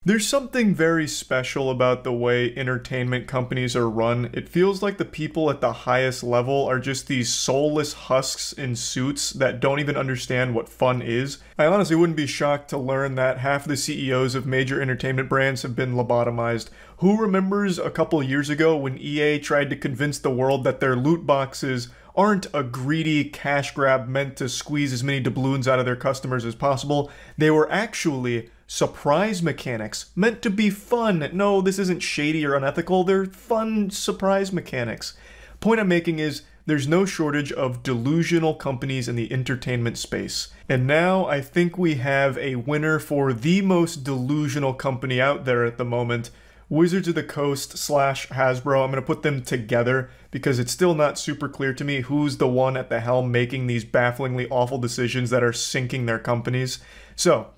There's something very special about the way entertainment companies are run. It feels like the people at the highest level are just these soulless husks in suits that don't even understand what fun is. I honestly wouldn't be shocked to learn that half the CEOs of major entertainment brands have been lobotomized. Who remembers a couple years ago when EA tried to convince the world that their loot boxes aren't a greedy cash grab meant to squeeze as many doubloons out of their customers as possible? They were actually surprise mechanics meant to be fun. No, this isn't shady or unethical. They're fun surprise mechanics. Point I'm making is there's no shortage of delusional companies in the entertainment space. And now I think we have a winner for the most delusional company out there at the moment. Wizards of the Coast / Hasbro. I'm going to put them together because it's still not super clear to me who's the one at the helm making these bafflingly awful decisions that are sinking their companies. So,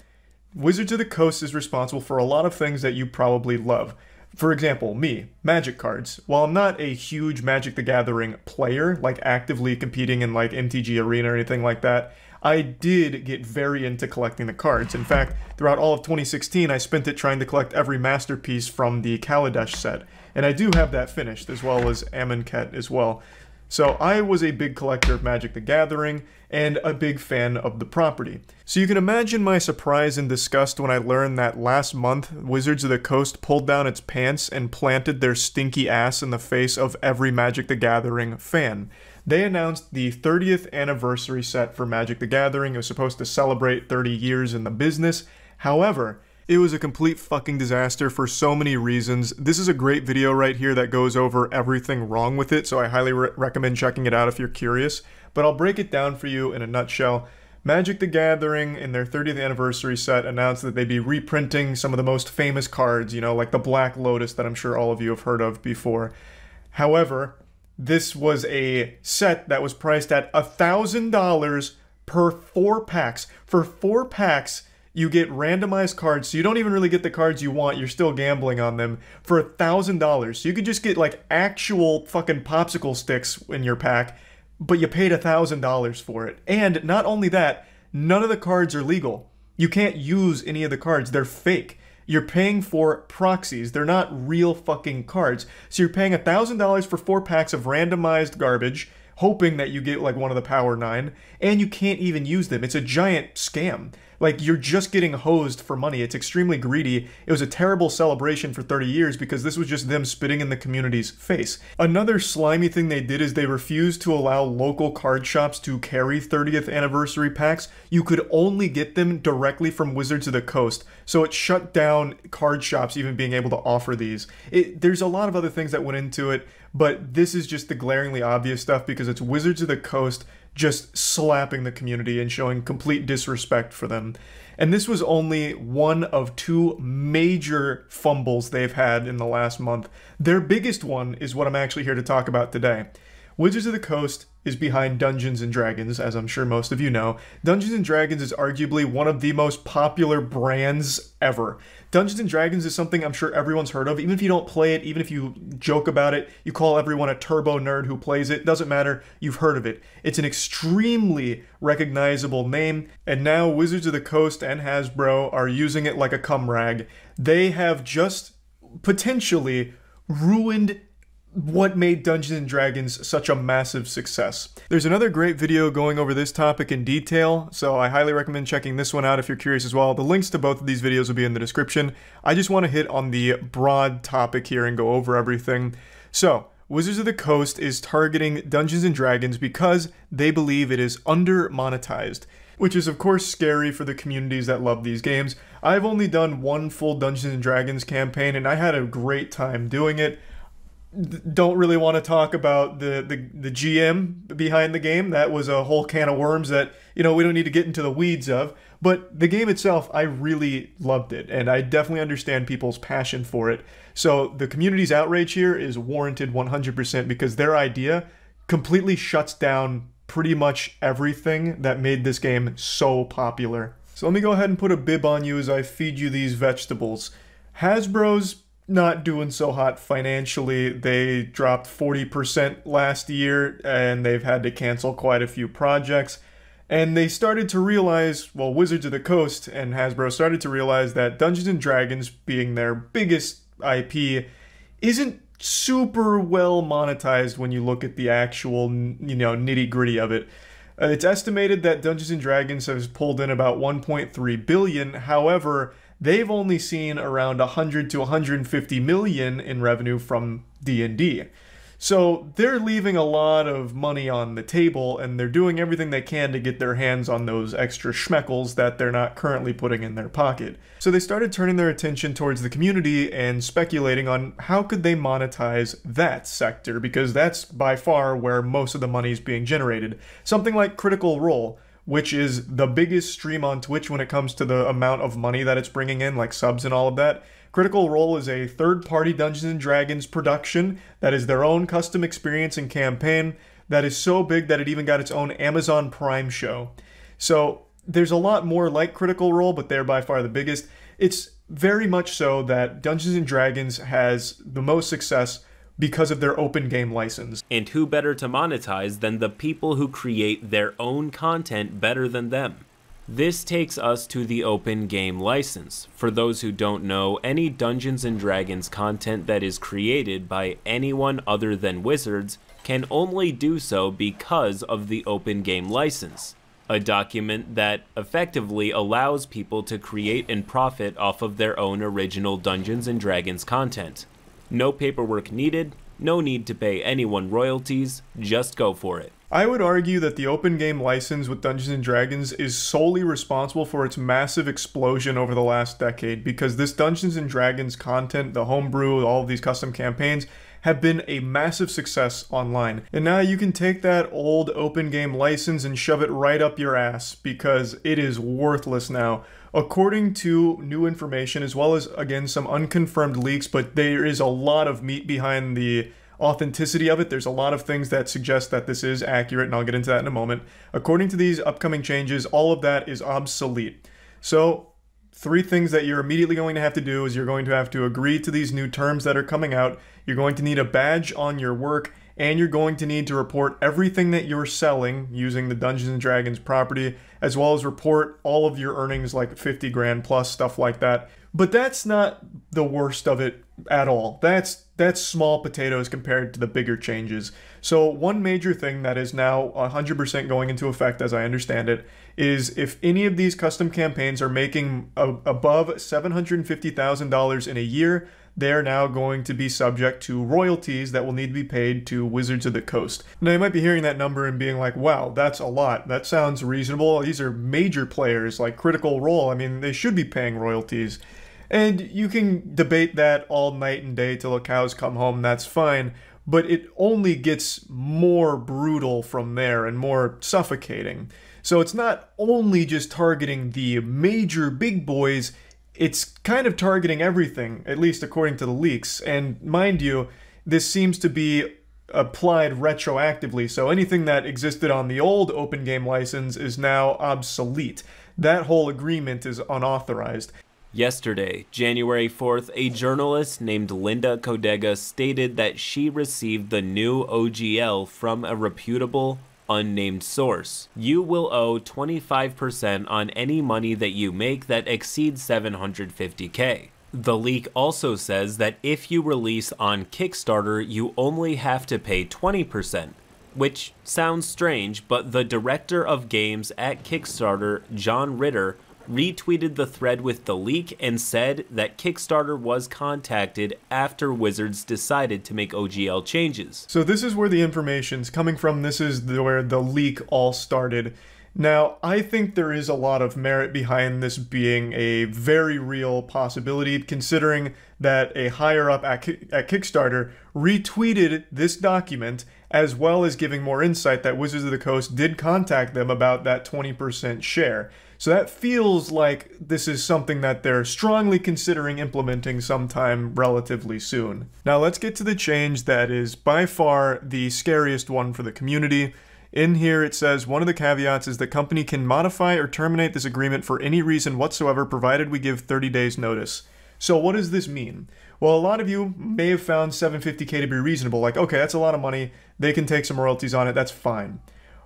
Wizards of the Coast is responsible for a lot of things that you probably love. For example, me, Magic cards. While I'm not a huge Magic the Gathering player, like actively competing in like MTG Arena or anything like that, I did get very into collecting the cards. In fact, throughout all of 2016, I spent it trying to collect every masterpiece from the Kaladesh set. And I do have that finished, as well as Amonkhet as well. So I was a big collector of Magic the Gathering, and a big fan of the property. So you can imagine my surprise and disgust when I learned that last month, Wizards of the Coast pulled down its pants and planted their stinky ass in the face of every Magic the Gathering fan. They announced the 30th anniversary set for Magic the Gathering. It was supposed to celebrate 30 years in the business. However, it was a complete fucking disaster for so many reasons. This is a great video right here that goes over everything wrong with it, so I highly recommend checking it out if you're curious. But I'll break it down for you in a nutshell. Magic the Gathering, in their 30th anniversary set, announced that they'd be reprinting some of the most famous cards, you know, like the Black Lotus that I'm sure all of you have heard of before. However, this was a set that was priced at $1,000 per 4 packs. For 4 packs, you get randomized cards, so you don't even really get the cards you want, you're still gambling on them, for $1,000. So you could just get like actual fucking popsicle sticks in your pack, but you paid $1,000 for it. And not only that, none of the cards are legal. You can't use any of the cards, they're fake. You're paying for proxies, they're not real fucking cards. So you're paying $1,000 for 4 packs of randomized garbage, hoping that you get like one of the Power 9, and you can't even use them. It's a giant scam. Like, you're just getting hosed for money. It's extremely greedy. It was a terrible celebration for 30 years because this was just them spitting in the community's face. Another slimy thing they did is they refused to allow local card shops to carry 30th anniversary packs. You could only get them directly from Wizards of the Coast, so it shut down card shops even being able to offer these. There's a lot of other things that went into it, but this is just the glaringly obvious stuff because it's Wizards of the Coast just slapping the community and showing complete disrespect for them. And this was only one of 2 major fumbles they've had in the last month. Their biggest one is what I'm actually here to talk about today. Wizards of the Coast is behind Dungeons & Dragons, as I'm sure most of you know. Dungeons & Dragons is arguably one of the most popular brands ever. Dungeons & Dragons is something I'm sure everyone's heard of. Even if you don't play it, even if you joke about it, you call everyone a turbo nerd who plays it, doesn't matter, you've heard of it. It's an extremely recognizable name, and now Wizards of the Coast and Hasbro are using it like a cum rag. They have just potentially ruined what made Dungeons & Dragons such a massive success. There's another great video going over this topic in detail, so I highly recommend checking this one out if you're curious as well. The links to both of these videos will be in the description. I just want to hit on the broad topic here and go over everything. So, Wizards of the Coast is targeting Dungeons & Dragons because they believe it is under-monetized, which is of course scary for the communities that love these games. I've only done one full Dungeons & Dragons campaign, and I had a great time doing it. Don't really want to talk about the GM behind the game. That was a whole can of worms that, you know, we don't need to get into the weeds of. But the game itself, I really loved it, and I definitely understand people's passion for it. So the community's outrage here is warranted 100% because their idea completely shuts down pretty much everything that made this game so popular. So let me go ahead and put a bib on you as I feed you these vegetables. Hasbro's not doing so hot financially. They dropped 40% last year, and they've had to cancel quite a few projects. And they started to realize, well, Wizards of the Coast and Hasbro started to realize that Dungeons and Dragons, being their biggest IP, isn't super well monetized when you look at the actual, nitty-gritty of it. It's estimated that Dungeons and Dragons has pulled in about 1.3 billion. However, they've only seen around 100 to 150 million in revenue from D&D. So they're leaving a lot of money on the table, and they're doing everything they can to get their hands on those extra schmeckles that they're not currently putting in their pocket. So they started turning their attention towards the community and speculating on how could they monetize that sector, because that's by far where most of the money is being generated. Something like Critical Role, which is the biggest stream on Twitch when it comes to the amount of money that it's bringing in, like subs and all of that. Critical Role is a third-party Dungeons & Dragons production that is their own custom experience and campaign that is so big that it even got its own Amazon Prime show. So there's a lot more like Critical Role, but they're by far the biggest. It's very much so that Dungeons & Dragons has the most success because of their open game license. And who better to monetize than the people who create their own content better than them? This takes us to the open game license. For those who don't know, any Dungeons & Dragons content that is created by anyone other than Wizards can only do so because of the open game license, a document that effectively allows people to create and profit off of their own original Dungeons & Dragons content. No paperwork needed, no need to pay anyone royalties, just go for it. I would argue that the open game license with Dungeons & Dragons is solely responsible for its massive explosion over the last decade, because this Dungeons & Dragons content, the homebrew, all of these custom campaigns, have been a massive success online. And now you can take that old open game license and shove it right up your ass, because it is worthless now. According to new information, as well as, again, some unconfirmed leaks, but there is a lot of meat behind the authenticity of it. There's a lot of things that suggest that this is accurate, and I'll get into that in a moment. According to these upcoming changes, all of that is obsolete. So, 3 things that you're immediately going to have to do is you're going to have to agree to these new terms that are coming out. You're going to need a badge on your work, and you're going to need to report everything that you're selling using the Dungeons & Dragons property, as well as report all of your earnings, like 50 grand plus, stuff like that. But that's not the worst of it at all. That's small potatoes compared to the bigger changes. So one major thing that is now 100% going into effect, as I understand it, is if any of these custom campaigns are making above $750,000 in a year, they're now going to be subject to royalties that will need to be paid to Wizards of the Coast. Now, you might be hearing that number and being like, wow, that's a lot. That sounds reasonable. These are major players like Critical Role. I mean, they should be paying royalties. And you can debate that all night and day till the cows come home, that's fine, but it only gets more brutal from there and more suffocating. So it's not only just targeting the major big boys, it's kind of targeting everything, at least according to the leaks. And mind you, this seems to be applied retroactively, so anything that existed on the old open game license is now obsolete. That whole agreement is unauthorized. Yesterday, January 4th, a journalist named Linda Codega stated that she received the new OGL from a reputable, unnamed source. You will owe 25% on any money that you make that exceeds $750K. The leak also says that if you release on Kickstarter, you only have to pay 20%. Which sounds strange, but the director of games at Kickstarter, John Ritter, retweeted the thread with the leak and said that Kickstarter was contacted after Wizards decided to make OGL changes. So this is where the information's coming from. This is where the leak all started. Now, I think there is a lot of merit behind this being a very real possibility, considering that a higher-up at Kickstarter retweeted this document, as well as giving more insight that Wizards of the Coast did contact them about that 20% share. So that feels like this is something that they're strongly considering implementing sometime relatively soon. Now let's get to the change that is by far the scariest one for the community. In here it says, one of the caveats is the company can modify or terminate this agreement for any reason whatsoever, provided we give 30 days notice. So what does this mean? Well, a lot of you may have found $750K to be reasonable, like, okay, that's a lot of money, they can take some royalties on it, that's fine.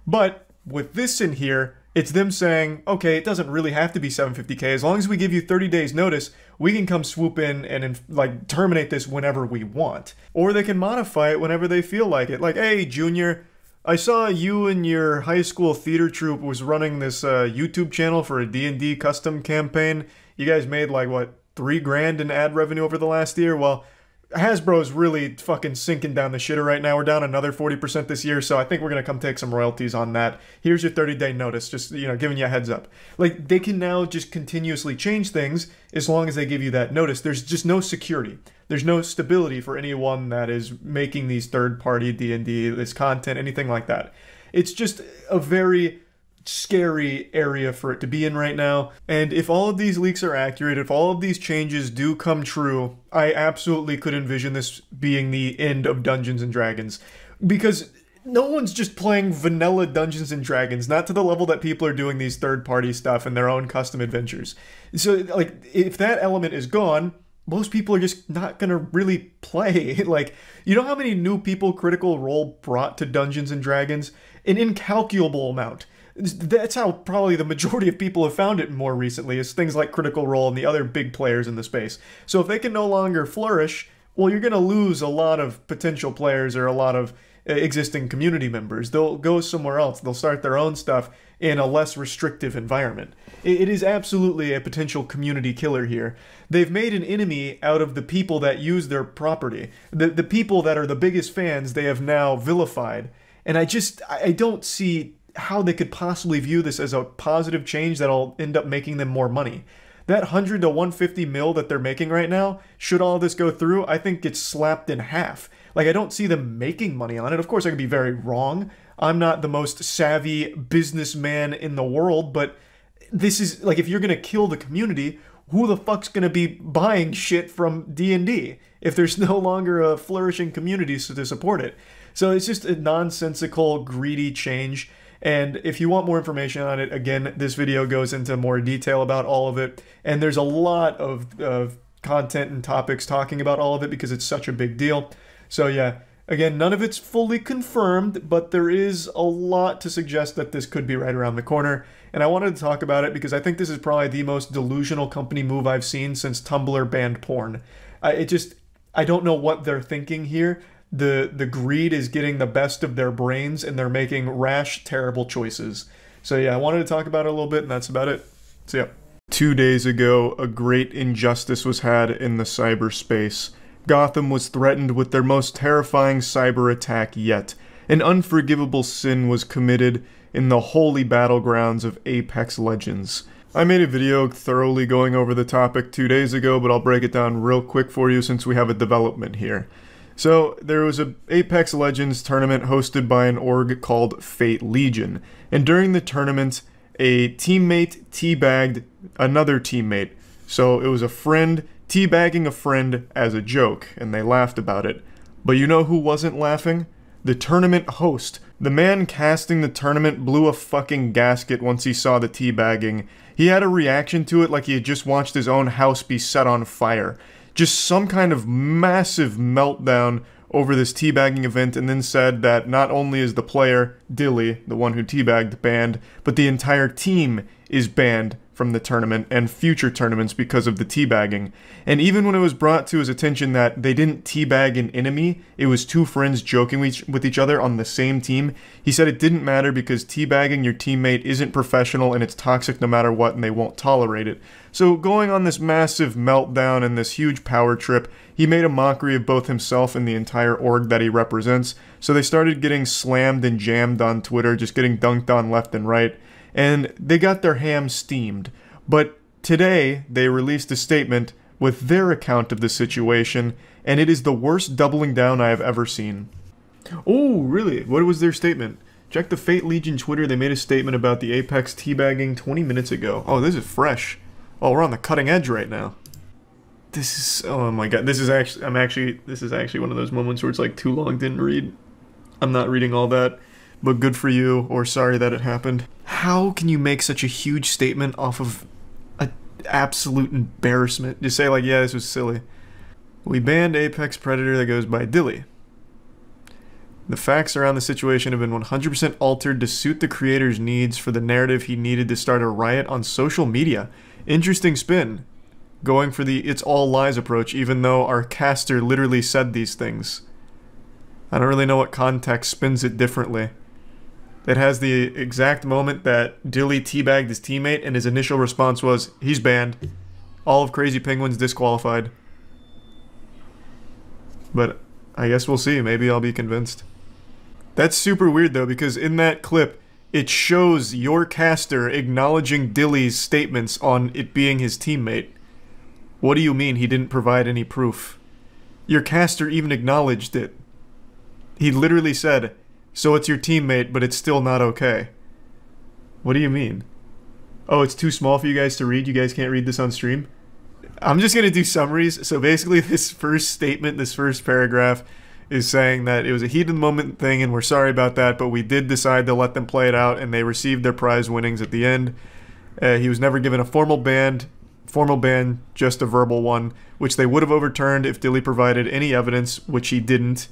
But with this in here, It's them saying, okay, it doesn't really have to be 750K. As long as we give you 30 days notice, we can come swoop in and like terminate this whenever we want. Or they can modify it whenever they feel like it. Like, hey, Junior, I saw you and your high school theater troupe was running this YouTube channel for a D&D custom campaign. You guys made like, what, $3 grand in ad revenue over the last year? Well, Hasbro's really fucking sinking down the shitter right now. We're down another 40% this year, so I think we're gonna come take some royalties on that. Here's your 30-day notice, just, you know, giving you a heads up. Like, they can now just continuously change things as long as they give you that notice. There's just no security. There's no stability for anyone that is making these third-party D&D, this content, anything like that. It's just a very scary area for it to be in right now. And if all of these leaks are accurate, if all of these changes do come true, I absolutely could envision this being the end of Dungeons and Dragons. Because no one's just playing vanilla Dungeons and Dragons, not to the level that people are doing these third-party stuff and their own custom adventures. So, like, if that element is gone, most people are just not gonna really play. Like, you know how many new people Critical Role brought to Dungeons and Dragons? An incalculable amount. That's how probably the majority of people have found it more recently, is things like Critical Role and the other big players in the space. So if they can no longer flourish, well, you're going to lose a lot of potential players or a lot of existing community members. They'll go somewhere else. They'll start their own stuff in a less restrictive environment. It is absolutely a potential community killer here. They've made an enemy out of the people that use their property. The people that are the biggest fans, they have now vilified. And I don't see how they could possibly view this as a positive change that'll end up making them more money. That 100 to 150 mil that they're making right now, should all this go through, I think gets slapped in half. Like, I don't see them making money on it. Of course, I could be very wrong. I'm not the most savvy businessman in the world, but this is, like, if you're gonna kill the community, who the fuck's gonna be buying shit from D&D if there's no longer a flourishing community to support it? So it's just a nonsensical, greedy change. And if you want more information on it, again, this video goes into more detail about all of it. And there's a lot of content and topics talking about all of it because it's such a big deal. So yeah, again, none of it's fully confirmed, but there is a lot to suggest that this could be right around the corner. And I wanted to talk about it because I think this is probably the most delusional company move I've seen since Tumblr banned porn. I don't know what they're thinking here. The greed is getting the best of their brains and they're making rash, terrible choices. So yeah, I wanted to talk about it a little bit and that's about it. So yeah. 2 days ago, a great injustice was had in the cyberspace. Gotham was threatened with their most terrifying cyber attack yet. An unforgivable sin was committed in the holy battlegrounds of Apex Legends. I made a video thoroughly going over the topic 2 days ago, but I'll break it down real quick for you since we have a development here. So, there was a Apex Legends tournament hosted by an org called Fate Legion, and during the tournament, a teammate teabagged another teammate. So, it was a friend teabagging a friend as a joke, and they laughed about it. But you know who wasn't laughing? The tournament host. The man casting the tournament blew a fucking gasket once he saw the teabagging. He had a reaction to it like he had just watched his own house be set on fire. Just some kind of massive meltdown over this teabagging event, and then said that not only is the player, Dilly, the one who teabagged, banned, but the entire team is banned from the tournament and future tournaments because of the teabagging. And even when it was brought to his attention that they didn't teabag an enemy, it was two friends joking with each other on the same team, he said it didn't matter because teabagging your teammate isn't professional and it's toxic no matter what and they won't tolerate it. So going on this massive meltdown and this huge power trip, he made a mockery of both himself and the entire org that he represents. So they started getting slammed and jammed on Twitter, just getting dunked on left and right. And they got their ham steamed. But today, they released a statement with their account of the situation, and it is the worst doubling down I have ever seen. Oh, really? What was their statement? Check the Fate Legion Twitter, they made a statement about the Apex teabagging 20 minutes ago. Oh, this is fresh. Oh, we're on the cutting edge right now. This is, oh my god, this is actually one of those moments where it's like too long, didn't read. I'm not reading all that. But good for you, or sorry that it happened. How can you make such a huge statement off of an absolute embarrassment? Just say like, yeah, this was silly. We banned Apex Predator that goes by Dilly. The facts around the situation have been 100% altered to suit the creator's needs for the narrative he needed to start a riot on social media. Interesting spin. Going for the it's all lies approach, even though our caster literally said these things. I don't really know what context spins it differently. It has the exact moment that Dilly teabagged his teammate, and his initial response was, he's banned. All of Crazy Penguin's disqualified. But I guess we'll see. Maybe I'll be convinced. That's super weird, though, because in that clip, it shows your caster acknowledging Dilly's statements on it being his teammate. What do you mean he didn't provide any proof? Your caster even acknowledged it. He literally said, so it's your teammate, but it's still not okay. What do you mean? Oh, it's too small for you guys to read? You guys can't read this on stream? I'm just going to do summaries. So basically this first statement, this first paragraph, is saying that it was a heat of the moment thing and we're sorry about that, but we did decide to let them play it out and they received their prize winnings at the end. He was never given a formal ban, just a verbal one, which they would have overturned if Dilly provided any evidence, which he didn't,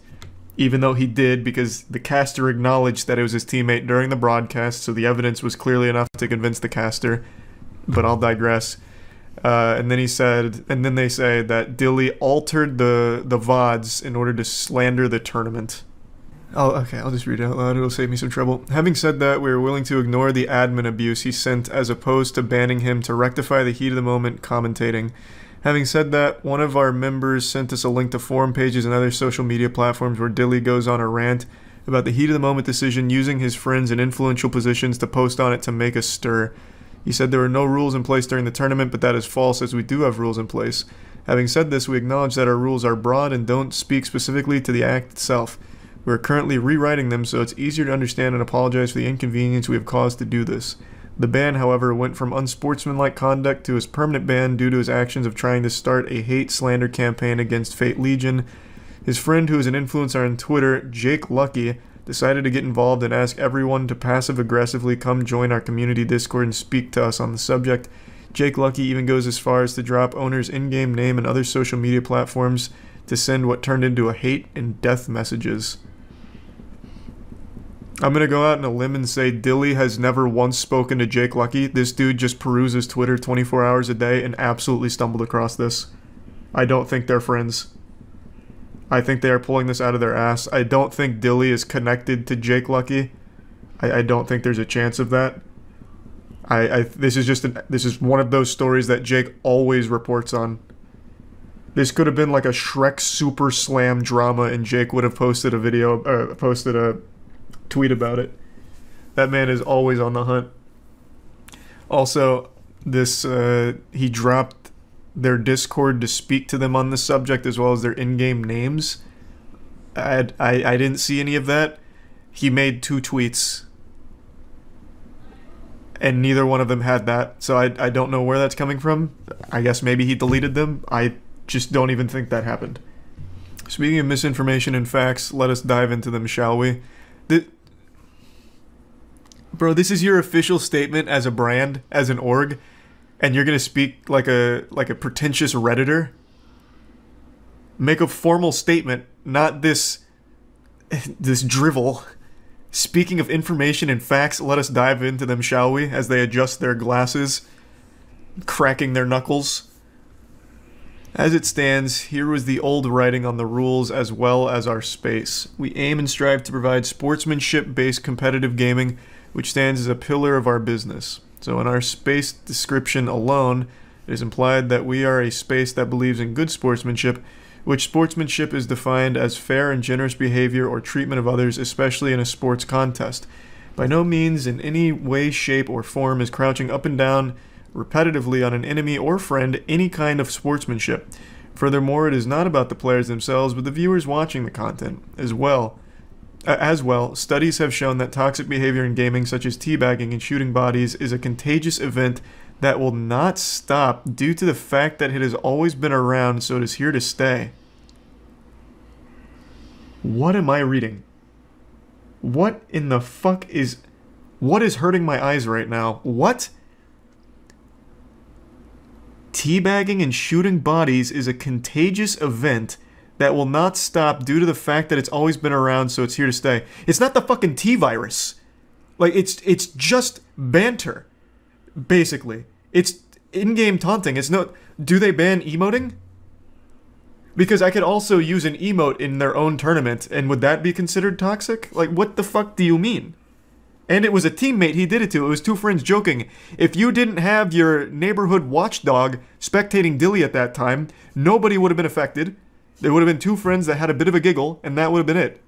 even though he did, because the caster acknowledged that it was his teammate during the broadcast, so the evidence was clearly enough to convince the caster, but I'll digress. And then he said, and then they say that Dilly altered the VODs in order to slander the tournament. Oh, okay, I'll just read it out loud, it'll save me some trouble. Having said that, we are willing to ignore the admin abuse he sent as opposed to banning him to rectify the heat of the moment commentating. Having said that, one of our members sent us a link to forum pages and other social media platforms where Dilly goes on a rant about the heat of the moment decision using his friends in influential positions to post on it to make a stir. He said there were no rules in place during the tournament, but that is false as we do have rules in place. Having said this, we acknowledge that our rules are broad and don't speak specifically to the act itself. We are currently rewriting them so it's easier to understand and apologize for the inconvenience we have caused to do this. The ban, however, went from unsportsmanlike conduct to his permanent ban due to his actions of trying to start a hate slander campaign against Fate Legion. His friend, who is an influencer on Twitter, Jake Lucky, decided to get involved and ask everyone to passive-aggressively come join our community Discord and speak to us on the subject. Jake Lucky even goes as far as to drop owner's in-game name and other social media platforms to send what turned into a hate and death messages. I'm going to go out on a limb and say Dilly has never once spoken to Jake Lucky. This dude just peruses Twitter 24 hours a day and absolutely stumbled across this. I don't think they're friends. I think they are pulling this out of their ass. I don't think Dilly is connected to Jake Lucky. I don't think there's a chance of that. This is one of those stories that Jake always reports on. This could have been like a Shrek Super Slam drama, and Jake would have posted a tweet about it. That man is always on the hunt. Also, he dropped their Discord to speak to them on the subject as well as their in-game names. I didn't see any of that. He made 2 tweets and neither one of them had that, so I don't know where that's coming from. I guess maybe he deleted them. I just don't even think that happened. Speaking of misinformation and facts, let us dive into them, shall we? Bro, this is your official statement as a brand, as an org, and you're gonna speak like a pretentious Redditor? Make a formal statement, not this drivel. Speaking of information and facts, let us dive into them, shall we, as they adjust their glasses, cracking their knuckles. As it stands, here was the old writing on the rules as well as our space. We aim and strive to provide sportsmanship-based competitive gaming, which stands as a pillar of our business. So in our space description alone, it is implied that we are a space that believes in good sportsmanship, which sportsmanship is defined as fair and generous behavior or treatment of others, especially in a sports contest. By no means in any way, shape, or form is crouching up and down repetitively on an enemy or friend any kind of sportsmanship. Furthermore, it is not about the players themselves, but the viewers watching the content as well. Studies have shown that toxic behavior in gaming, such as teabagging and shooting bodies, is a contagious event that will not stop due to the fact that it has always been around, so it is here to stay. What am I reading? What in the fuck is... What is hurting my eyes right now? What? Teabagging and shooting bodies is a contagious event that will not stop due to the fact that it's always been around, so it's here to stay. It's not the fucking T-virus. Like, it's just banter, basically. It's in-game taunting. It's no... Do they ban emoting? Because I could also use an emote in their own tournament, and would that be considered toxic? Like, what the fuck do you mean? And it was a teammate he did it to. It was two friends joking. If you didn't have your neighborhood watchdog spectating Dilly at that time, nobody would have been affected. There would have been two friends that had a bit of a giggle, and that would have been it.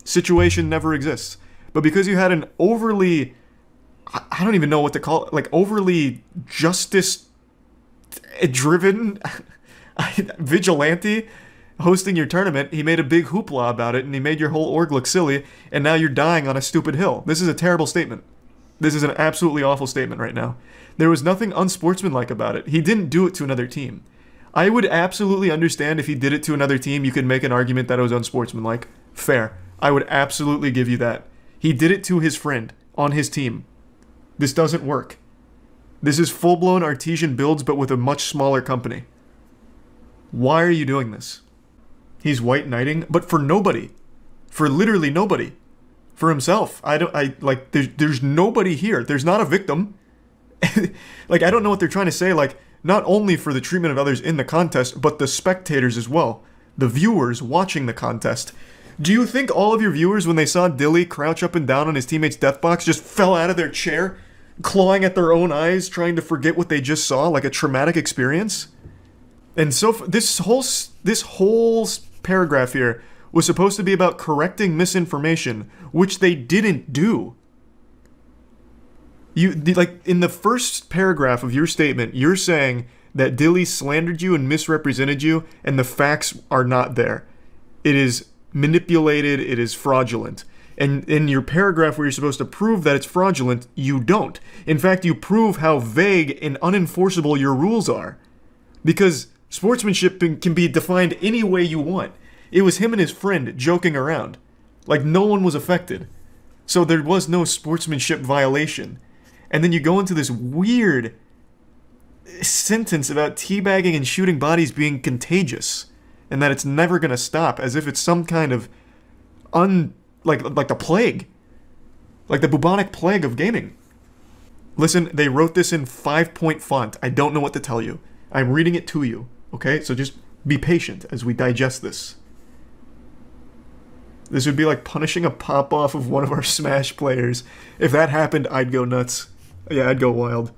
Situation never exists. But because you had an overly... I don't even know what to call it. Like, overly justice-driven vigilante hosting your tournament, he made a big hoopla about it, and he made your whole org look silly, and now you're dying on a stupid hill. This is a terrible statement. This is an absolutely awful statement right now. There was nothing unsportsmanlike about it. He didn't do it to another team. I would absolutely understand if he did it to another team, you could make an argument that it was unsportsmanlike. Fair. I would absolutely give you that. He did it to his friend, on his team. This doesn't work. This is full-blown artesian builds, but with a much smaller company. Why are you doing this? He's white knighting, but for nobody. For literally nobody. For himself. There's nobody here. There's not a victim. Like, I don't know what they're trying to say, like, not only for the treatment of others in the contest, but the spectators as well. The viewers watching the contest. Do you think all of your viewers, when they saw Dilly crouch up and down on his teammate's death box, just fell out of their chair, clawing at their own eyes, trying to forget what they just saw, like a traumatic experience? And so this whole paragraph here was supposed to be about correcting misinformation, which they didn't do. Like, in the first paragraph of your statement, you're saying that Dilly slandered you and misrepresented you, and the facts are not there. It is manipulated, it is fraudulent. And in your paragraph where you're supposed to prove that it's fraudulent, you don't. In fact, you prove how vague and unenforceable your rules are. Because sportsmanship can be defined any way you want. It was him and his friend joking around. Like, no one was affected. So there was no sportsmanship violation. And then you go into this weird sentence about teabagging and shooting bodies being contagious. And that it's never gonna stop, as if it's some kind of like the plague. Like the bubonic plague of gaming. Listen, they wrote this in 5-point font. I don't know what to tell you. I'm reading it to you. Okay, so just be patient as we digest this. This would be like punishing a pop-off of one of our Smash players. If that happened, I'd go nuts. Yeah, I'd go wild.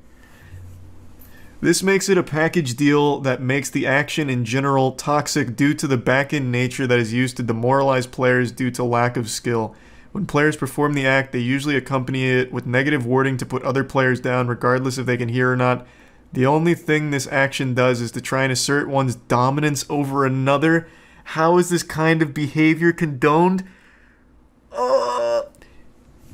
This makes it a package deal that makes the action in general toxic due to the back-end nature that is used to demoralize players due to lack of skill. When players perform the act, they usually accompany it with negative wording to put other players down, regardless if they can hear or not. The only thing this action does is to try and assert one's dominance over another. How is this kind of behavior condoned?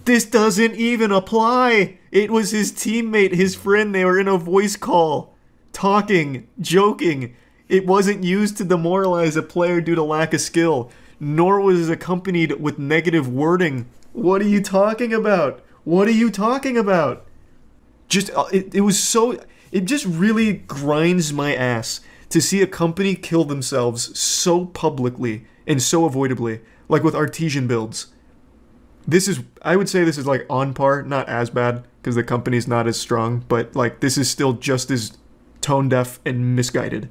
This doesn't even apply! It was his teammate, his friend, they were in a voice call. Talking, joking. It wasn't used to demoralize a player due to lack of skill, nor was it accompanied with negative wording. What are you talking about? What are you talking about? Just, it was so... It just really grinds my ass to see a company kill themselves so publicly and so avoidably, like with artesian builds. This is, I would say this is like on par, not as bad, because the company's not as strong, but like this is still just as tone deaf and misguided.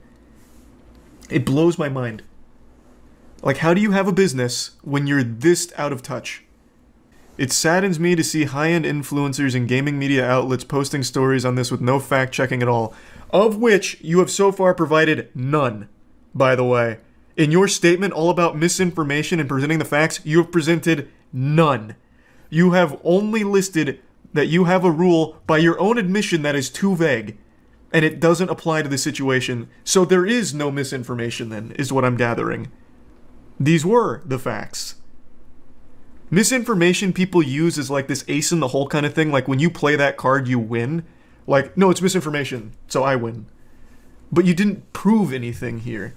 It blows my mind. Like, how do you have a business when you're this out of touch? It saddens me to see high-end influencers and gaming media outlets posting stories on this with no fact-checking at all, of which you have so far provided none, by the way. In your statement all about misinformation and presenting the facts, you have presented none. You have only listed that you have a rule by your own admission that is too vague, and it doesn't apply to the situation, so there is no misinformation then, is what I'm gathering. These were the facts. Misinformation people use is like this ace in the hole kind of thing, like when you play that card you win. Like, no, it's misinformation, so I win. But you didn't prove anything here.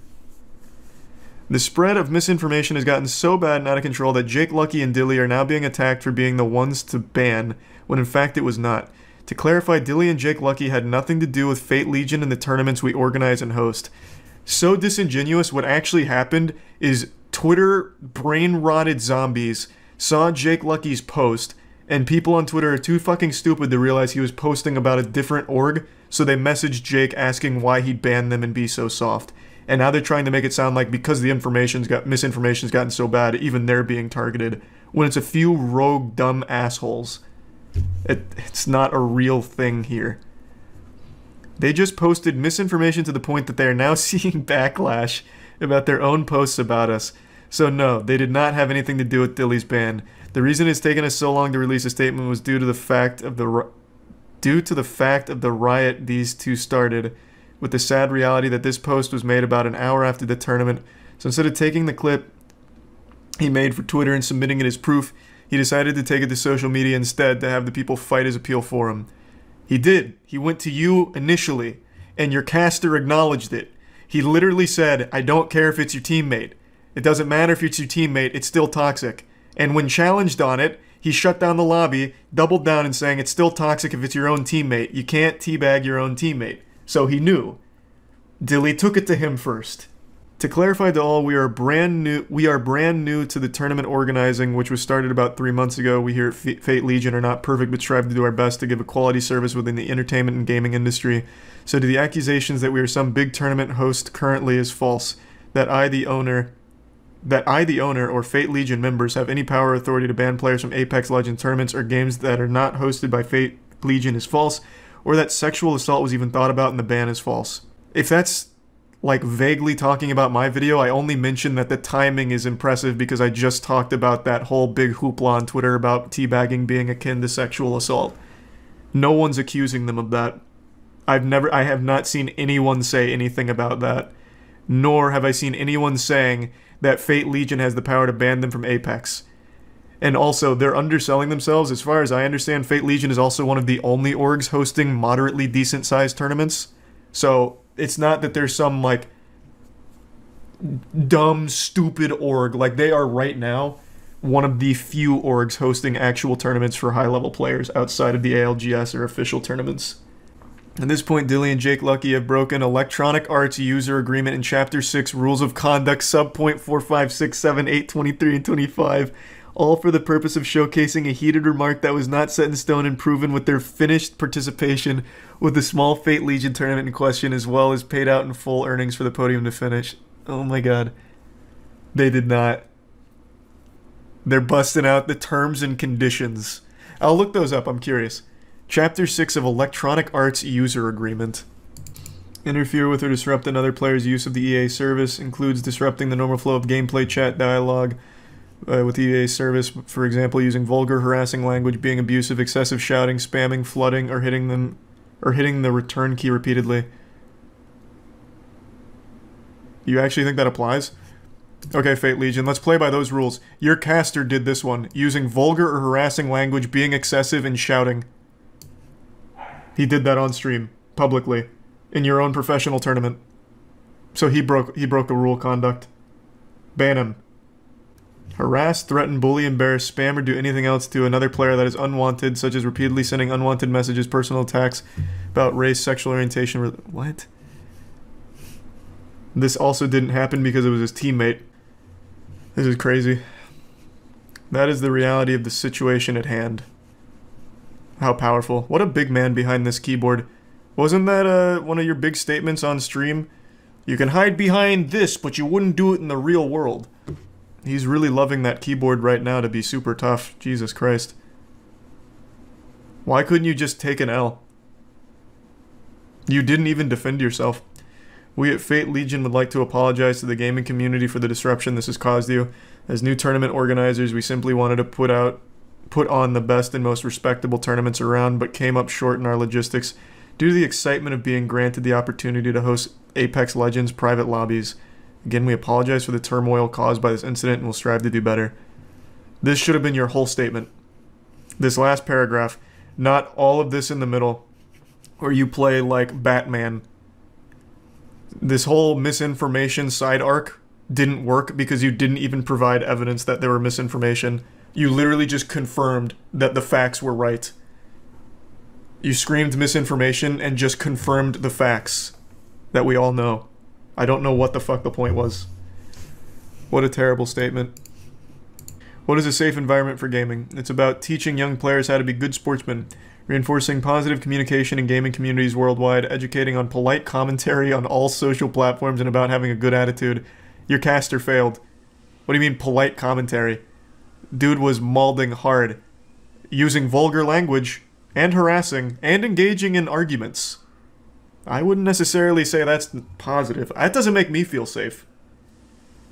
The spread of misinformation has gotten so bad and out of control that Jake Lucky and Dilly are now being attacked for being the ones to ban, when in fact it was not. To clarify, Dilly and Jake Lucky had nothing to do with Fate Legion and the tournaments we organize and host. So disingenuous. What actually happened is Twitter brain-rotted zombies saw Jake Lucky's post, and people on Twitter are too fucking stupid to realize he was posting about a different org, so they messaged Jake asking why he'd ban them and be so soft. And now they're trying to make it sound like because the misinformation's gotten so bad, even they're being targeted, when it's a few rogue, dumb assholes. It's not a real thing here. They just posted misinformation to the point that they are now seeing backlash about their own posts about us. So no, they did not have anything to do with Dilly's ban. The reason it's taken us so long to release a statement was due to the fact of the riot these two started, with the sad reality that this post was made about an hour after the tournament. So instead of taking the clip he made for Twitter and submitting it as proof, he decided to take it to social media instead to have the people fight his appeal for him. He did. He went to you initially, and your caster acknowledged it. He literally said, I don't care if it's your teammate. It doesn't matter if it's your teammate, it's still toxic. And when challenged on it, he shut down the lobby, doubled down and saying it's still toxic if it's your own teammate. You can't teabag your own teammate. So he knew. Dilly took it to him first. To clarify to all, we are brand new to the tournament organizing, which was started about 3 months ago. We here at Fate Legion are not perfect, but strive to do our best to give a quality service within the entertainment and gaming industry. So to the accusations that we are some big tournament host currently is false. That I, the owner, or Fate Legion members have any power or authority to ban players from Apex Legends tournaments or games that are not hosted by Fate Legion is false, or that sexual assault was even thought about and the ban is false. If that's like vaguely talking about my video, I only mentioned that the timing is impressive because I just talked about that whole big hoopla on Twitter about teabagging being akin to sexual assault. No one's accusing them of that. I have not seen anyone say anything about that. Nor have I seen anyone saying that Fate Legion has the power to ban them from Apex. And also, they're underselling themselves. As far as I understand, Fate Legion is also one of the only orgs hosting moderately decent-sized tournaments. So it's not that there's some, like, dumb, stupid org. Like, they are right now one of the few orgs hosting actual tournaments for high-level players outside of the ALGS or official tournaments. At this point, Dilly and Jake Lucky have broken Electronic Arts User Agreement in Chapter 6, Rules of Conduct, sub.4567, 23, and 25, all for the purpose of showcasing a heated remark that was not set in stone and proven with their finished participation with the small Fate Legion tournament in question, as well as paid out in full earnings for the podium to finish. Oh my god. They did not. They're busting out the terms and conditions. I'll look those up, I'm curious. Chapter 6 of Electronic Arts User Agreement. Interfere with or disrupt another player's use of the EA service includes disrupting the normal flow of gameplay chat dialogue with EA service, for example, using vulgar, harassing language, being abusive, excessive shouting, spamming, flooding, or hitting the return key repeatedly. You actually think that applies? Okay, Fate Legion, let's play by those rules. Your caster did this one, using vulgar or harassing language, being excessive, and shouting. He did that on stream, publicly, in your own professional tournament. So he broke a rule of conduct. Ban him. Harass, threaten, bully, embarrass, spam, or do anything else to another player that is unwanted, such as repeatedly sending unwanted messages, personal attacks about race, sexual orientation. What? This also didn't happen because it was his teammate. This is crazy. That is the reality of the situation at hand. How powerful. What a big man behind this keyboard. Wasn't that one of your big statements on stream? You can hide behind this, but you wouldn't do it in the real world. He's really loving that keyboard right now to be super tough. Jesus Christ. Why couldn't you just take an L? You didn't even defend yourself. We at Fate Legion would like to apologize to the gaming community for the disruption this has caused you. As new tournament organizers, we simply wanted to put on the best and most respectable tournaments around, but came up short in our logistics due to the excitement of being granted the opportunity to host Apex Legends private lobbies. Again, we apologize for the turmoil caused by this incident and will strive to do better. This should have been your whole statement. This last paragraph, not all of this in the middle, where you play like Batman. This whole misinformation side arc didn't work because you didn't even provide evidence that there were misinformation. You literally just confirmed that the facts were right. You screamed misinformation and just confirmed the facts that we all know. I don't know what the fuck the point was. What a terrible statement. What is a safe environment for gaming? It's about teaching young players how to be good sportsmen, reinforcing positive communication in gaming communities worldwide, educating on polite commentary on all social platforms, and about having a good attitude. Your caster failed. What do you mean polite commentary? Dude was mauling hard, using vulgar language, and harassing, and engaging in arguments. I wouldn't necessarily say that's positive. That doesn't make me feel safe.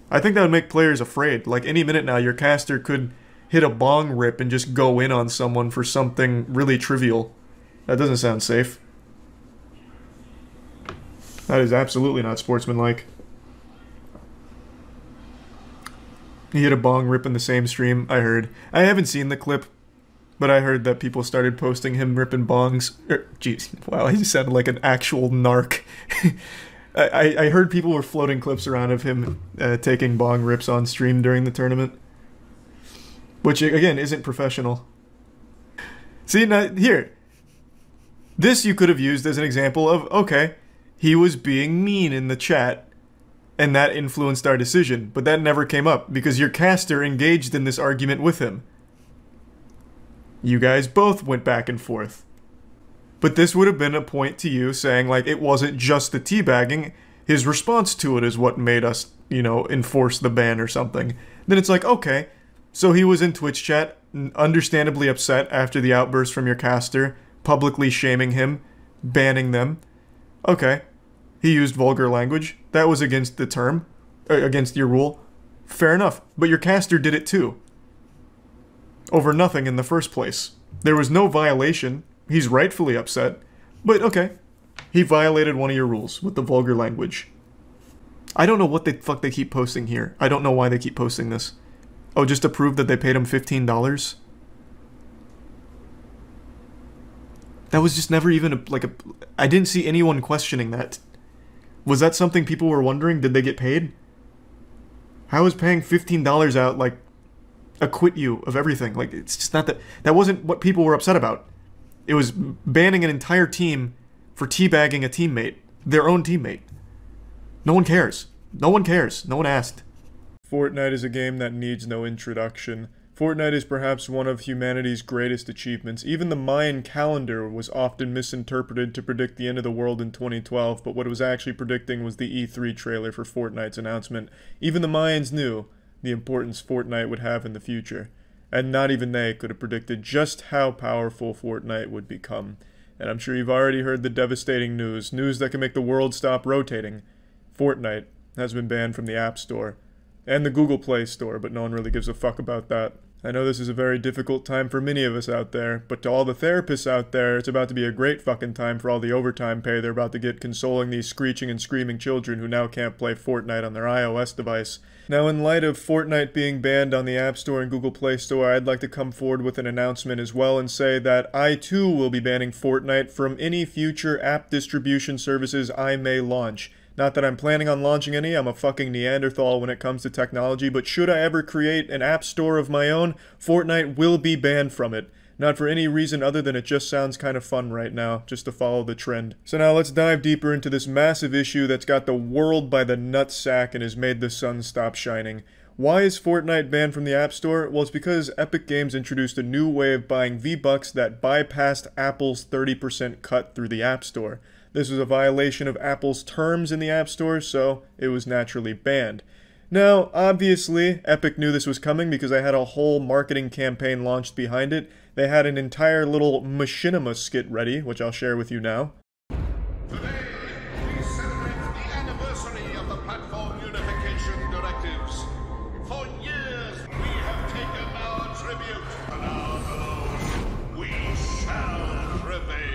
I think that would make players afraid. Like, any minute now, your caster could hit a bong rip and just go in on someone for something really trivial. That doesn't sound safe. That is absolutely not sportsmanlike. He hit a bong rip in the same stream, I heard. I haven't seen the clip, but I heard that people started posting him ripping bongs. Jeez, wow, he sounded like an actual narc. I heard people were floating clips around of him taking bong rips on stream during the tournament. Which, again, isn't professional. See, now, here. This you could have used as an example of, okay, he was being mean in the chat, and that influenced our decision. But that never came up, because your caster engaged in this argument with him. You guys both went back and forth. But this would have been a point to you saying, like, it wasn't just the teabagging. His response to it is what made us, you know, enforce the ban or something. Then it's like, okay, so he was in Twitch chat, understandably upset after the outburst from your caster, publicly shaming him, banning them. Okay, he used vulgar language. That was against the term, against your rule. Fair enough, but your caster did it too. Over nothing in the first place. There was no violation. He's rightfully upset, but okay. He violated one of your rules with the vulgar language. I don't know what the fuck they keep posting here. I don't know why they keep posting this. Oh, just to prove that they paid him $15? That was just never even I didn't see anyone questioning that. Was that something people were wondering? Did they get paid? How is paying $15 out, like, acquit you of everything? Like, it's just not that. That wasn't what people were upset about. It was banning an entire team for teabagging a teammate. Their own teammate. No one cares. No one cares. No one asked. Fortnite is a game that needs no introduction. Fortnite is perhaps one of humanity's greatest achievements. Even the Mayan calendar was often misinterpreted to predict the end of the world in 2012, but what it was actually predicting was the E3 trailer for Fortnite's announcement. Even the Mayans knew the importance Fortnite would have in the future. And not even they could have predicted just how powerful Fortnite would become. And I'm sure you've already heard the devastating news. News that can make the world stop rotating. Fortnite has been banned from the App Store. And the Google Play Store, but no one really gives a fuck about that. I know this is a very difficult time for many of us out there, but to all the therapists out there, it's about to be a great fucking time for all the overtime pay they're about to get consoling these screeching and screaming children who now can't play Fortnite on their iOS device. Now, in light of Fortnite being banned on the App Store and Google Play Store, I'd like to come forward with an announcement as well and say that I too will be banning Fortnite from any future app distribution services I may launch. Not that I'm planning on launching any, I'm a fucking Neanderthal when it comes to technology, but should I ever create an app store of my own, Fortnite will be banned from it. Not for any reason other than it just sounds kind of fun right now, just to follow the trend. So now let's dive deeper into this massive issue that's got the world by the nutsack and has made the sun stop shining. Why is Fortnite banned from the App Store? Well, it's because Epic Games introduced a new way of buying V-Bucks that bypassed Apple's 30% cut through the App Store. This was a violation of Apple's terms in the App Store, so it was naturally banned. Now, obviously, Epic knew this was coming because they had a whole marketing campaign launched behind it. They had an entire little machinima skit ready, which I'll share with you now. Today, we celebrate the anniversary of the platform unification directives. For years, we have taken our tribute, and our goals, we shall prevail.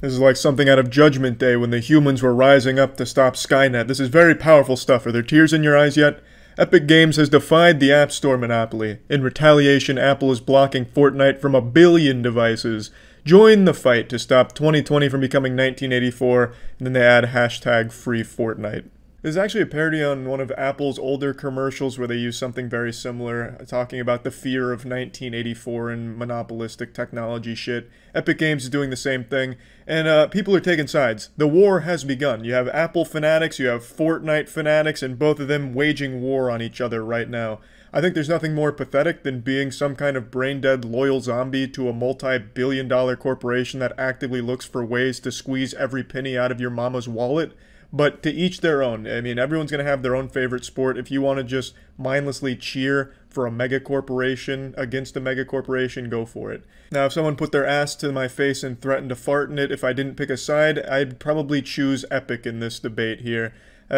This is like something out of Judgment Day when the humans were rising up to stop Skynet. This is very powerful stuff. Are there tears in your eyes yet? Epic Games has defied the App Store monopoly. In retaliation, Apple is blocking Fortnite from 1 billion devices. Join the fight to stop 2020 from becoming 1984, and then they add hashtag free Fortnite. There's actually a parody on one of Apple's older commercials where they use something very similar, talking about the fear of 1984 and monopolistic technology shit. Epic Games is doing the same thing, and people are taking sides. The war has begun. You have Apple fanatics, you have Fortnite fanatics, and both of them waging war on each other right now. I think there's nothing more pathetic than being some kind of brain-dead loyal zombie to a multi-billion-dollar corporation that actively looks for ways to squeeze every penny out of your mama's wallet. But to each their own. I mean, everyone's going to have their own favorite sport. If you want to just mindlessly cheer for a mega corporation against a mega corporation, go for it. Now, if someone put their ass to my face and threatened to fart in it if I didn't pick a side, I'd probably choose Epic in this debate here.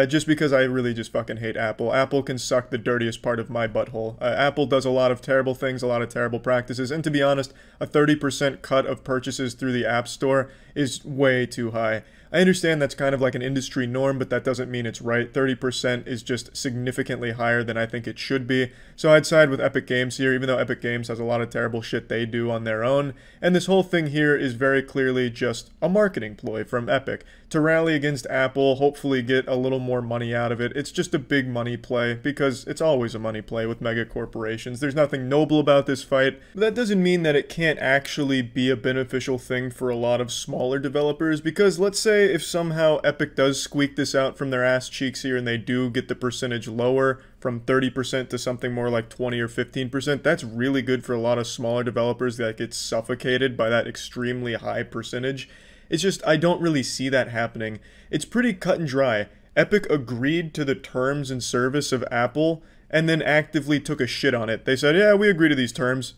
Just because I really just fucking hate Apple. Apple can suck the dirtiest part of my butthole. Apple does a lot of terrible things, a lot of terrible practices, and to be honest, a 30% cut of purchases through the App Store is way too high. I understand that's kind of like an industry norm, but that doesn't mean it's right. 30% is just significantly higher than I think it should be. So I'd side with Epic Games here, even though Epic Games has a lot of terrible shit they do on their own. And this whole thing here is very clearly just a marketing ploy from Epic to rally against Apple, hopefully get a little more money out of it. It's just a big money play, because it's always a money play with mega corporations. There's nothing noble about this fight, but that doesn't mean that it can't actually be a beneficial thing for a lot of smaller developers, because let's say if somehow Epic does squeak this out from their ass cheeks here and they do get the percentage lower from 30% to something more like 20 or 15%, that's really good for a lot of smaller developers that get suffocated by that extremely high percentage. It's just, I don't really see that happening. It's pretty cut and dry. Epic agreed to the terms and service of Apple and then actively took a shit on it. They said, yeah, we agree to these terms,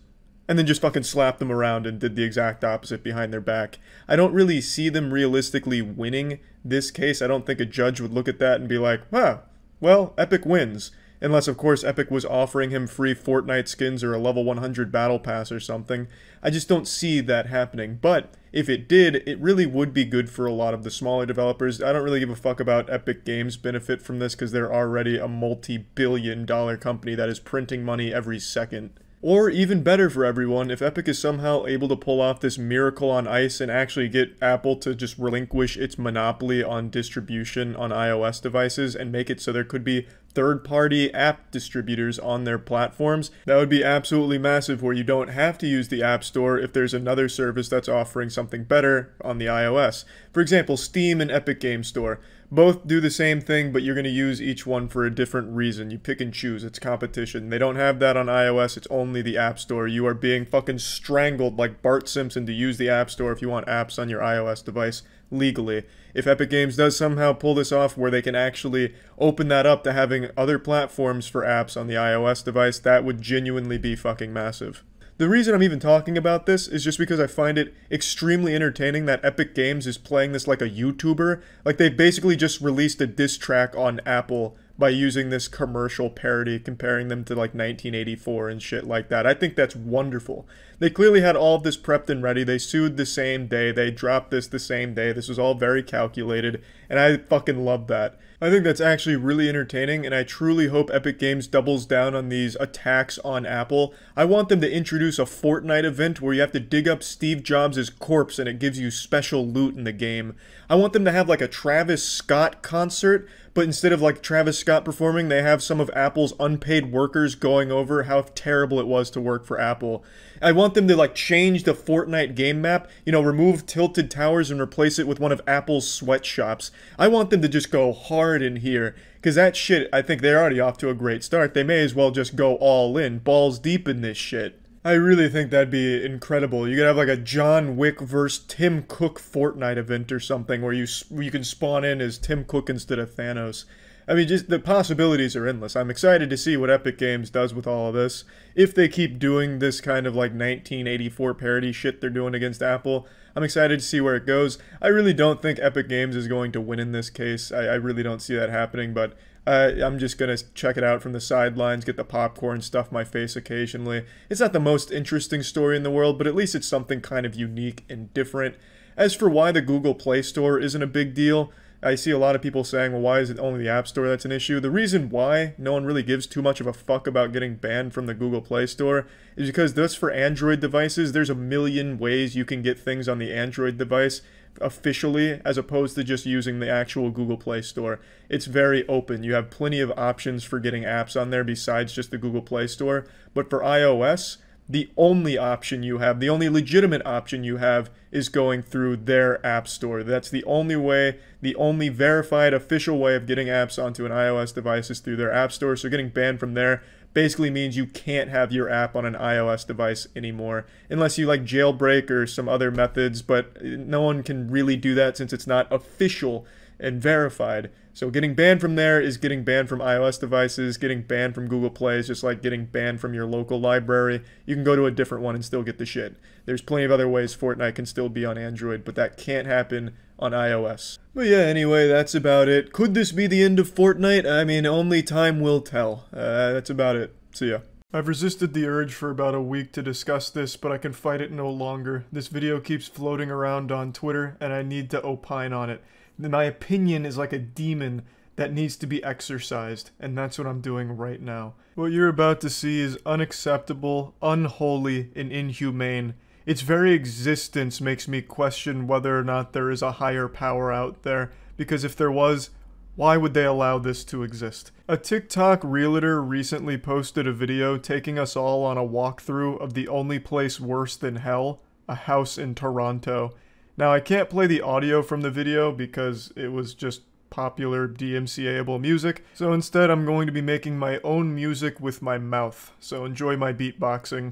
and then just fucking slapped them around and did the exact opposite behind their back. I don't really see them realistically winning this case. I don't think a judge would look at that and be like, huh, well, Epic wins. Unless, of course, Epic was offering him free Fortnite skins or a level 100 battle pass or something. I just don't see that happening. But if it did, it really would be good for a lot of the smaller developers. I don't really give a fuck about Epic Games' benefit from this because they're already a multi-billion-dollar company that is printing money every second. Or even better for everyone, if Epic is somehow able to pull off this miracle on ice and actually get Apple to just relinquish its monopoly on distribution on iOS devices and make it so there could be third-party app distributors on their platforms, that would be absolutely massive, where you don't have to use the App Store if there's another service that's offering something better on the iOS. For example, Steam and Epic Game Store. Both do the same thing, but you're going to use each one for a different reason. You pick and choose. It's competition. They don't have that on iOS. It's only the App Store. You are being fucking strangled like Bart Simpson to use the App Store if you want apps on your iOS device legally. If Epic Games does somehow pull this off where they can actually open that up to having other platforms for apps on the iOS device, that would genuinely be fucking massive. The reason I'm even talking about this is just because I find it extremely entertaining that Epic Games is playing this like a YouTuber. Like, they basically just released a diss track on Apple by using this commercial parody, comparing them to like 1984 and shit like that. I think that's wonderful. They clearly had all of this prepped and ready. They sued the same day. They dropped this the same day. This was all very calculated, and I fucking love that. I think that's actually really entertaining, and I truly hope Epic Games doubles down on these attacks on Apple. I want them to introduce a Fortnite event where you have to dig up Steve Jobs' corpse and it gives you special loot in the game. I want them to have like a Travis Scott concert, but instead of like Travis Scott performing, they have some of Apple's unpaid workers going over how terrible it was to work for Apple. I want them to like change the Fortnite game map, you know, remove Tilted Towers and replace it with one of Apple's sweatshops. I want them to just go hard in here, because that shit, I think they're already off to a great start. They may as well just go all in, balls deep in this shit. I really think that'd be incredible. You could have like a John Wick versus Tim Cook Fortnite event or something where you can spawn in as Tim Cook instead of Thanos. I mean, just the possibilities are endless. I'm excited to see what Epic Games does with all of this. If they keep doing this kind of like 1984 parody shit they're doing against Apple, I'm excited to see where it goes. I really don't think Epic Games is going to win in this case. I really don't see that happening, but I'm just going to check it out from the sidelines, get the popcorn, stuff my face occasionally. It's not the most interesting story in the world, but at least it's something kind of unique and different. As for why the Google Play Store isn't a big deal, I see a lot of people saying, well, why is it only the App Store that's an issue? The reason why no one really gives too much of a fuck about getting banned from the Google Play Store is because this, for Android devices, there's a million ways you can get things on the Android device officially, as opposed to just using the actual Google Play Store. It's very open. You have plenty of options for getting apps on there besides just the Google Play Store. But for iOS, the only option you have, the only legitimate option you have, is going through their app store. That's the only way, the only verified official way of getting apps onto an iOS device is through their app store. So getting banned from there basically means you can't have your app on an iOS device anymore, unless you like jailbreak or some other methods, but no one can really do that since it's not official and verified. So getting banned from there is getting banned from iOS devices. Getting banned from Google Play is just like getting banned from your local library. You can go to a different one and still get the shit. There's plenty of other ways Fortnite can still be on Android, but that can't happen on iOS. But yeah, anyway, that's about it. Could this be the end of Fortnite? I mean, only time will tell. That's about it. See ya. I've resisted the urge for about a week to discuss this, but I can fight it no longer. This video keeps floating around on Twitter, and I need to opine on it. My opinion is like a demon that needs to be exorcised, and that's what I'm doing right now. What you're about to see is unacceptable, unholy, and inhumane. Its very existence makes me question whether or not there is a higher power out there, because if there was, why would they allow this to exist? A TikTok realtor recently posted a video taking us all on a walkthrough of the only place worse than hell, a house in Toronto. Now, I can't play the audio from the video because it was just popular DMCA-able music, so instead I'm going to be making my own music with my mouth, so enjoy my beatboxing.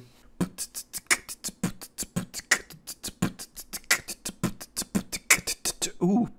Ooh.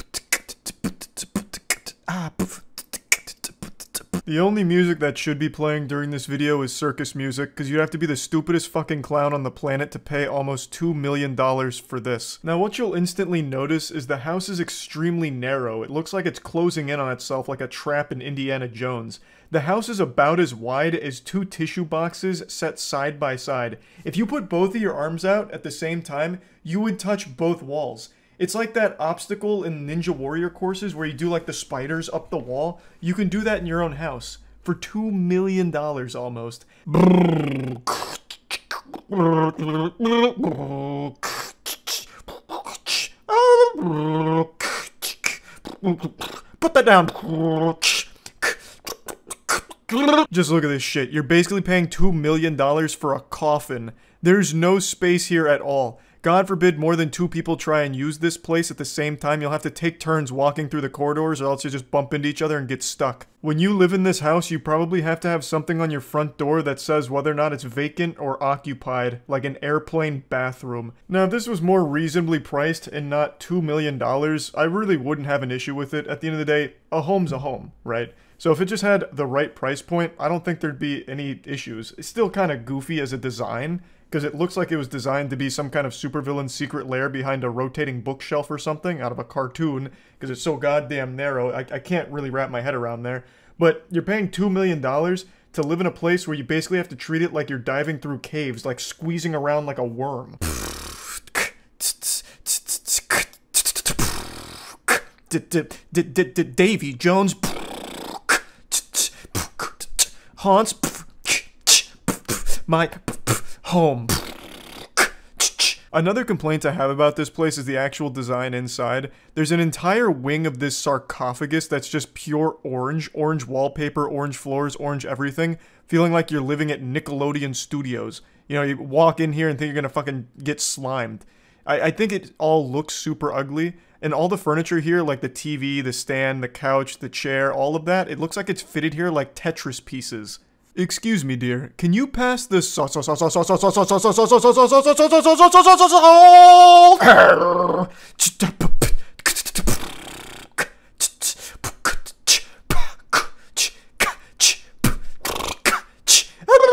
The only music that should be playing during this video is circus music, because you'd have to be the stupidest fucking clown on the planet to pay almost $2 million for this. Now what you'll instantly notice is the house is extremely narrow. It looks like it's closing in on itself like a trap in Indiana Jones. The house is about as wide as 2 tissue boxes set side by side. If you put both of your arms out at the same time, you would touch both walls. It's like that obstacle in Ninja Warrior courses where you do like the spiders up the wall. You can do that in your own house for $2 million almost. Put that down. Just look at this shit. You're basically paying $2 million for a coffin. There's no space here at all. God forbid more than 2 people try and use this place at the same time. You'll have to take turns walking through the corridors or else you just bump into each other and get stuck. When you live in this house, you probably have to have something on your front door that says whether or not it's vacant or occupied, like an airplane bathroom. Now, if this was more reasonably priced and not $2 million, I really wouldn't have an issue with it. At the end of the day, a home's a home, right? So if it just had the right price point, I don't think there'd be any issues. It's still kind of goofy as a design, because it looks like it was designed to be some kind of supervillain secret lair behind a rotating bookshelf or something out of a cartoon, because it's so goddamn narrow. I can't really wrap my head around there. But you're paying $2 million to live in a place where you basically have to treat it like you're diving through caves, like squeezing around like a worm. Davy Jones haunts my home. Another complaint I have about this place is the actual design inside. There's an entire wing of this sarcophagus that's just pure orange. Orange wallpaper, orange floors, orange everything. Feeling like you're living at Nickelodeon Studios. You know, you walk in here and think you're gonna fucking get slimed. I think it all looks super ugly. And all the furniture here, like the TV, the stand, the couch, the chair, all of that, it looks like it's fitted here like Tetris pieces. Excuse me, dear. Can you pass the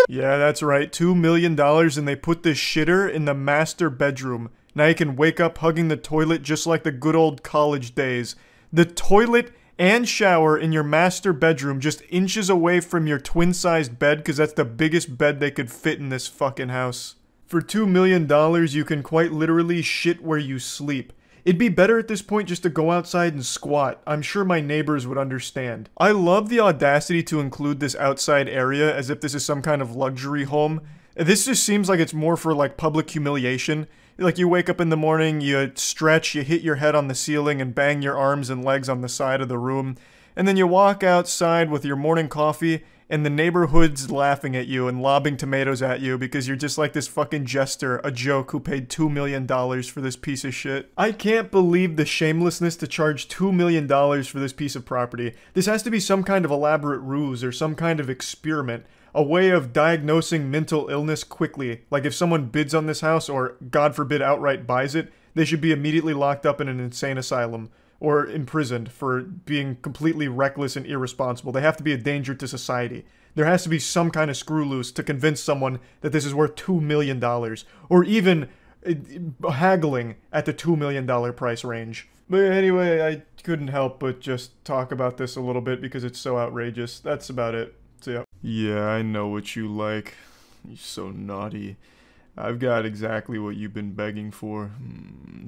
Yeah, that's right. $2 million and they put this shitter in the master bedroom. Now you can wake up hugging the toilet just like the good old college days. The toilet and shower in your master bedroom just inches away from your twin-sized bed because that's the biggest bed they could fit in this fucking house. For $2 million, you can quite literally shit where you sleep. It'd be better at this point just to go outside and squat. I'm sure my neighbors would understand. I love the audacity to include this outside area as if this is some kind of luxury home. This just seems like it's more for like public humiliation. Like, you wake up in the morning, you stretch, you hit your head on the ceiling and bang your arms and legs on the side of the room, and then you walk outside with your morning coffee, and the neighborhood's laughing at you and lobbing tomatoes at you because you're just like this fucking jester, a joke who paid $2 million for this piece of shit. I can't believe the shamelessness to charge $2 million for this piece of property. This has to be some kind of elaborate ruse or some kind of experiment. A way of diagnosing mental illness quickly. Like, if someone bids on this house or, God forbid, outright buys it, they should be immediately locked up in an insane asylum or imprisoned for being completely reckless and irresponsible. They have to be a danger to society. There has to be some kind of screw loose to convince someone that this is worth $2 million, or even haggling at the $2 million price range. But anyway, I couldn't help but just talk about this a little bit because it's so outrageous. That's about it. So yeah. Yeah, I know what you like. You're so naughty. I've got exactly what you've been begging for.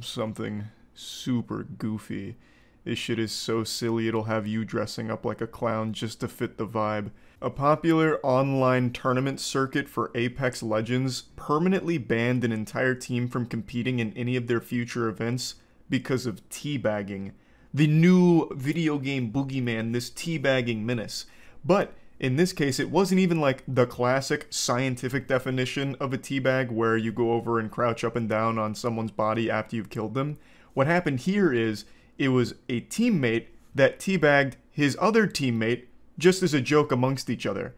Something super goofy. This shit is so silly it'll have you dressing up like a clown just to fit the vibe. A popular online tournament circuit for Apex Legends permanently banned an entire team from competing in any of their future events because of teabagging. The new video game boogeyman, this teabagging menace. But in this case, it wasn't even like the classic scientific definition of a teabag where you go over and crouch up and down on someone's body after you've killed them. What happened here is it was a teammate that teabagged his other teammate just as a joke amongst each other.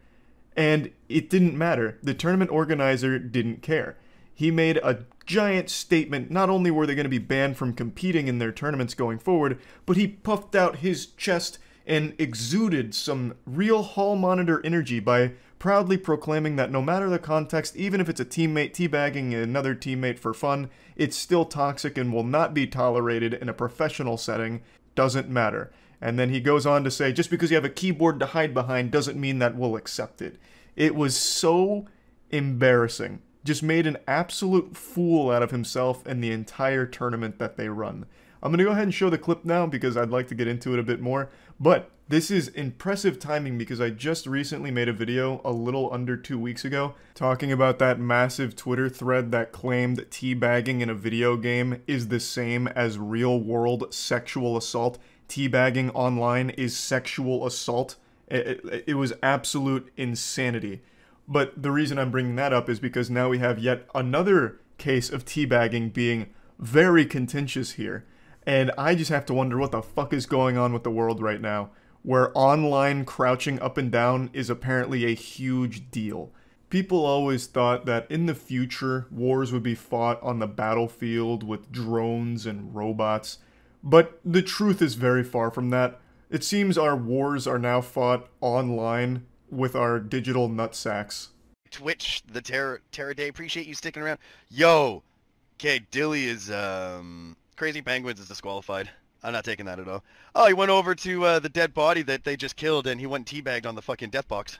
And it didn't matter. The tournament organizer didn't care. He made a giant statement. Not only were they going to be banned from competing in their tournaments going forward, but he puffed out his chest and exuded some real hall monitor energy by proudly proclaiming that no matter the context, even if it's a teammate teabagging another teammate for fun, it's still toxic and will not be tolerated in a professional setting. Doesn't matter. And then he goes on to say, just because you have a keyboard to hide behind doesn't mean that we'll accept it. It was so embarrassing. Just made an absolute fool out of himself and the entire tournament that they run. I'm going to go ahead and show the clip now because I'd like to get into it a bit more. But this is impressive timing because I just recently made a video a little under 2 weeks ago talking about that massive Twitter thread that claimed teabagging in a video game is the same as real-world sexual assault. Teabagging online is sexual assault. It was absolute insanity. But the reason I'm bringing that up is because now we have yet another case of teabagging being very contentious here. And I just have to wonder what the fuck is going on with the world right now, where online crouching up and down is apparently a huge deal. People always thought that in the future, wars would be fought on the battlefield with drones and robots. But the truth is very far from that. It seems our wars are now fought online with our digital nutsacks. Twitch, the Terror Day, appreciate you sticking around. Yo! Okay, Dilly is, Crazy Penguinz is disqualified. I'm not taking that at all. Oh, he went over to the dead body that they just killed and he went teabagged on the fucking death box.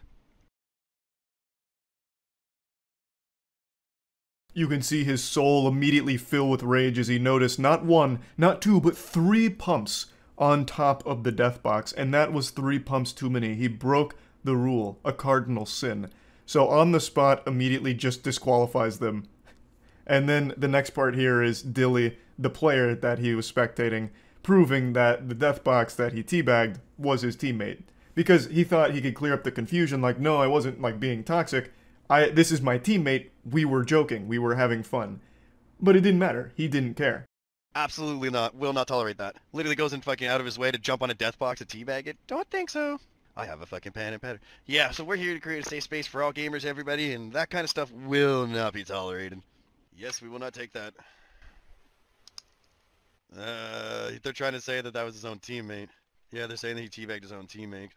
You can see his soul immediately fill with rage as he noticed not one, not two, but 3 pumps on top of the death box. And that was 3 pumps too many. He broke the rule, a cardinal sin. So on the spot, immediately just disqualifies them. And then the next part here is Dilly, the player that he was spectating, proving that the death box that he teabagged was his teammate. Because he thought he could clear up the confusion, like, no, I wasn't, like, being toxic. This is my teammate. We were joking. We were having fun. But it didn't matter. He didn't care. Absolutely not. Will not tolerate that. Literally goes in fucking out of his way to jump on a death box and teabag it. Don't think so. I have a fucking pen and pad. Yeah, so we're here to create a safe space for all gamers, everybody, and that kind of stuff will not be tolerated. Yes, we will not take that. They're trying to say that that was his own teammate. Yeah, they're saying that he teabagged his own teammate.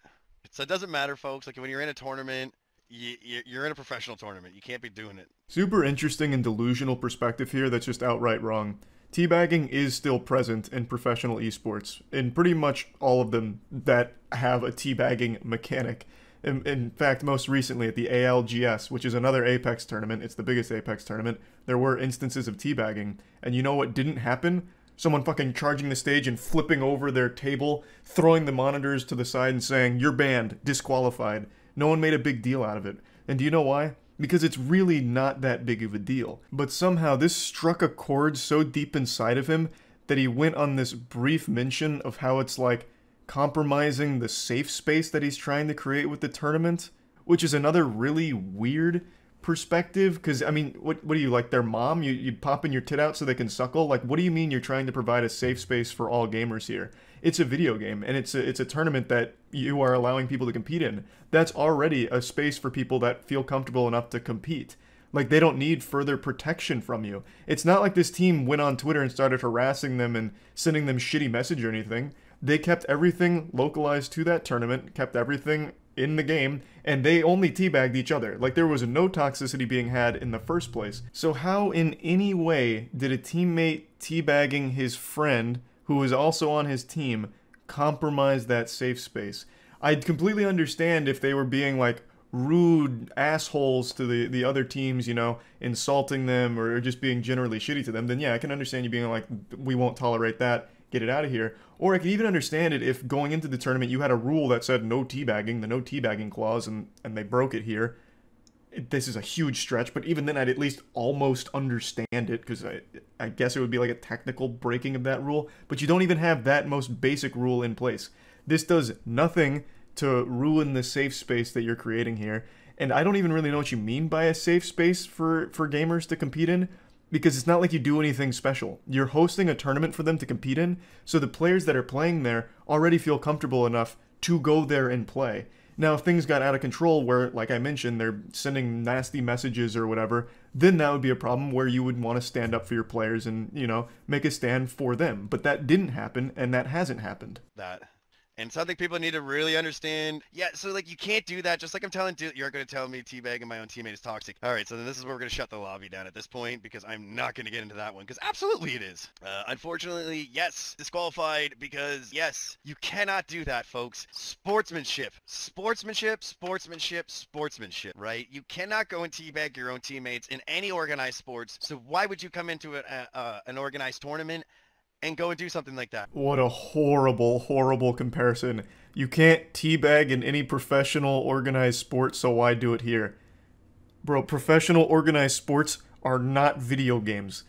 So it doesn't matter, folks. Like, when you're in a tournament, you're in a professional tournament. You can't be doing it. Super interesting and delusional perspective here that's just outright wrong. Teabagging is still present in professional esports, in pretty much all of them that have a teabagging mechanic. In fact, most recently at the ALGS, which is another Apex tournament, it's the biggest Apex tournament, there were instances of teabagging. And you know what didn't happen? Someone fucking charging the stage and flipping over their table, throwing the monitors to the side and saying, "You're banned, disqualified." No one made a big deal out of it. And do you know why? because it's really not that big of a deal. But somehow this struck a chord so deep inside of him that he went on this brief mention of how it's like compromising the safe space that he's trying to create with the tournament, which is another really weird perspective. Because, I mean, what do you, like their mom? You popping your tit out so they can suckle? Like, what do you mean you're trying to provide a safe space for all gamers here? It's a video game, and it's a tournament that you are allowing people to compete in. That's already a space for people that feel comfortable enough to compete. Like, they don't need further protection from you. It's not like this team went on Twitter and started harassing them and sending them shitty message or anything. They kept everything localized to that tournament, kept everything in the game, and they only teabagged each other. Like, there was no toxicity being had in the first place. So how in any way did a teammate teabagging his friend, who was also on his team, compromise that safe space? I'd completely understand if they were being, like, rude assholes to the other teams, you know, insulting them or just being generally shitty to them. Then yeah, I can understand you being like, we won't tolerate that, get it out of here. Or I can even understand it if going into the tournament you had a rule that said no teabagging, the no teabagging clause, and they broke it here. This is a huge stretch, but even then I'd at least almost understand it, because I guess it would be like a technical breaking of that rule, but you don't even have that most basic rule in place. This does nothing to ruin the safe space that you're creating here, and I don't even really know what you mean by a safe space for gamers to compete in, because it's not like you do anything special. You're hosting a tournament for them to compete in, so the players that are playing there already feel comfortable enough to go there and play. Now, if things got out of control where, like I mentioned, they're sending nasty messages or whatever, then that would be a problem where you would want to stand up for your players and, you know, make a stand for them. But that didn't happen, and that hasn't happened. And something people need to really understand. Yeah, so like you can't do that. Just like I'm telling you're going to tell me teabagging my own teammate is toxic. All right, so then this is where we're going to shut the lobby down at this point, because I'm not going to get into that one, because absolutely it is. Unfortunately, yes, disqualified, because yes, you cannot do that, folks. Sportsmanship, right? You cannot go and teabag your own teammates in any organized sports. So why would you come into an organized tournament and go and do something like that? What a horrible, horrible comparison. You can't teabag in any professional organized sport, so why do it here? Bro, professional organized sports are not video games.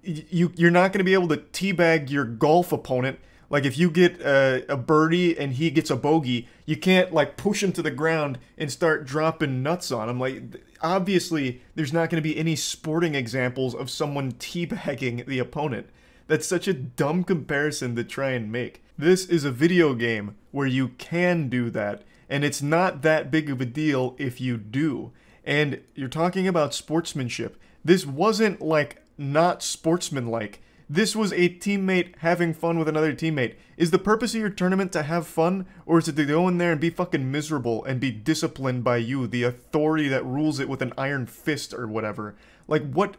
You're not going to be able to teabag your golf opponent. Like, if you get a birdie and he gets a bogey, you can't, like, push him to the ground and start dropping nuts on him. Like, obviously, there's not going to be any sporting examples of someone teabagging the opponent. That's such a dumb comparison to try and make. This is a video game where you can do that, and it's not that big of a deal if you do. And you're talking about sportsmanship. This wasn't, like, not sportsmanlike. This was a teammate having fun with another teammate. Is the purpose of your tournament to have fun, or is it to go in there and be fucking miserable and be disciplined by you, the authority that rules it with an iron fist or whatever? Like, what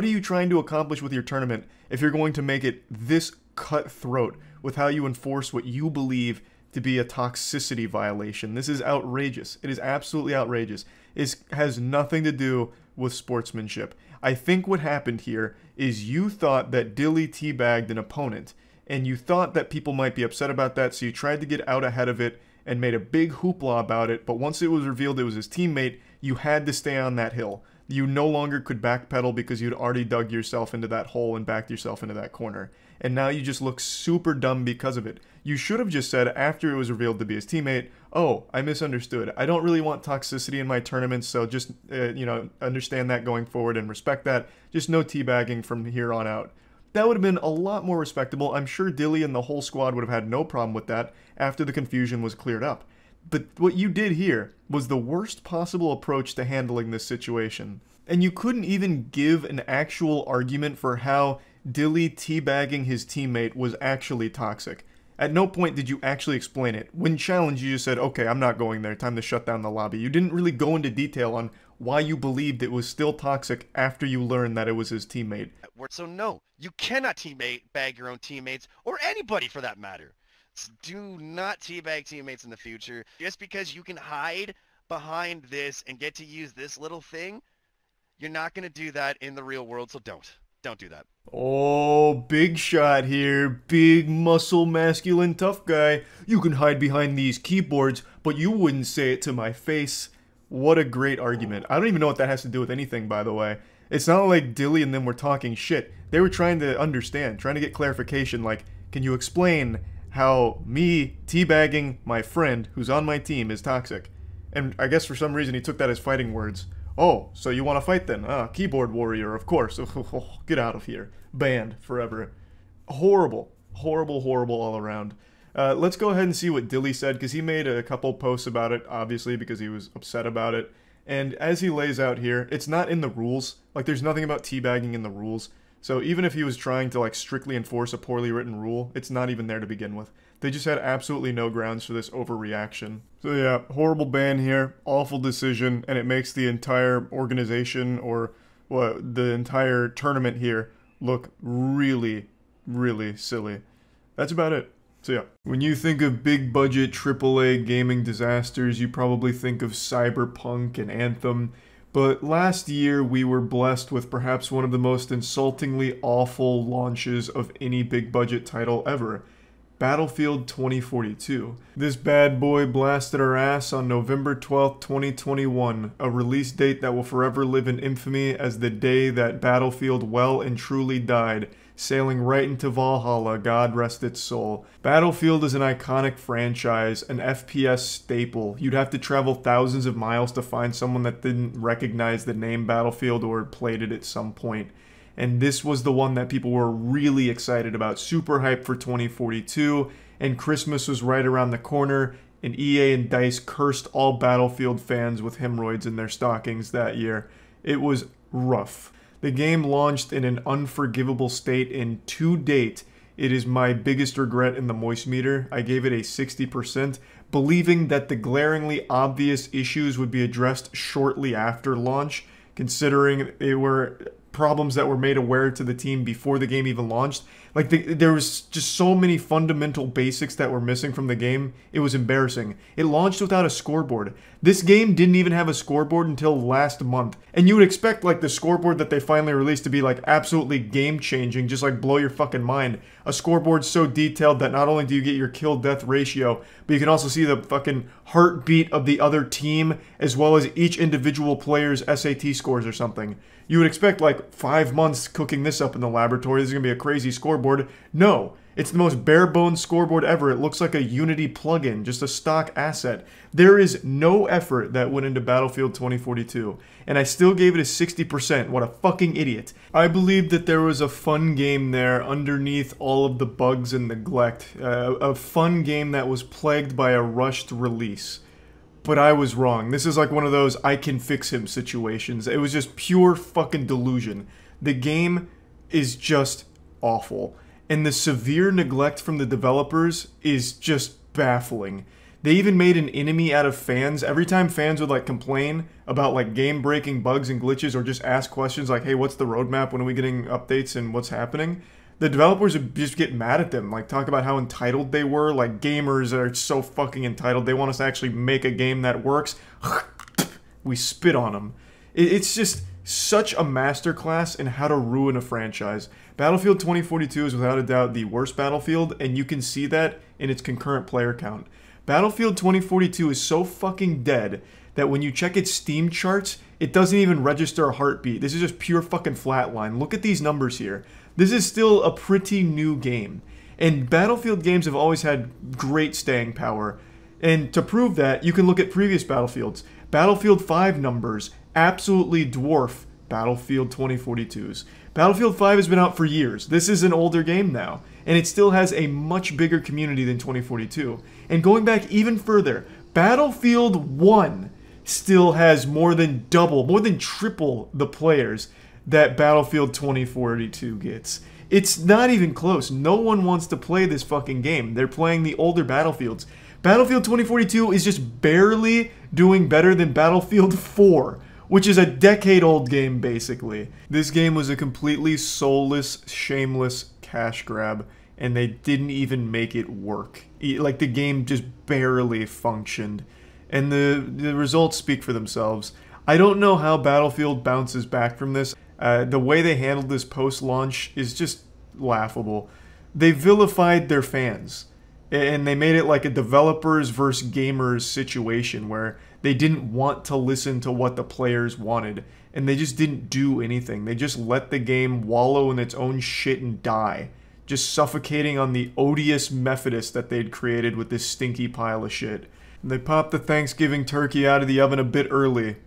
are you trying to accomplish with your tournament if you're going to make it this cutthroat with how you enforce what you believe to be a toxicity violation? This is outrageous. It is absolutely outrageous. It has nothing to do with sportsmanship. I think what happened here is you thought that Dilly teabagged an opponent, and you thought that people might be upset about that, so you tried to get out ahead of it and made a big hoopla about it, but once it was revealed it was his teammate, you had to stay on that hill. You no longer could backpedal because you'd already dug yourself into that hole and backed yourself into that corner. And now you just look super dumb because of it. You should have just said, after it was revealed to be his teammate, oh, I misunderstood. I don't really want toxicity in my tournaments, so just, you know, understand that going forward and respect that. Just no teabagging from here on out. That would have been a lot more respectable. I'm sure Dilly and the whole squad would have had no problem with that after the confusion was cleared up. But what you did here was the worst possible approach to handling this situation. And you couldn't even give an actual argument for how Dilly teabagging his teammate was actually toxic. At no point did you actually explain it. When challenged, you just said, okay, I'm not going there, time to shut down the lobby. You didn't really go into detail on why you believed it was still toxic after you learned that it was his teammate. So no, you cannot teabag your own teammates, or anybody for that matter. Do not teabag teammates in the future. Just because you can hide behind this and get to use this little thing, you're not going to do that in the real world, so don't do that. Oh, big shot here. Big muscle, masculine, tough guy. You can hide behind these keyboards, but you wouldn't say it to my face. What a great argument. I don't even know what that has to do with anything, by the way. It's not like Dilly and them were talking shit. They were trying to understand, trying to get clarification, like, can you explain how me teabagging my friend who's on my team is toxic? And I guess for some reason he took that as fighting words. Oh, so you want to fight then? Ah, keyboard warrior, of course. Get out of here. Banned forever. Horrible. Horrible, horrible all around. Let's go ahead and see what Dilly said, because he made a couple posts about it, obviously, because he was upset about it. And as he lays out here, it's not in the rules. Like, there's nothing about teabagging in the rules. So even if he was trying to, like, strictly enforce a poorly written rule, it's not even there to begin with. They just had absolutely no grounds for this overreaction. So yeah, horrible ban here, awful decision, and it makes the entire organization, or the entire tournament here, look really, really silly. That's about it. So yeah, when you think of big budget AAA gaming disasters, you probably think of Cyberpunk and Anthem. But last year, we were blessed with perhaps one of the most insultingly awful launches of any big budget title ever. Battlefield 2042. This bad boy blasted our ass on November 12th, 2021, a release date that will forever live in infamy as the day that Battlefield well and truly died, sailing right into Valhalla, God rest its soul. Battlefield is an iconic franchise, an FPS staple. You'd have to travel thousands of miles to find someone that didn't recognize the name Battlefield or played it at some point. And this was the one that people were really excited about, super hyped for 2042, and Christmas was right around the corner, and EA and DICE cursed all Battlefield fans with hemorrhoids in their stockings that year. It was rough. The game launched in an unforgivable state, and to date, it is my biggest regret in the moist meter. I gave it a 60%, believing that the glaringly obvious issues would be addressed shortly after launch, considering they were problems that were made aware to the team before the game even launched. Like, there was just so many fundamental basics that were missing from the game. It was embarrassing. It launched without a scoreboard. This game didn't even have a scoreboard until last month. And you would expect, like, the scoreboard that they finally released to be, like, absolutely game-changing, just, like, blow your fucking mind. A scoreboard so detailed that not only do you get your kill-death ratio, but you can also see the fucking heartbeat of the other team, as well as each individual player's SAT scores or something. You would expect, like, 5 months cooking this up in the laboratory. This is going to be a crazy scoreboard. No. It's the most bare-bones scoreboard ever. It looks like a Unity plugin, just a stock asset. There is no effort that went into Battlefield 2042. And I still gave it a 60%. What a fucking idiot. I believed that there was a fun game there underneath all of the bugs and neglect. A fun game that was plagued by a rushed release. But I was wrong. This is like one of those I can fix him situations. It was just pure fucking delusion. The game is just awful. And the severe neglect from the developers is just baffling. They even made an enemy out of fans. Every time fans would, like, complain about, like, game-breaking bugs and glitches, or just ask questions like, hey, what's the roadmap? When are we getting updates and what's happening? The developers would just get mad at them, like, talk about how entitled they were. Like, gamers are so fucking entitled. They want us to actually make a game that works. We spit on them. It's just such a masterclass in how to ruin a franchise. Battlefield 2042 is without a doubt the worst Battlefield, and you can see that in its concurrent player count. Battlefield 2042 is so fucking dead that when you check its Steam charts, it doesn't even register a heartbeat. This is just pure fucking flatline. Look at these numbers here. This is still a pretty new game. And Battlefield games have always had great staying power. And to prove that, you can look at previous Battlefields. Battlefield 5 numbers absolutely dwarf Battlefield 2042's. Battlefield 5 has been out for years. This is an older game now. And it still has a much bigger community than 2042. And going back even further, Battlefield 1 still has more than double, more than triple the players that Battlefield 2042 gets. It's not even close. No one wants to play this fucking game. They're playing the older Battlefields. Battlefield 2042 is just barely doing better than Battlefield 4, which is a decade-old game, basically. This game was a completely soulless, shameless cash grab, and they didn't even make it work. Like, the game just barely functioned. And the results speak for themselves. I don't know how Battlefield bounces back from this. The way they handled this post-launch is just laughable. They vilified their fans, and they made it like a developers versus gamers situation where They didn't want to listen to what the players wanted, and they just didn't do anything. They just let the game wallow in its own shit and die, just suffocating on the odious Methodist that they'd created with this stinky pile of shit. And they popped the Thanksgiving turkey out of the oven a bit early,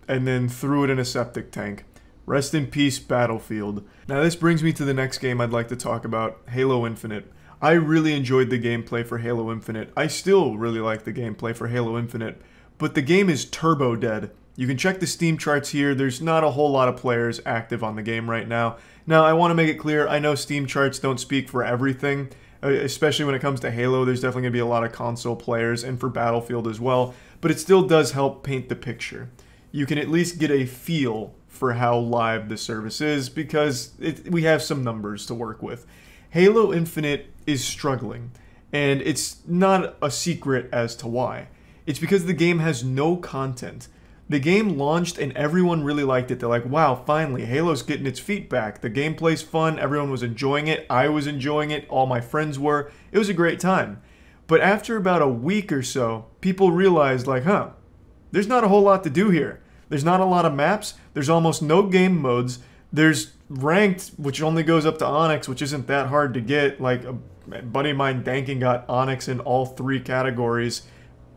and then threw it in a septic tank. Rest in peace, Battlefield. Now this brings me to the next game I'd like to talk about, Halo Infinite. I really enjoyed the gameplay for Halo Infinite. I still really like the gameplay for Halo Infinite, but the game is turbo dead. You can check the Steam charts here. There's not a whole lot of players active on the game right now. Now, I want to make it clear, I know Steam charts don't speak for everything, especially when it comes to Halo. There's definitely going to be a lot of console players, and for Battlefield as well, but it still does help paint the picture. You can at least get a feel for how live the service is, because we have some numbers to work with. Halo Infinite is struggling, and it's not a secret as to why. It's because the game has no content. The game launched and everyone really liked it. They're like, wow, finally, Halo's getting its feet back. The gameplay's fun, everyone was enjoying it, I was enjoying it, all my friends were. It was a great time. But after about a week or so, people realized, like, there's not a whole lot to do here. There's not a lot of maps, there's almost no game modes, there's ranked, which only goes up to Onyx, which isn't that hard to get. Like, a buddy of mine, Dankin, got Onyx in all 3 categories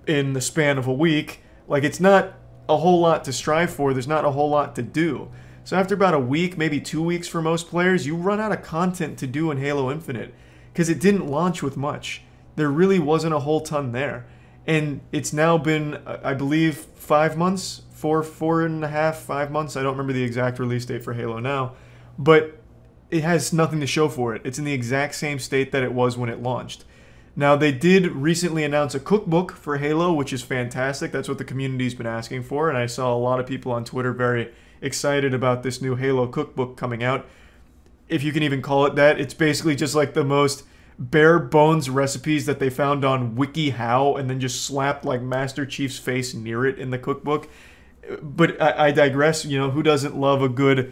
in the span of a week. Like, it's not a whole lot to strive for, there's not a whole lot to do. So after about a week, maybe 2 weeks for most players, you run out of content to do in Halo Infinite, because it didn't launch with much. There really wasn't a whole ton there. And it's now been, I believe, 5 months, 4.5, 5 months, I don't remember the exact release date for Halo now, but it has nothing to show for it. It's in the exact same state that it was when it launched. Now, they did recently announce a cookbook for Halo, which is fantastic. That's what the community's been asking for, and I saw a lot of people on Twitter very excited about this new Halo cookbook coming out. If you can even call it that, it's basically just like the most bare bones recipes that they found on WikiHow and then just slapped like Master Chief's face near it in the cookbook. But I digress. You know, who doesn't love a good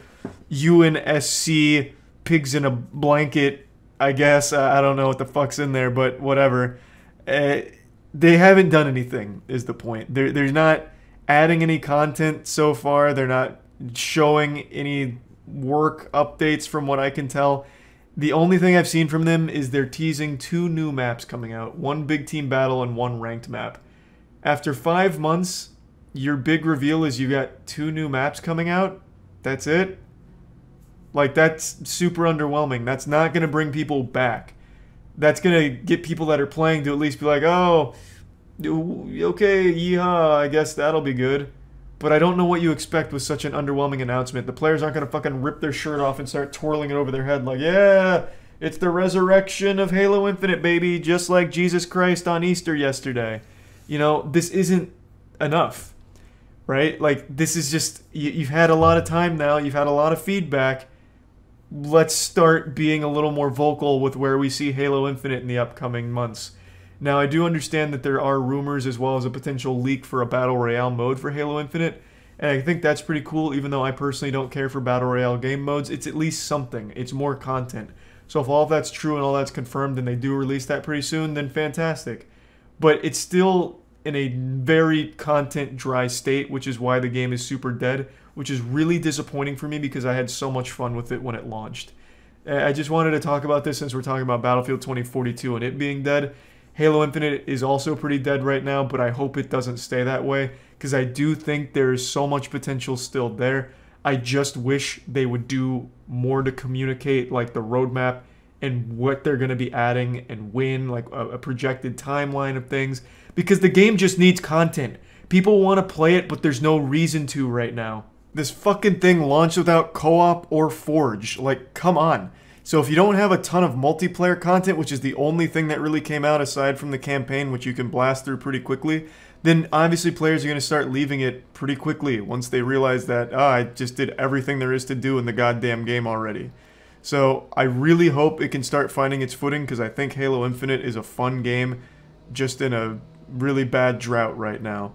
UNSC pigs in a blanket, I guess. I don't know what the fuck's in there, but whatever. They haven't done anything, is the point. They're not adding any content so far. They're not showing any work updates from what I can tell. The only thing I've seen from them is they're teasing 2 new maps coming out. 1 big team battle and 1 ranked map. After 5 months, your big reveal is you got 2 new maps coming out? That's it? Like, that's super underwhelming. That's not going to bring people back. That's going to get people that are playing to at least be like, oh, okay, yeehaw, I guess that'll be good. But I don't know what you expect with such an underwhelming announcement. The players aren't going to fucking rip their shirt off and start twirling it over their head like, yeah, it's the resurrection of Halo Infinite, baby, just like Jesus Christ on Easter yesterday. You know, this isn't enough, right? Like, this is just, you've had a lot of time now, you've had a lot of feedback. Let's start being a little more vocal with where we see Halo Infinite in the upcoming months. Now, I do understand that there are rumors as well as a potential leak for a Battle Royale mode for Halo Infinite, and I think that's pretty cool, even though I personally don't care for Battle Royale game modes. It's at least something. It's more content. So if all of that's true and all that's confirmed and they do release that pretty soon, then fantastic. But it's still in a very content-dry state, which is why the game is super dead, which is really disappointing for me because I had so much fun with it when it launched. I just wanted to talk about this since we're talking about Battlefield 2042 and it being dead. Halo Infinite is also pretty dead right now, but I hope it doesn't stay that way because I do think there is so much potential still there. I just wish they would do more to communicate like the roadmap and what they're going to be adding and when, like a projected timeline of things, because the game just needs content. People want to play it, but there's no reason to right now. This fucking thing launched without co-op or Forge. Like, come on. So if you don't have a ton of multiplayer content, which is the only thing that really came out aside from the campaign, which you can blast through pretty quickly, then obviously players are going to start leaving it pretty quickly once they realize that, I just did everything there is to do in the goddamn game already. So I really hope it can start finding its footing because I think Halo Infinite is a fun game just in a really bad drought right now.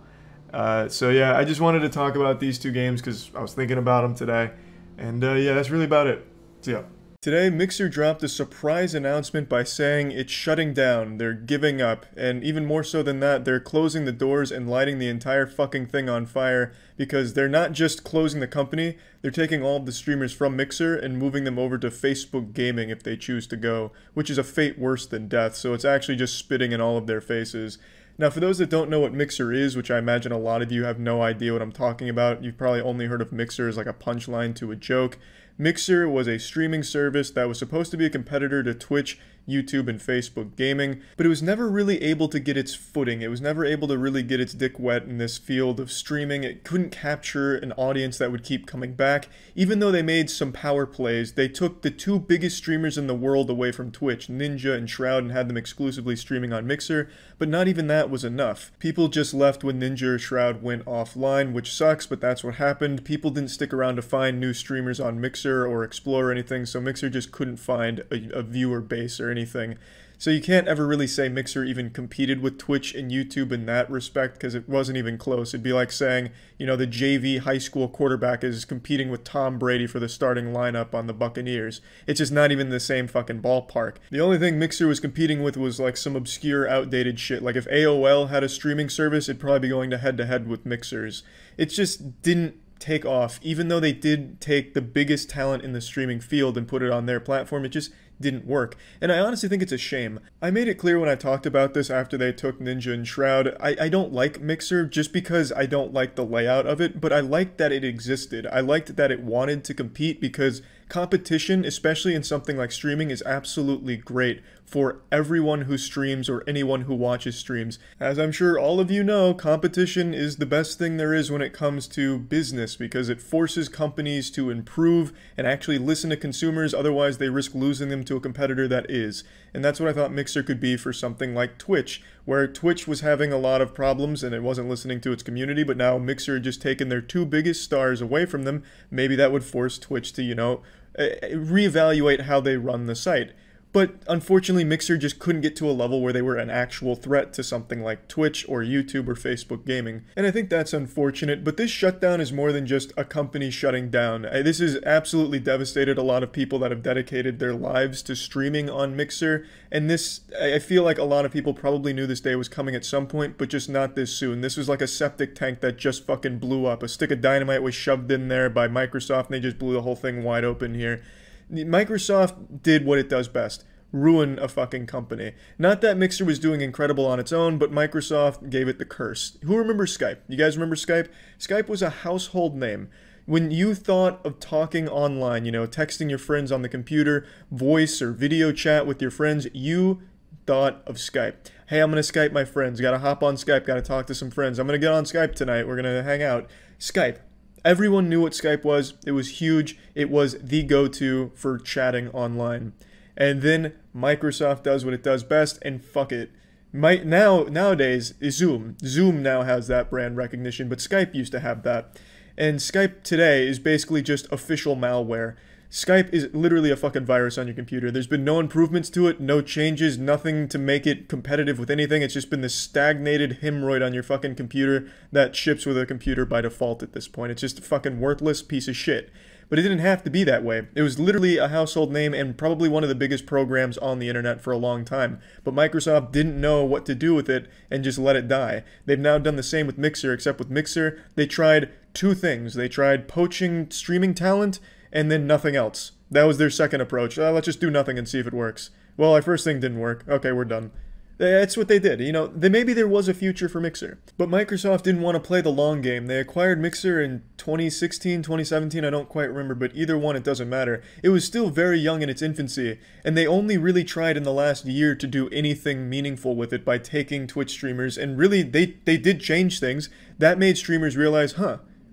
So yeah, I just wanted to talk about these 2 games because I was thinking about them today. And yeah, that's really about it. See ya. Today, Mixer dropped a surprise announcement by saying it's shutting down, they're giving up, and even more so than that, they're closing the doors and lighting the entire fucking thing on fire, because they're not just closing the company, they're taking all of the streamers from Mixer and moving them over to Facebook Gaming if they choose to go, which is a fate worse than death, so it's actually just spitting in all of their faces. Now, for those that don't know what Mixer is, which I imagine a lot of you have no idea what I'm talking about, you've probably only heard of Mixer as like a punchline to a joke. Mixer was a streaming service that was supposed to be a competitor to Twitch, YouTube, and Facebook Gaming, but it was never really able to get its footing. It was never able to really get its dick wet in this field of streaming. It couldn't capture an audience that would keep coming back. Even though they made some power plays, they took the two biggest streamers in the world away from Twitch, Ninja and Shroud, and had them exclusively streaming on Mixer, but not even that was enough. People just left when Ninja or Shroud went offline, which sucks, but that's what happened. People didn't stick around to find new streamers on Mixer or explore or anything, so Mixer just couldn't find a viewer base or anything. So you can't ever really say Mixer even competed with Twitch and YouTube in that respect, because it wasn't even close. It'd be like saying, you know, the JV high school quarterback is competing with Tom Brady for the starting lineup on the Buccaneers. It's just not even the same fucking ballpark. The only thing Mixer was competing with was like some obscure, outdated shit. Like if AOL had a streaming service, it'd probably be going to head-to-head with Mixer's. It just didn't take off. Even though they did take the biggest talent in the streaming field and put it on their platform, it just didn't work. And I honestly think it's a shame. I made it clear when I talked about this after they took Ninja and Shroud, I don't like Mixer just because I don't like the layout of it, but I liked that it existed. I liked that it wanted to compete because competition, especially in something like streaming, is absolutely great for everyone who streams or anyone who watches streams. As I'm sure all of you know, competition is the best thing there is when it comes to business because it forces companies to improve and actually listen to consumers, otherwise they risk losing them to a competitor that is. And that's what I thought Mixer could be for something like Twitch, where Twitch was having a lot of problems and it wasn't listening to its community, but now Mixer had just taken their two biggest stars away from them. Maybe that would force Twitch to, you know, reevaluate how they run the site. But unfortunately, Mixer just couldn't get to a level where they were an actual threat to something like Twitch or YouTube or Facebook Gaming. And I think that's unfortunate, but this shutdown is more than just a company shutting down. This has absolutely devastated a lot of people that have dedicated their lives to streaming on Mixer. And this, I feel like a lot of people probably knew this day was coming at some point, but just not this soon. This was like a septic tank that just fucking blew up. A stick of dynamite was shoved in there by Microsoft and they just blew the whole thing wide open here. Microsoft did what it does best. Ruin a fucking company. Not that Mixer was doing incredible on its own, but Microsoft gave it the curse. Who remembers Skype? You guys remember Skype? Skype was a household name. When you thought of talking online, you know, texting your friends on the computer, voice or video chat with your friends, you thought of Skype. Hey, I'm going to Skype my friends. Got to hop on Skype. Got to talk to some friends. I'm going to get on Skype tonight. We're going to hang out. Skype. Everyone knew what Skype was. It was huge. It was the go-to for chatting online. And then Microsoft does what it does best, and fuck it. Nowadays, Zoom. Zoom now has that brand recognition, but Skype used to have that. And Skype today is basically just official malware. Skype is literally a fucking virus on your computer. There's been no improvements to it, no changes, nothing to make it competitive with anything. It's just been this stagnated hemorrhoid on your fucking computer that ships with a computer by default at this point. It's just a fucking worthless piece of shit. But it didn't have to be that way. It was literally a household name and probably one of the biggest programs on the internet for a long time. But Microsoft didn't know what to do with it and just let it die. They've now done the same with Mixer, except with Mixer, they tried two things. They tried poaching streaming talent and then nothing else. That was their second approach. Let's just do nothing and see if it works. Well, our first thing didn't work. Okay, we're done. That's what they did. You know, maybe there was a future for Mixer. But Microsoft didn't want to play the long game. They acquired Mixer in 2016, 2017, I don't quite remember, but either one, it doesn't matter. It was still very young in its infancy, and they only really tried in the last year to do anything meaningful with it by taking Twitch streamers, and really, they did change things. That made streamers realize,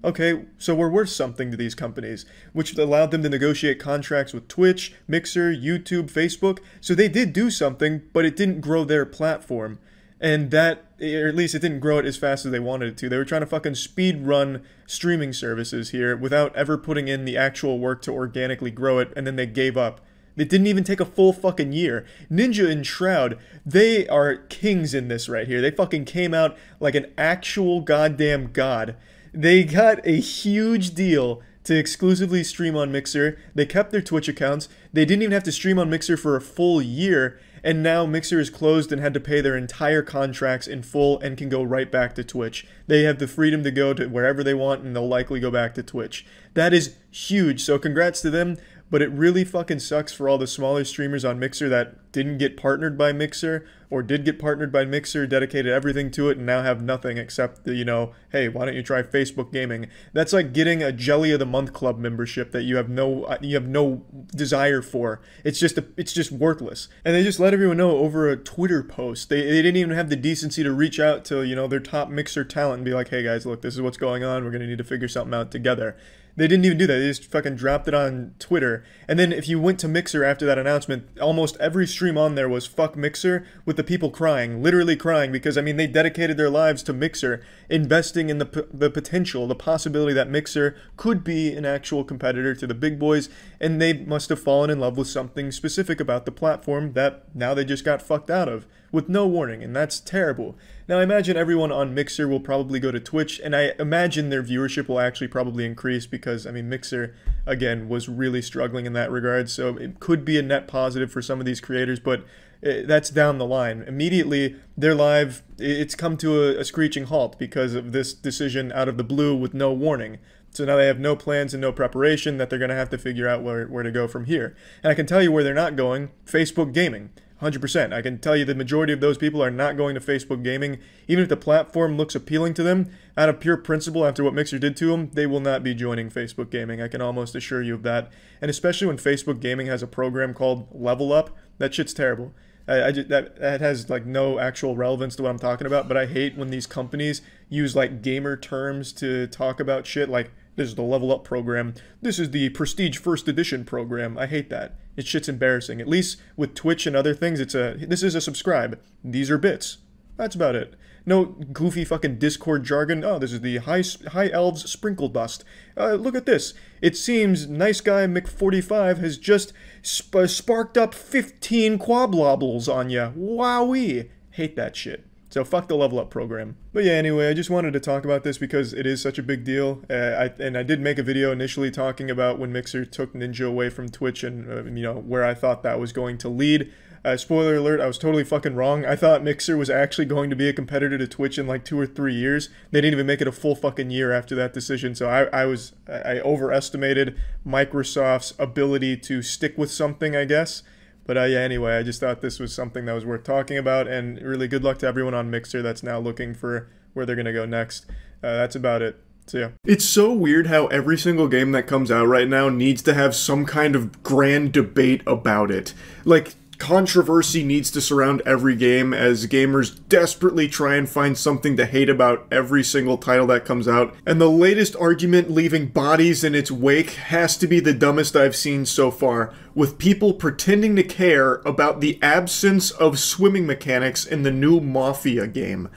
okay, so we're worth something to these companies, which allowed them to negotiate contracts with Twitch, Mixer, YouTube, Facebook. So they did do something, but it didn't grow their platform. And that, or at least it didn't grow it as fast as they wanted it to. They were trying to fucking speed run streaming services here without ever putting in the actual work to organically grow it, and then they gave up. It didn't even take a full fucking year. Ninja and Shroud, they are kings in this right here. They fucking came out like an actual goddamn god. They got a huge deal to exclusively stream on Mixer. They kept their Twitch accounts. They didn't even have to stream on Mixer for a full year. And now Mixer is closed and had to pay their entire contracts in full and can go right back to Twitch. They have the freedom to go to wherever they want, and they'll likely go back to Twitch. That is huge, so congrats to them. But it really fucking sucks for all the smaller streamers on Mixer that didn't get partnered by Mixer, or did get partnered by Mixer, dedicated everything to it, and now have nothing except the, you know, hey, why don't you try Facebook Gaming? That's like getting a Jelly of the Month Club membership that you have no desire for. It's just worthless. And they just let everyone know over a Twitter post. They didn't even have the decency to reach out to, you know, their top Mixer talent and be like, hey guys, look, this is what's going on. We're gonna need to figure something out together. They didn't even do that. They just fucking dropped it on Twitter. And then if you went to Mixer after that announcement, almost every stream on there was fuck Mixer, with the people crying, literally crying, because, I mean, they dedicated their lives to Mixer, investing in the potential, the possibility that Mixer could be an actual competitor to the big boys, and they must have fallen in love with something specific about the platform that now they just got fucked out of, with no warning, and that's terrible. Now, I imagine everyone on Mixer will probably go to Twitch, and I imagine their viewership will actually probably increase because, I mean, Mixer, again, was really struggling in that regard, so it could be a net positive for some of these creators, but that's down the line. Immediately, their live, it's come to a screeching halt because of this decision out of the blue with no warning. So now they have no plans and no preparation, that they're going to have to figure out where to go from here. And I can tell you where they're not going: Facebook Gaming. 100%. I can tell you the majority of those people are not going to Facebook Gaming. Even if the platform looks appealing to them, out of pure principle after what Mixer did to them, they will not be joining Facebook Gaming. I can almost assure you of that. And especially when Facebook Gaming has a program called Level Up, that shit's terrible. That has like no actual relevance to what I'm talking about, but I hate when these companies use like gamer terms to talk about shit like, this is the Level Up program, this is the Prestige First Edition program. I hate that. It shit's embarrassing. At least with Twitch and other things, this is a subscribe. These are bits. That's about it. No goofy fucking Discord jargon. Oh, this is the High Elves Sprinkle Dust. Look at this. It seems Nice Guy Mc45 has just sparked up 15 quablobbles on ya. Wowee. Hate that shit. So fuck the Level Up program. But yeah, anyway, I just wanted to talk about this because it is such a big deal. And I did make a video initially talking about when Mixer took Ninja away from Twitch and, you know, where I thought that was going to lead. Spoiler alert, I was totally fucking wrong. I thought Mixer was actually going to be a competitor to Twitch in like 2 or 3 years. They didn't even make it a full fucking year after that decision. So I overestimated Microsoft's ability to stick with something, I guess. But yeah, anyway, I just thought this was something that was worth talking about, and really good luck to everyone on Mixer that's now looking for where they're going to go next. That's about it. So yeah. It's so weird how every single game that comes out right now needs to have some kind of grand debate about it. Like, controversy needs to surround every game as gamers desperately try and find something to hate about every single title that comes out. And the latest argument leaving bodies in its wake has to be the dumbest I've seen so far, with people pretending to care about the absence of swimming mechanics in the new Mafia game.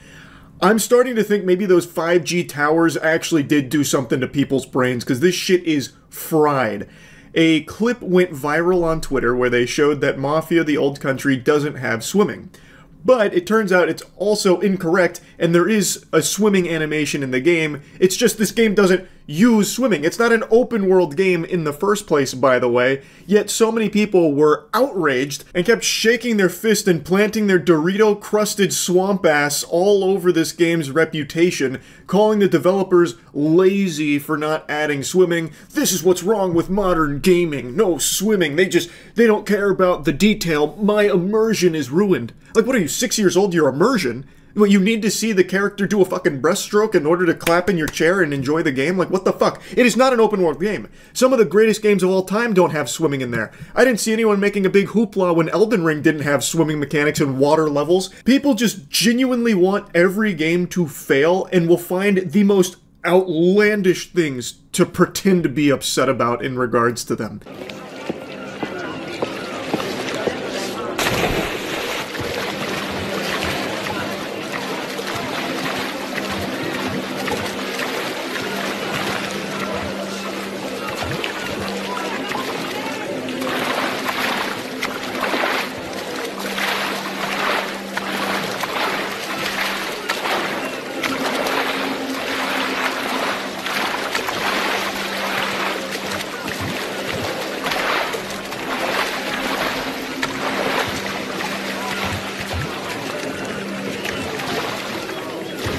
I'm starting to think maybe those 5G towers actually did do something to people's brains, because this shit is fried. A clip went viral on Twitter where they showed that Mafia: The Old Country doesn't have swimming. But it turns out it's also incorrect, and there is a swimming animation in the game. It's just this game doesn't use swimming. It's not an open world game in the first place, by the way, yet so many people were outraged and kept shaking their fist and planting their Dorito-crusted swamp ass all over this game's reputation, calling the developers lazy for not adding swimming. This is what's wrong with modern gaming. No swimming. They don't care about the detail. My immersion is ruined. Like, what are you, 6 years old? Your immersion? Well, you need to see the character do a fucking breaststroke in order to clap in your chair and enjoy the game? Like, what the fuck? It is not an open world game. Some of the greatest games of all time don't have swimming in there. I didn't see anyone making a big hoopla when Elden Ring didn't have swimming mechanics and water levels. People just genuinely want every game to fail and will find the most outlandish things to pretend to be upset about in regards to them.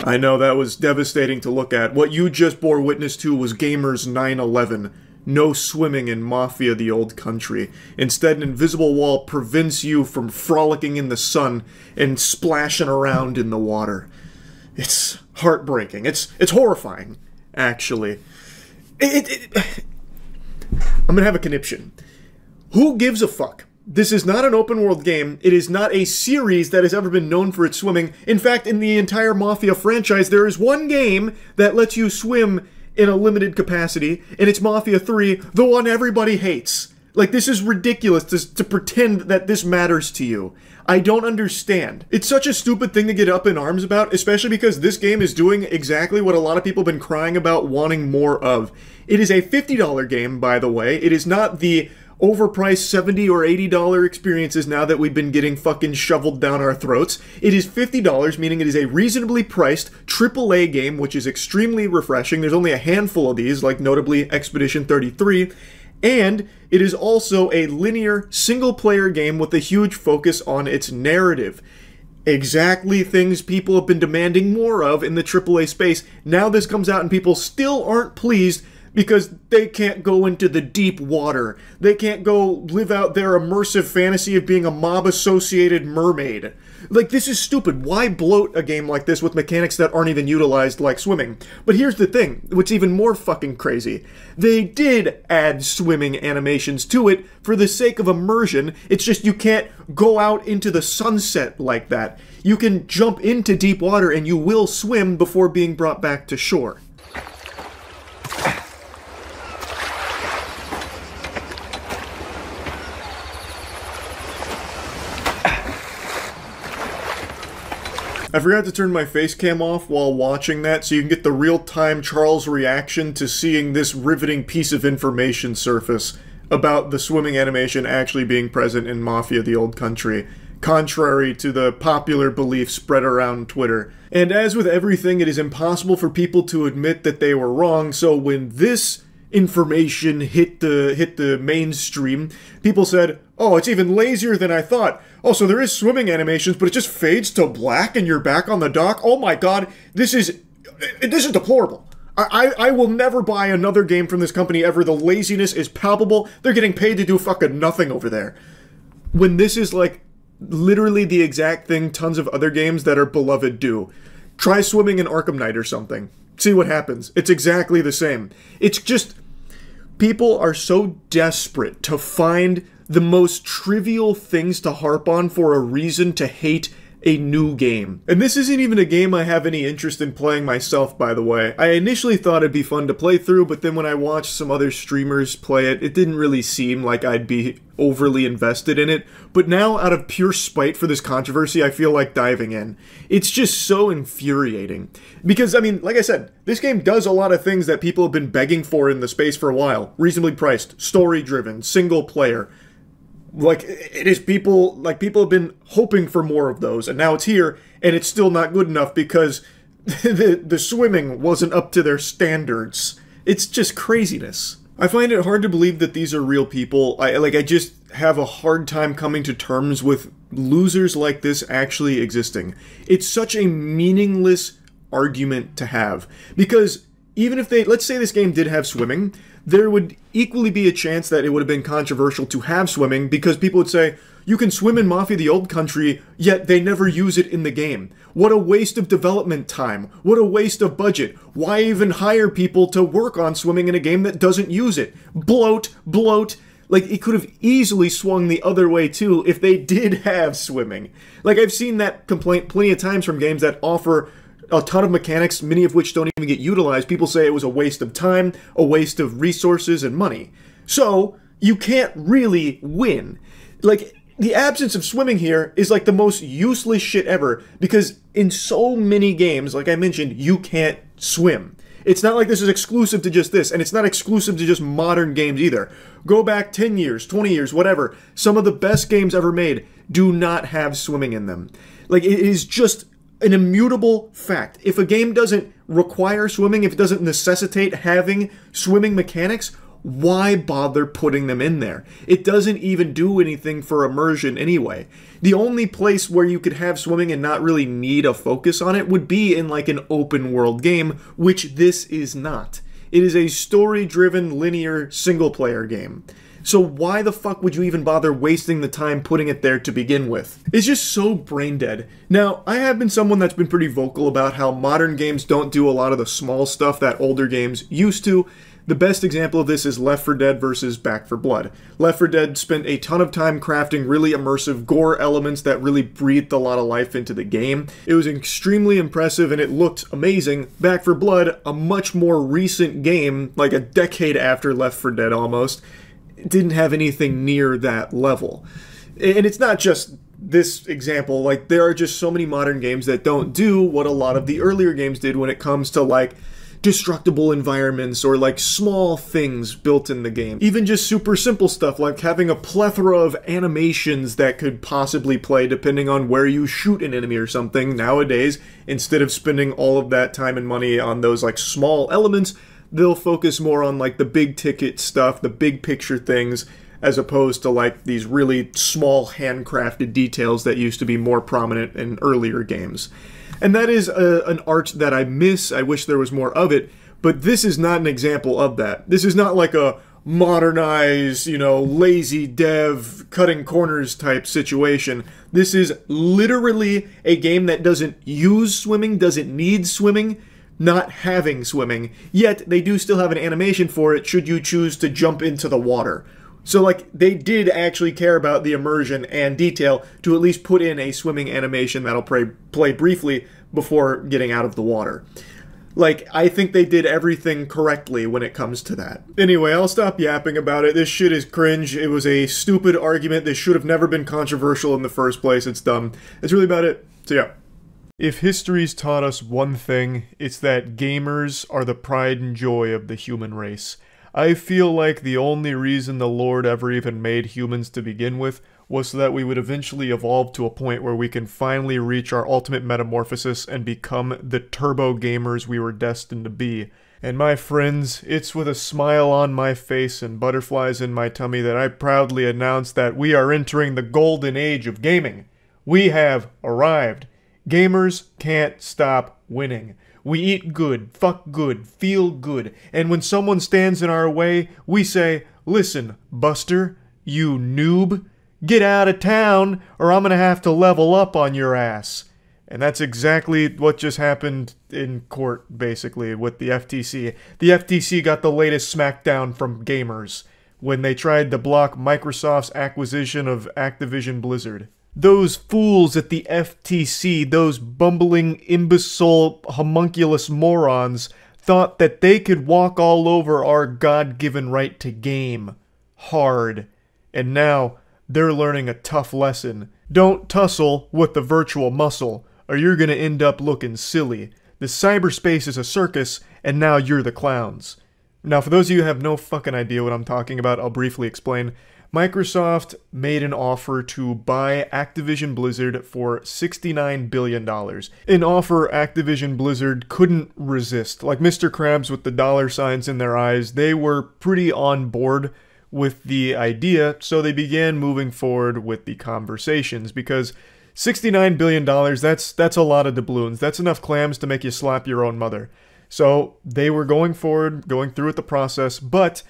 I know that was devastating to look at. What you just bore witness to was gamers 9/11. No swimming in Mafia the Old Country. Instead, an invisible wall prevents you from frolicking in the sun and splashing around in the water. It's heartbreaking. It's horrifying, actually. I'm gonna have a conniption. Who gives a fuck? This is not an open world game. It is not a series that has ever been known for its swimming. In fact, in the entire Mafia franchise, there is one game that lets you swim in a limited capacity, and it's Mafia 3, the one everybody hates. Like, this is ridiculous to pretend that this matters to you. I don't understand. It's such a stupid thing to get up in arms about, especially because this game is doing exactly what a lot of people have been crying about wanting more of. It is a $50 game, by the way. It is not the overpriced $70 or $80 experiences now that we've been getting fucking shoveled down our throats. It is $50, meaning it is a reasonably priced AAA game, which is extremely refreshing. There's only a handful of these, like notably Expedition 33. And it is also a linear, single-player game with a huge focus on its narrative. Exactly things people have been demanding more of in the AAA space. Now this comes out and people still aren't pleased because they can't go into the deep water. They can't go live out their immersive fantasy of being a mob-associated mermaid. Like, this is stupid. Why bloat a game like this with mechanics that aren't even utilized like swimming? But here's the thing, what's even more fucking crazy. They did add swimming animations to it for the sake of immersion. It's just you can't go out into the sunset like that. You can jump into deep water and you will swim before being brought back to shore. I forgot to turn my face cam off while watching that so you can get the real-time Charles reaction to seeing this riveting piece of information surface about the swimming animation actually being present in Mafia the Old Country, contrary to the popular belief spread around Twitter. And as with everything, it is impossible for people to admit that they were wrong, so when this information hit the mainstream, people said, oh, it's even lazier than I thought. Oh, so there is swimming animations, but it just fades to black and you're back on the dock? Oh my god, this is deplorable. I will never buy another game from this company ever. The laziness is palpable. They're getting paid to do fucking nothing over there. When this is like literally the exact thing tons of other games that are beloved do. Try swimming in Arkham Knight or something. See what happens. It's exactly the same. It's just, people are so desperate to find the most trivial things to harp on for a reason to hate a new game. And this isn't even a game I have any interest in playing myself, by the way. I initially thought it'd be fun to play through, but then when I watched some other streamers play it, it didn't really seem like I'd be overly invested in it. But now, out of pure spite for this controversy, I feel like diving in. It's just so infuriating. Because, I mean, like I said, this game does a lot of things that people have been begging for in the space for a while. Reasonably priced, story-driven, single-player. Like, it is people have been hoping for more of those, and now it's here, and it's still not good enough because the swimming wasn't up to their standards. It's just craziness. I find it hard to believe that these are real people. I just have a hard time coming to terms with losers like this actually existing. It's such a meaningless argument to have, because even if let's say this game did have swimming, there would equally be a chance that it would have been controversial to have swimming because people would say, you can swim in Mafia the Old Country, yet they never use it in the game. What a waste of development time. What a waste of budget. Why even hire people to work on swimming in a game that doesn't use it? Bloat. Like, it could have easily swung the other way too if they did have swimming. Like, I've seen that complaint plenty of times from games that offer a ton of mechanics, many of which don't even get utilized. People say it was a waste of time, a waste of resources and money. So, you can't really win. Like, the absence of swimming here is like the most useless shit ever, because in so many games, like I mentioned, you can't swim. It's not like this is exclusive to just this, and it's not exclusive to just modern games either. Go back 10 years, 20 years, whatever. Some of the best games ever made do not have swimming in them. Like, it is just an immutable fact. If a game doesn't require swimming, if it doesn't necessitate having swimming mechanics, why bother putting them in there? It doesn't even do anything for immersion anyway. The only place where you could have swimming and not really need a focus on it would be in like an open world game, which this is not. It is a story-driven, linear, single-player game. So why the fuck would you even bother wasting the time putting it there to begin with? It's just so brain dead. Now, I have been someone that's been pretty vocal about how modern games don't do a lot of the small stuff that older games used to. The best example of this is Left 4 Dead versus Back 4 Blood. Left 4 Dead spent a ton of time crafting really immersive gore elements that really breathed a lot of life into the game. It was extremely impressive and it looked amazing. Back 4 Blood, a much more recent game, like a decade after Left 4 Dead almost, didn't have anything near that level. And it's not just this example, like there are just so many modern games that don't do what a lot of the earlier games did when it comes to like destructible environments or like small things built in the game. Even just super simple stuff like having a plethora of animations that could possibly play depending on where you shoot an enemy or something. Nowadays, instead of spending all of that time and money on those like small elements, they'll focus more on like the big ticket stuff, the big picture things, as opposed to like these really small handcrafted details that used to be more prominent in earlier games. And that is an art that I miss. I wish there was more of it, but this is not an example of that. This is not like a modernized, you know, lazy dev, cutting corners type situation. This is literally a game that doesn't use swimming, doesn't need swimming, not having swimming, yet they do still have an animation for it should you choose to jump into the water. So, like, they did actually care about the immersion and detail to at least put in a swimming animation that'll play briefly before getting out of the water. Like, I think they did everything correctly when it comes to that. Anyway, I'll stop yapping about it. This shit is cringe. It was a stupid argument. This should have never been controversial in the first place. It's dumb. That's really about it. So, yeah. If history's taught us one thing, it's that gamers are the pride and joy of the human race. I feel like the only reason the Lord ever even made humans to begin with was so that we would eventually evolve to a point where we can finally reach our ultimate metamorphosis and become the turbo gamers we were destined to be. And my friends, it's with a smile on my face and butterflies in my tummy that I proudly announce that we are entering the golden age of gaming. We have arrived. Gamers can't stop winning. We eat good, fuck good, feel good, and when someone stands in our way, we say, "Listen, Buster, you noob, get out of town or I'm gonna have to level up on your ass." And that's exactly what just happened in court, basically, with the FTC. The FTC got the latest smackdown from gamers when they tried to block Microsoft's acquisition of Activision Blizzard. Those fools at the FTC, those bumbling, imbecile, homunculus morons, thought that they could walk all over our God-given right to game. Hard. And now, they're learning a tough lesson. Don't tussle with the virtual muscle, or you're gonna end up looking silly. The cyberspace is a circus, and now you're the clowns. Now, for those of you who have no fucking idea what I'm talking about, I'll briefly explain. Microsoft made an offer to buy Activision Blizzard for $69 billion. An offer Activision Blizzard couldn't resist. Like Mr. Krabs with the dollar signs in their eyes, they were pretty on board with the idea, so they began moving forward with the conversations, because $69 billion, that's a lot of doubloons. That's enough clams to make you slap your own mother. So they were going forward, going through with the process, but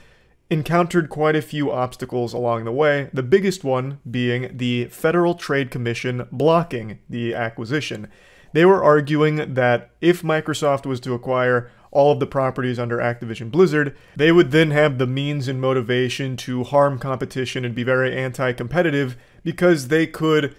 encountered quite a few obstacles along the way, the biggest one being the Federal Trade Commission blocking the acquisition. They were arguing that if Microsoft was to acquire all of the properties under Activision Blizzard, they would then have the means and motivation to harm competition and be very anti-competitive, because they could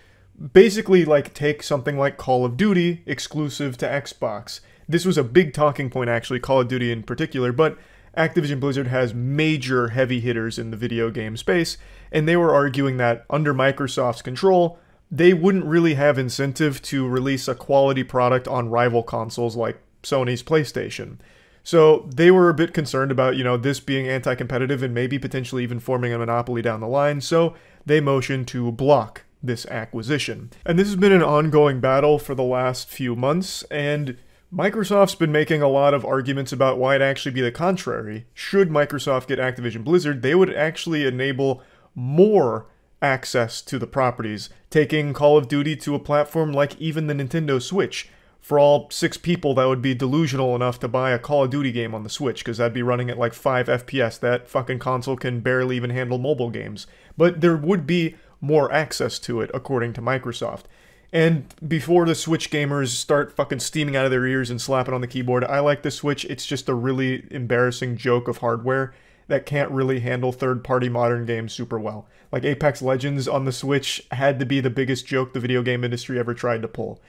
basically like take something like Call of Duty exclusive to Xbox. This was a big talking point, actually, Call of Duty in particular, but Activision Blizzard has major heavy hitters in the video game space, and they were arguing that under Microsoft's control, they wouldn't really have incentive to release a quality product on rival consoles like Sony's PlayStation. So they were a bit concerned about, this being anti-competitive and maybe potentially even forming a monopoly down the line, so they motioned to block this acquisition. And this has been an ongoing battle for the last few months, and Microsoft's been making a lot of arguments about why it'd actually be the contrary. Should Microsoft get Activision Blizzard, they would actually enable more access to the properties, taking Call of Duty to a platform like even the Nintendo Switch. For all 6 people, that would be delusional enough to buy a Call of Duty game on the Switch, because that'd be running at like 5 FPS. That fucking console can barely even handle mobile games. But there would be more access to it, according to Microsoft. And before the Switch gamers start fucking steaming out of their ears and slapping on the keyboard, I like the Switch. It's just a really embarrassing joke of hardware that can't really handle third-party modern games super well. Like Apex Legends on the Switch had to be the biggest joke the video game industry ever tried to pull.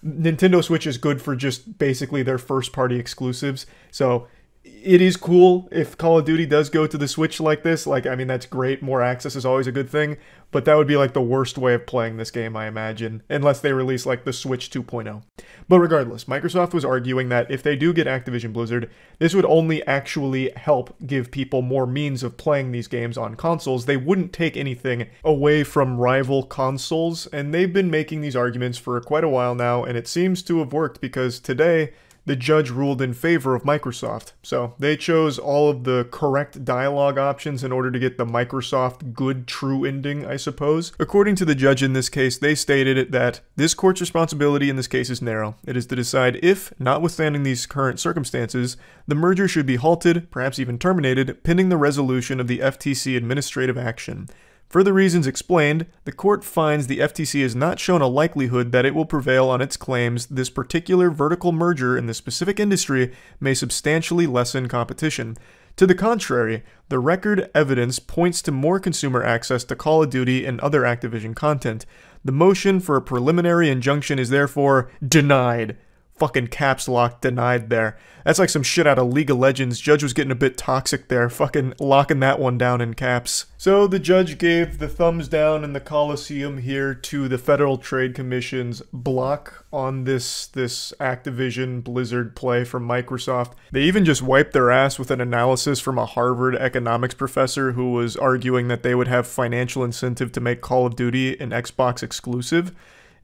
Nintendo Switch is good for just basically their first-party exclusives, so it is cool if Call of Duty does go to the Switch like this. Like, I mean, that's great. More access is always a good thing, but that would be like the worst way of playing this game, I imagine, unless they release like the Switch 2.0. But regardless, Microsoft was arguing that if they do get Activision Blizzard, this would only actually help give people more means of playing these games on consoles. They wouldn't take anything away from rival consoles, and they've been making these arguments for quite a while now, and it seems to have worked because today, the judge ruled in favor of Microsoft. So they chose all of the correct dialogue options in order to get the Microsoft good true ending, I suppose. According to the judge in this case, they stated that this court's responsibility in this case is narrow. It is to decide if, notwithstanding these current circumstances, the merger should be halted, perhaps even terminated, pending the resolution of the FTC administrative action. For the reasons explained, the court finds the FTC has not shown a likelihood that it will prevail on its claims this particular vertical merger in the specific industry may substantially lessen competition. To the contrary, the record evidence points to more consumer access to Call of Duty and other Activision content. The motion for a preliminary injunction is therefore denied. Fucking caps lock denied there. That's like some shit out of League of Legends. Judge was getting a bit toxic there, fucking locking that one down in caps. So the judge gave the thumbs down in the Coliseum here to the Federal Trade Commission's block on this Activision Blizzard play from Microsoft. They even just wiped their ass with an analysis from a Harvard economics professor who was arguing that they would have financial incentive to make Call of Duty an Xbox exclusive.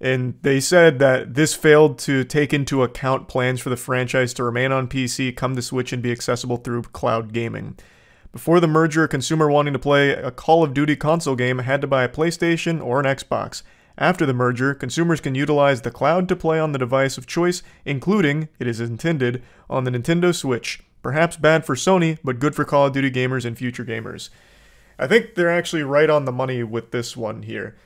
And they said that this failed to take into account plans for the franchise to remain on PC, come to Switch, and be accessible through cloud gaming. Before the merger, a consumer wanting to play a Call of Duty console game had to buy a PlayStation or an Xbox. After the merger, consumers can utilize the cloud to play on the device of choice, including, it is intended, on the Nintendo Switch. Perhaps bad for Sony, but good for Call of Duty gamers and future gamers. I think they're actually right on the money with this one here.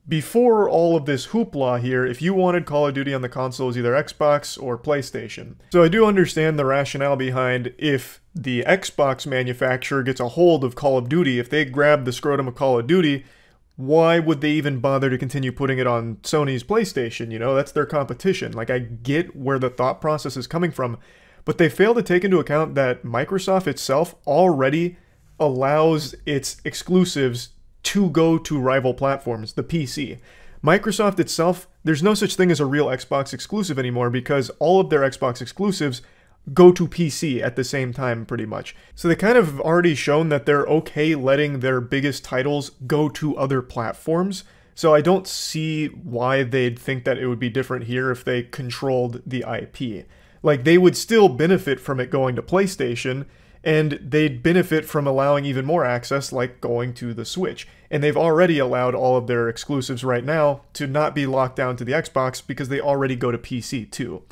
Before all of this hoopla here, if you wanted Call of Duty on the console, it was either Xbox or PlayStation. So I do understand the rationale behind if the Xbox manufacturer gets a hold of Call of Duty, if they grab the scrotum of Call of Duty, why would they even bother to continue putting it on Sony's PlayStation? You know, that's their competition. Like, I get where the thought process is coming from, but they fail to take into account that Microsoft itself already allows its exclusives to go to rival platforms, the PC. Microsoft itself, there's no such thing as a real Xbox exclusive anymore because all of their Xbox exclusives go to PC at the same time, pretty much. So they kind of have already shown that they're okay letting their biggest titles go to other platforms. So I don't see why they'd think that it would be different here if they controlled the IP. Like, they would still benefit from it going to PlayStation, and they'd benefit from allowing even more access, like going to the Switch. And they've already allowed all of their exclusives right now to not be locked down to the Xbox because they already go to PC too.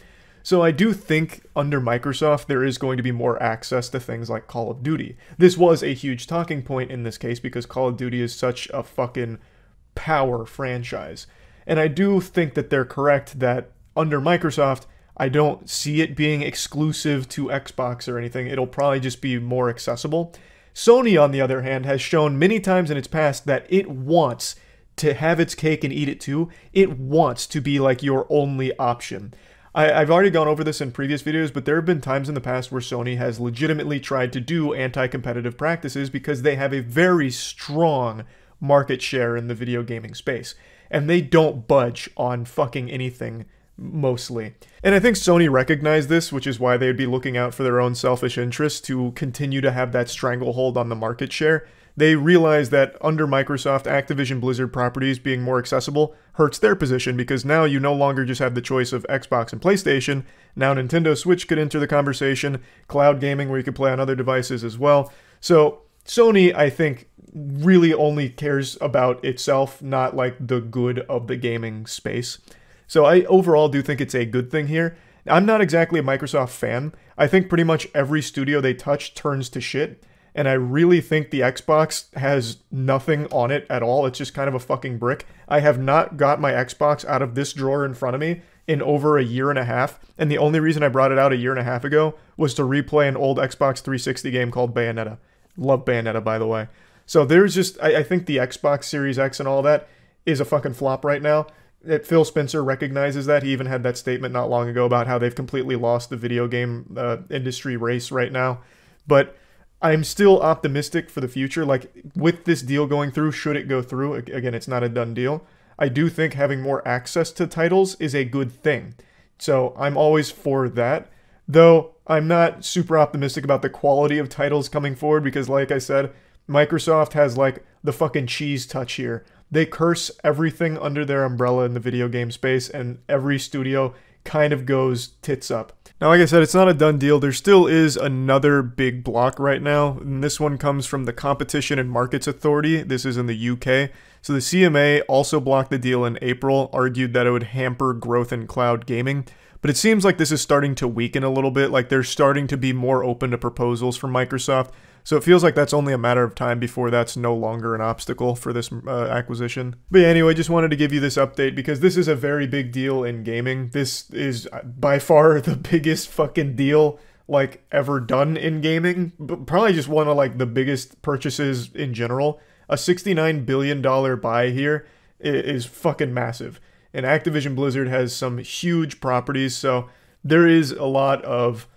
So I do think under Microsoft there is going to be more access to things like Call of Duty. This was a huge talking point in this case because Call of Duty is such a fucking power franchise. And I do think that they're correct that under Microsoft, I don't see it being exclusive to Xbox or anything. It'll probably just be more accessible. Sony, on the other hand, has shown many times in its past that it wants to have its cake and eat it too. It wants to be like your only option. I've already gone over this in previous videos, but there have been times in the past where Sony has legitimately tried to do anti-competitive practices because they have a very strong market share in the video gaming space. And they don't budge on fucking anything mostly. And I think Sony recognized this, which is why they'd be looking out for their own selfish interests to continue to have that stranglehold on the market share. they realize that under Microsoft, Activision Blizzard properties being more accessible hurts their position, because now you no longer just have the choice of Xbox and PlayStation. Now Nintendo Switch could enter the conversation, cloud gaming where you could play on other devices as well. So Sony, I think, really only cares about itself, not like the good of the gaming space. So I overall do think it's a good thing here. I'm not exactly a Microsoft fan. I think pretty much every studio they touch turns to shit. And I really think the Xbox has nothing on it at all. It's just kind of a fucking brick. I have not got my Xbox out of this drawer in front of me in over a year and a half. And the only reason I brought it out a year and a half ago was to replay an old Xbox 360 game called Bayonetta. Love Bayonetta, by the way. So there's just, I think the Xbox Series X and all that is a fucking flop right now. Phil Spencer recognizes that. He even had that statement not long ago about how they've completely lost the video game industry race right now. But I'm still optimistic for the future. Like, with this deal going through, should it go through, again, it's not a done deal, I do think having more access to titles is a good thing. So I'm always for that. Though I'm not super optimistic about the quality of titles coming forward, because like I said, Microsoft has like the fucking cheese touch here. They curse everything under their umbrella in the video game space, and every studio kind of goes tits up. Now, like I said, it's not a done deal. There still is another big block right now, and this one comes from the Competition and Markets Authority. This is in the UK. So the CMA also blocked the deal in April, argued that it would hamper growth in cloud gaming. But it seems like this is starting to weaken a little bit, like they're starting to be more open to proposals from Microsoft. So it feels like that's only a matter of time before that's no longer an obstacle for this acquisition. But yeah, anyway, just wanted to give you this update because this is a very big deal in gaming. This is by far the biggest fucking deal like ever done in gaming. Probably just one of like the biggest purchases in general. A $69 billion buy here is fucking massive. And Activision Blizzard has some huge properties, so there is a lot of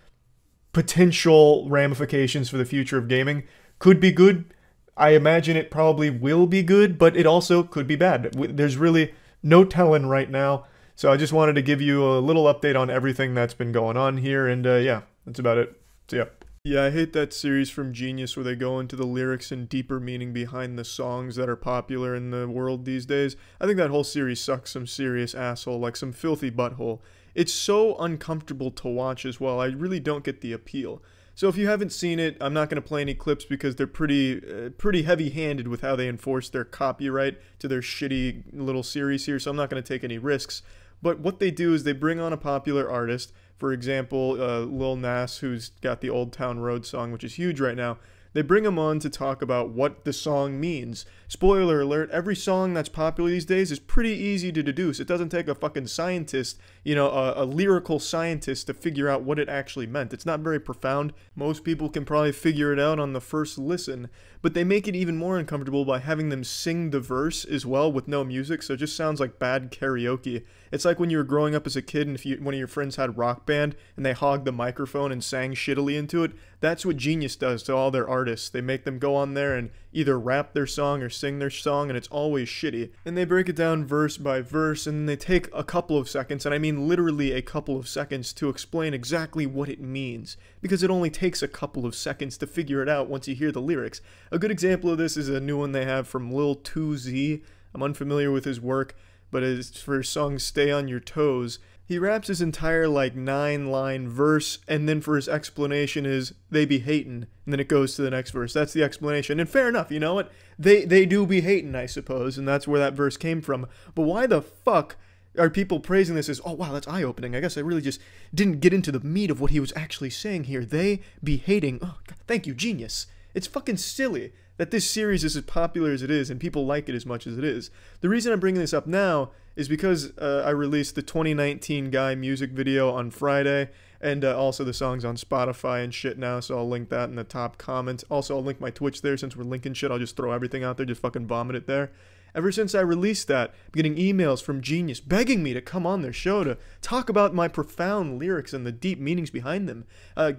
potential ramifications for the future of gaming. Could be good. I imagine it probably will be good, but it also could be bad. There's really no telling right now. So I just wanted to give you a little update on everything that's been going on here, and yeah, that's about it. So yeah. Yeah, I hate that series from Genius where they go into the lyrics and deeper meaning behind the songs that are popular in the world these days. I think that whole series sucks some serious asshole, like some filthy butthole. It's so uncomfortable to watch as well. I really don't get the appeal. So if you haven't seen it, I'm not going to play any clips because they're pretty heavy-handed with how they enforce their copyright to their shitty little series here, so I'm not going to take any risks. But what they do is they bring on a popular artist, for example, Lil Nas, who's got the Old Town Road song, which is huge right now. They bring him on to talk about what the song means. Spoiler alert, every song that's popular these days is pretty easy to deduce. It doesn't take a fucking scientist, you know, a lyrical scientist to figure out what it actually meant. It's not very profound. Most people can probably figure it out on the first listen. But they make it even more uncomfortable by having them sing the verse as well with no music, so it just sounds like bad karaoke. It's like when you were growing up as a kid and if one of your friends had Rock Band and they hogged the microphone and sang shittily into it. That's what Genius does to all their artists. They make them go on there and either rap their song or sing their song, and it's always shitty. And they break it down verse by verse, and they take a couple of seconds, and I mean literally a couple of seconds, to explain exactly what it means. Because it only takes a couple of seconds to figure it out once you hear the lyrics. A good example of this is a new one they have from Lil 2Z. I'm unfamiliar with his work, but it's for his song Stay on Your Toes. He raps his entire like 9-line verse, and then for his explanation is, they be hatin', and then it goes to the next verse. That's the explanation, and fair enough, you know what? They do be hatin', I suppose, and that's where that verse came from. But why the fuck are people praising this as, oh wow, that's eye-opening. I guess I really just didn't get into the meat of what he was actually saying here. They be hating. Oh, God, thank you, Genius. It's fucking silly that this series is as popular as it is and people like it as much as it is. The reason I'm bringing this up now is because I released the 2019 Guy music video on Friday, and also the song's on Spotify and shit now, so I'll link that in the top comments. Also, I'll link my Twitch there. Since we're linking shit, I'll just throw everything out there, just fucking vomit it there. Ever since I released that, I'm getting emails from Genius begging me to come on their show to talk about my profound lyrics and the deep meanings behind them.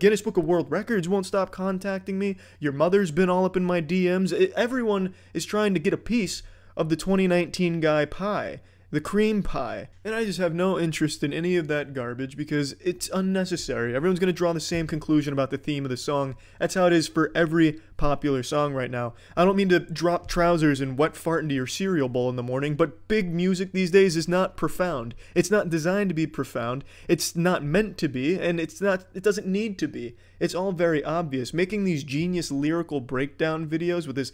Guinness Book of World Records won't stop contacting me. Your mother's been all up in my DMs. Everyone is trying to get a piece of the 2019 Guy pie. the cream pie. And I just have no interest in any of that garbage because it's unnecessary. Everyone's going to draw the same conclusion about the theme of the song. That's how it is for every popular song right now. I don't mean to drop trousers and wet fart into your cereal bowl in the morning, but big music these days is not profound. It's not designed to be profound. It's not meant to be, and it doesn't need to be. It's all very obvious. Making these genius lyrical breakdown videos with this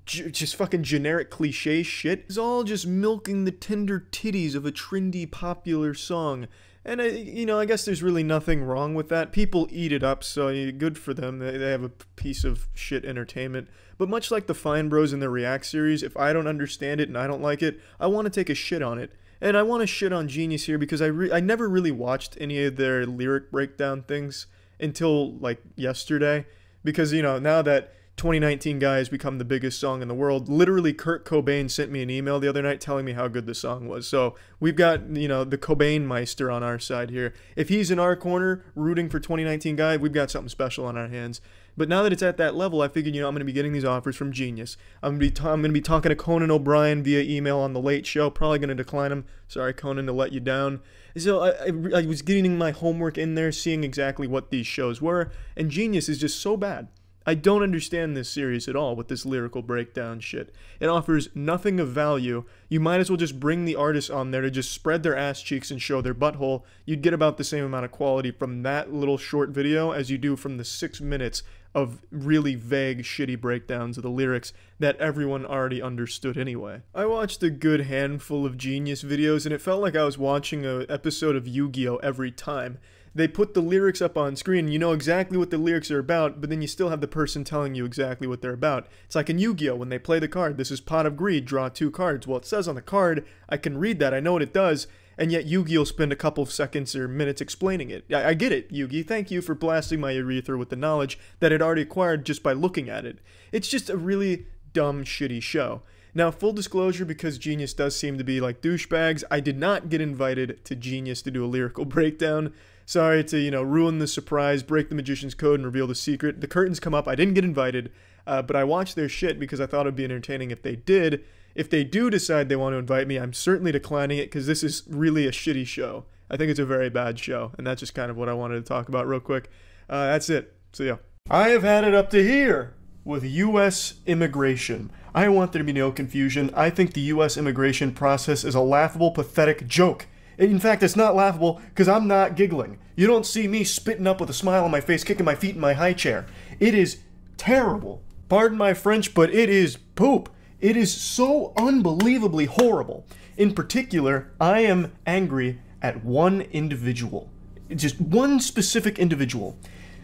just fucking generic cliche shit is all just milking the tender titties of a trendy popular song. And, I guess there's really nothing wrong with that. People eat it up, so good for them. They have a piece of shit entertainment. But much like the Fine Bros in their React series, if I don't understand it and I don't like it, I want to take a shit on it. And I want to shit on Genius here because I never really watched any of their lyric breakdown things until, like, yesterday. Because, now that 2019 Guy has become the biggest song in the world, literally Kurt Cobain sent me an email the other night telling me how good the song was. So we've got, the Cobain Meister on our side here. If he's in our corner rooting for 2019 Guy, we've got something special on our hands. But now that it's at that level, I figured, I'm going to be getting these offers from Genius. I'm going to be talking to Conan O'Brien via email on The Late Show. Probably going to decline him. Sorry, Conan, to let you down. So I was getting my homework in there, seeing exactly what these shows were, and Genius is just so bad. I don't understand this series at all with this lyrical breakdown shit. It offers nothing of value. You might as well just bring the artists on there to just spread their ass cheeks and show their butthole. You'd get about the same amount of quality from that little short video as you do from the 6 minutes of really vague, shitty breakdowns of the lyrics that everyone already understood anyway. I watched a good handful of Genius videos and it felt like I was watching an episode of Yu-Gi-Oh! Every time. They put the lyrics up on screen, you know exactly what the lyrics are about, but then you still have the person telling you exactly what they're about. It's like in Yu-Gi-Oh! When they play the card, this is Pot of Greed, draw 2 cards. Well, it says on the card, I can read that, I know what it does, and yet Yu-Gi will spend a couple of seconds or minutes explaining it. I get it, Yu-Gi. Thank you for blasting my urethra with the knowledge that I'd already acquired just by looking at it. It's just a really dumb, shitty show. Now, full disclosure, because Genius does seem to be like douchebags, I did not get invited to Genius to do a lyrical breakdown. Sorry to, ruin the surprise, break the magician's code, and reveal the secret. The curtains come up. I didn't get invited, but I watched their shit because I thought it'd be entertaining if they did. If they do decide they want to invite me, I'm certainly declining it because this is really a shitty show. I think it's a very bad show, and that's just kind of what I wanted to talk about real quick. That's it. So, yeah. I have had it up to here with US immigration. I want there to be no confusion. I think the US immigration process is a laughable, pathetic joke. In fact, it's not laughable because I'm not giggling. You don't see me spitting up with a smile on my face, kicking my feet in my high chair. It is terrible. Pardon my French, but it is poop. It is so unbelievably horrible. In particular, I am angry at one individual. Just one specific individual.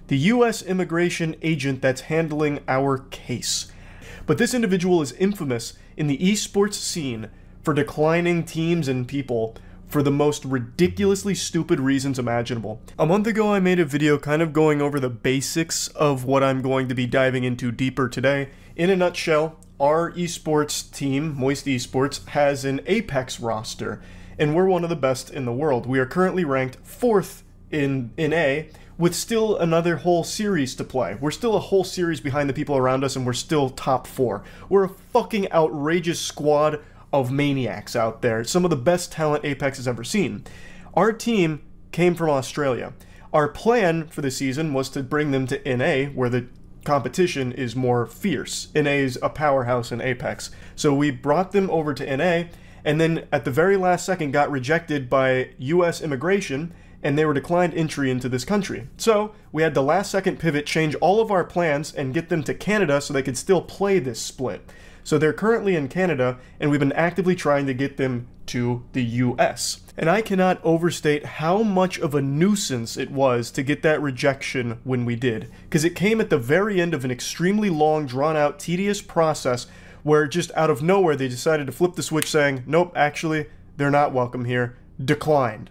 The U.S. immigration agent that's handling our case. But this individual is infamous in the esports scene for declining teams and people for the most ridiculously stupid reasons imaginable. A month ago, I made a video kind of going over the basics of what I'm going to be diving into deeper today. In a nutshell, our esports team, Moist Esports, has an Apex roster, and we're one of the best in the world. We are currently ranked 4th in A, with still another whole series to play. We're still a whole series behind the people around us, and we're still top 4. We're a fucking outrageous squad of maniacs out there, some of the best talent Apex has ever seen. Our team came from Australia. Our plan for the season was to bring them to NA, where the competition is more fierce. NA is a powerhouse in Apex. So we brought them over to NA, and then at the very last second got rejected by US immigration, and they were declined entry into this country. So we had the last second pivot, change all of our plans, and get them to Canada so they could still play this split. So they're currently in Canada, and we've been actively trying to get them to the US. And I cannot overstate how much of a nuisance it was to get that rejection when we did. Because it came at the very end of an extremely long, drawn-out, tedious process where just out of nowhere they decided to flip the switch saying, nope, actually, they're not welcome here. Declined.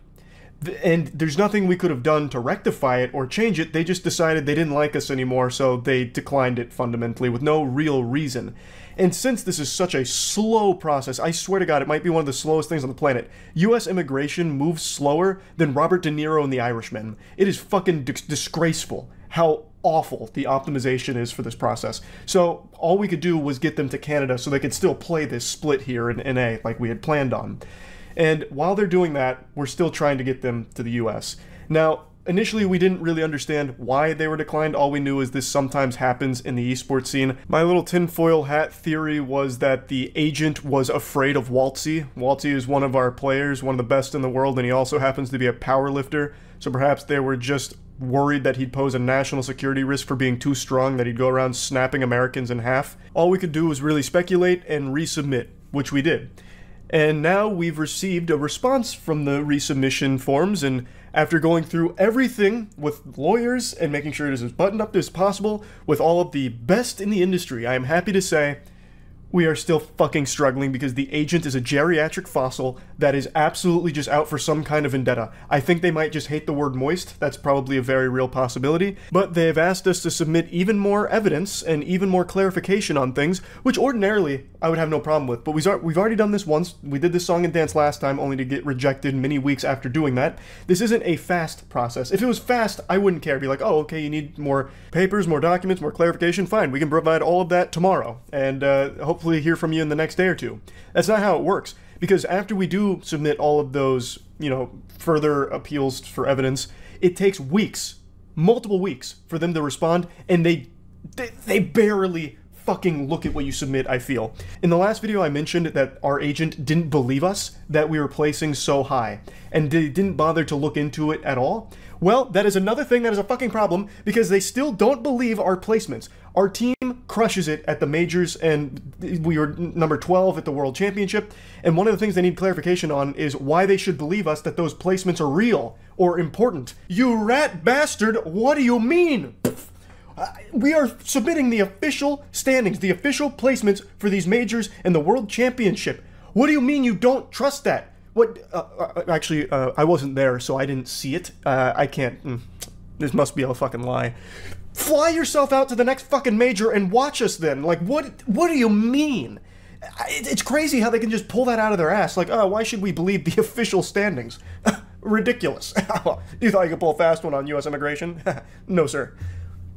And there's nothing we could have done to rectify it or change it. They just decided they didn't like us anymore, so they declined it fundamentally with no real reason. And since this is such a slow process, I swear to God, it might be one of the slowest things on the planet. US immigration moves slower than Robert De Niro in The Irishman. It is fucking disgraceful how awful the optimization is for this process. So all we could do was get them to Canada so they could still play this split here in NA like we had planned on. And while they're doing that, we're still trying to get them to the US. Now, initially, we didn't really understand why they were declined. All we knew is this sometimes happens in the esports scene. My little tinfoil hat theory was that the agent was afraid of Waltzy. Waltzy is one of our players, one of the best in the world, and he also happens to be a power lifter. So perhaps they were just worried that he'd pose a national security risk for being too strong, that he'd go around snapping Americans in half. All we could do was really speculate and resubmit, which we did. And now we've received a response from the resubmission forms, and after going through everything with lawyers and making sure it is as buttoned up as possible with all of the best in the industry, I am happy to say we are still fucking struggling because the agent is a geriatric fossil that is absolutely just out for some kind of vendetta. I think they might just hate the word moist. That's probably a very real possibility. But they have asked us to submit even more evidence and even more clarification on things, which ordinarily I would have no problem with. But we've already done this once. We did this song and dance last time, only to get rejected many weeks after doing that. This isn't a fast process. If it was fast, I wouldn't care. Be like, oh, okay, you need more papers, more documents, more clarification. Fine, we can provide all of that tomorrow. And hopefully hear from you in the next day or two. That's not how it works, because after we do submit all of those, further appeals for evidence, it takes weeks, multiple weeks, for them to respond, and they barely fucking look at what you submit, I feel. In the last video I mentioned that our agent didn't believe us that we were placing so high, and they didn't bother to look into it at all. Well, that is another thing that is a fucking problem, because they still don't believe our placements. Our team crushes it at the majors, and we were number 12 at the World Championship, and one of the things they need clarification on is why they should believe us that those placements are real or important. You rat bastard, what do you mean? We are submitting the official standings, the official placements for these majors and the World Championship. What do you mean you don't trust that? What? Actually, I wasn't there, so I didn't see it. I can't. This must be a fucking lie. Fly yourself out to the next fucking major and watch us then. Like, what do you mean? It's crazy how they can just pull that out of their ass. Like, oh, why should we believe the official standings? Ridiculous. You thought you could pull a fast one on US Immigration? No, sir.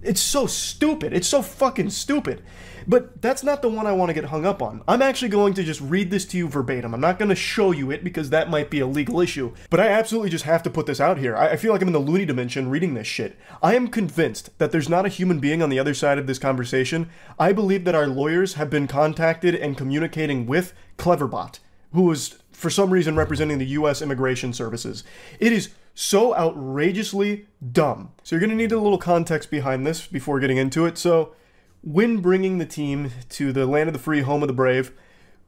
It's so stupid. It's so fucking stupid. But that's not the one I want to get hung up on. I'm actually going to just read this to you verbatim. I'm not going to show you it because that might be a legal issue. But I absolutely just have to put this out here. I feel like I'm in the loony dimension reading this shit. I am convinced that there's not a human being on the other side of this conversation. I believe that our lawyers have been contacted and communicating with Cleverbot, who is for some reason representing the US Immigration Services. It is so outrageously dumb. So you're going to need a little context behind this before getting into it. So when bringing the team to the land of the free, home of the brave,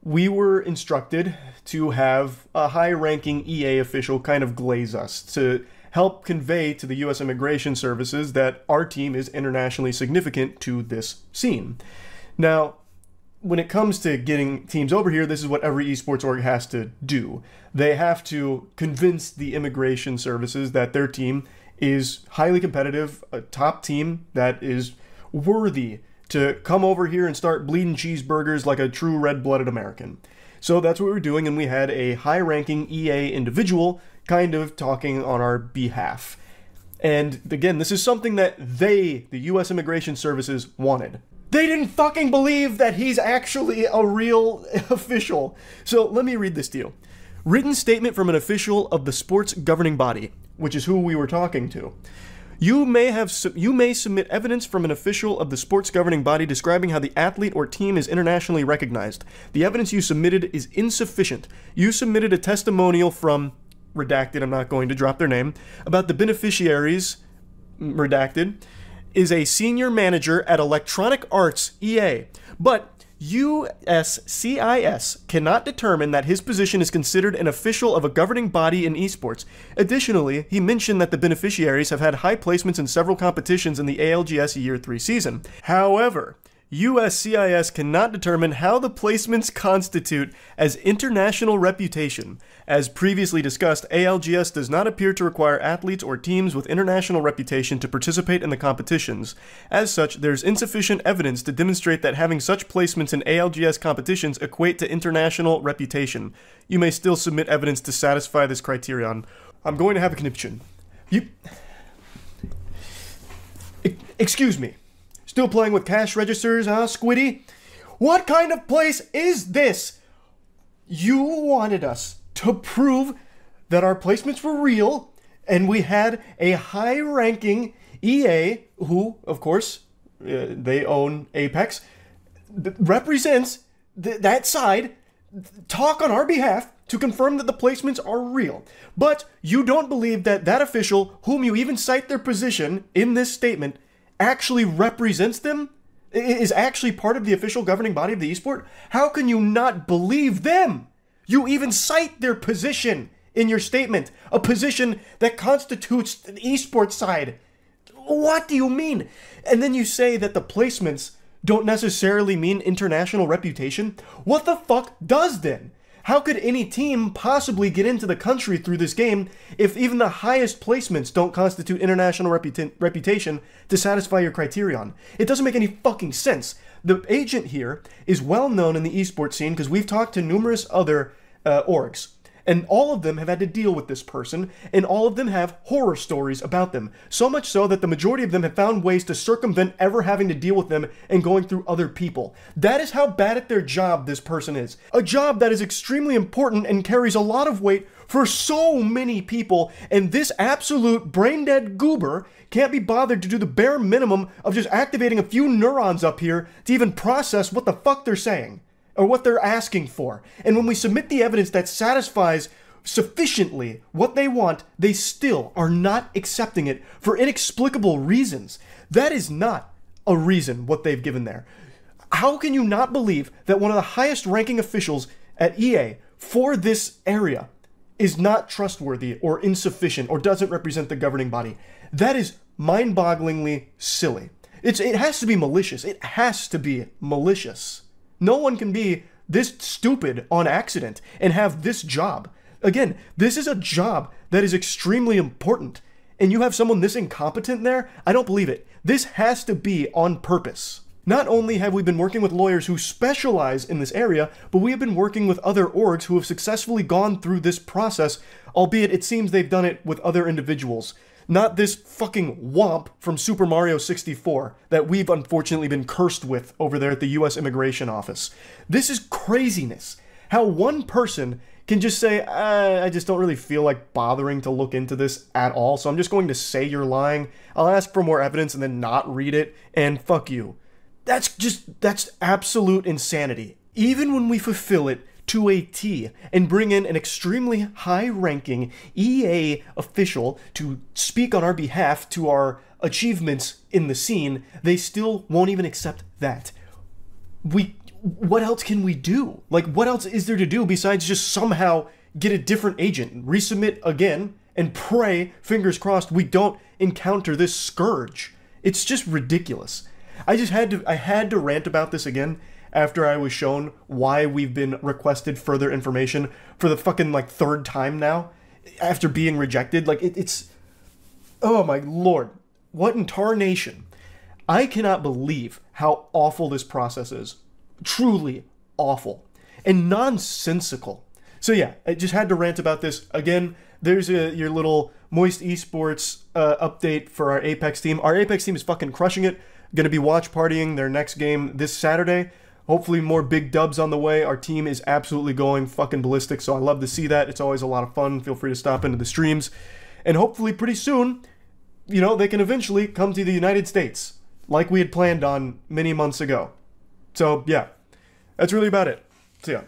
we were instructed to have a high-ranking EA official kind of glaze us to help convey to the US Immigration Services that our team is internationally significant to this scene. Now, when it comes to getting teams over here, this is what every esports org has to do. They have to convince the immigration services that their team is highly competitive, a top team that is worthy to come over here and start bleeding cheeseburgers like a true red-blooded American. So that's what we were doing, and we had a high-ranking EA individual kind of talking on our behalf. And again, this is something that the US Immigration Services, wanted. They didn't fucking believe that he's actually a real official. So let me read this to you. Written statement from an official of the sports governing body, which is who we were talking to. You may submit evidence from an official of the sports governing body describing how the athlete or team is internationally recognized. The evidence you submitted is insufficient. You submitted a testimonial from, redacted, I'm not going to drop their name, about the beneficiaries, redacted, is a senior manager at Electronic Arts, EA, but USCIS cannot determine that his position is considered an official of a governing body in esports. Additionally, he mentioned that the beneficiaries have had high placements in several competitions in the ALGS Year 3 season. However, USCIS cannot determine how the placements constitute as international reputation. As previously discussed, ALGS does not appear to require athletes or teams with international reputation to participate in the competitions. As such, there's insufficient evidence to demonstrate that having such placements in ALGS competitions equate to international reputation. You may still submit evidence to satisfy this criterion. I'm going to have a conniption. Excuse me. Still playing with cash registers, huh, Squiddy? What kind of place is this? You wanted us to prove that our placements were real, and we had a high-ranking EA, who, of course, they own Apex, represents that side, talk on our behalf to confirm that the placements are real. But you don't believe that that official, whom you even cite their position in this statement, actually represents them? Is actually part of the official governing body of the esport? How can you not believe them? You even cite their position in your statement, a position that constitutes the esports side. What do you mean? And then you say that the placements don't necessarily mean international reputation? What the fuck does then? How could any team possibly get into the country through this game if even the highest placements don't constitute international reputation to satisfy your criterion? It doesn't make any fucking sense. The agent here is well known in the esports scene because we've talked to numerous other orgs. And all of them have had to deal with this person, and all of them have horror stories about them. So much so that the majority of them have found ways to circumvent ever having to deal with them and going through other people. That is how bad at their job this person is. A job that is extremely important and carries a lot of weight for so many people, and this absolute brain-dead goober can't be bothered to do the bare minimum of just activating a few neurons up here to even process what the fuck they're saying. Or what they're asking for. And when we submit the evidence that satisfies sufficiently what they want, they still are not accepting it for inexplicable reasons. That is not a reason what they've given there. How can you not believe that one of the highest ranking officials at EA for this area is not trustworthy or insufficient or doesn't represent the governing body? That is mind-bogglingly silly. It has to be malicious. It has to be malicious. No one can be this stupid on accident and have this job. Again, this is a job that is extremely important. And you have someone this incompetent there? I don't believe it. This has to be on purpose. Not only have we been working with lawyers who specialize in this area, but we have been working with other orgs who have successfully gone through this process, albeit it seems they've done it with other individuals. Not this fucking womp from Super Mario 64 that we've unfortunately been cursed with over there at the US Immigration Office. This is craziness. How one person can just say, I just don't really feel like bothering to look into this at all, so I'm just going to say you're lying. I'll ask for more evidence and then not read it, and fuck you. That's absolute insanity. Even when we fulfill it to a T and bring in an extremely high-ranking EA official to speak on our behalf to our achievements in the scene, they still won't even accept that. What else can we do? Like, what else is there to do besides just somehow get a different agent, resubmit again, and pray, fingers crossed, we don't encounter this scourge? It's just ridiculous. I had to rant about this again after I was shown why we've been requested further information for the fucking, like, third time now, after being rejected. Like, it's... Oh my lord. What in tarnation? I cannot believe how awful this process is. Truly awful. And nonsensical. So yeah, I just had to rant about this. Again, there's your little Moist Esports update for our Apex team. Our Apex team is fucking crushing it. Gonna be watch partying their next game this Saturday. Hopefully more big dubs on the way. Our team is absolutely going fucking ballistic, so I love to see that. It's always a lot of fun. Feel free to stop into the streams. And hopefully pretty soon, you know, they can eventually come to the United States, like we had planned on many months ago. So, yeah. That's really about it. So, yeah.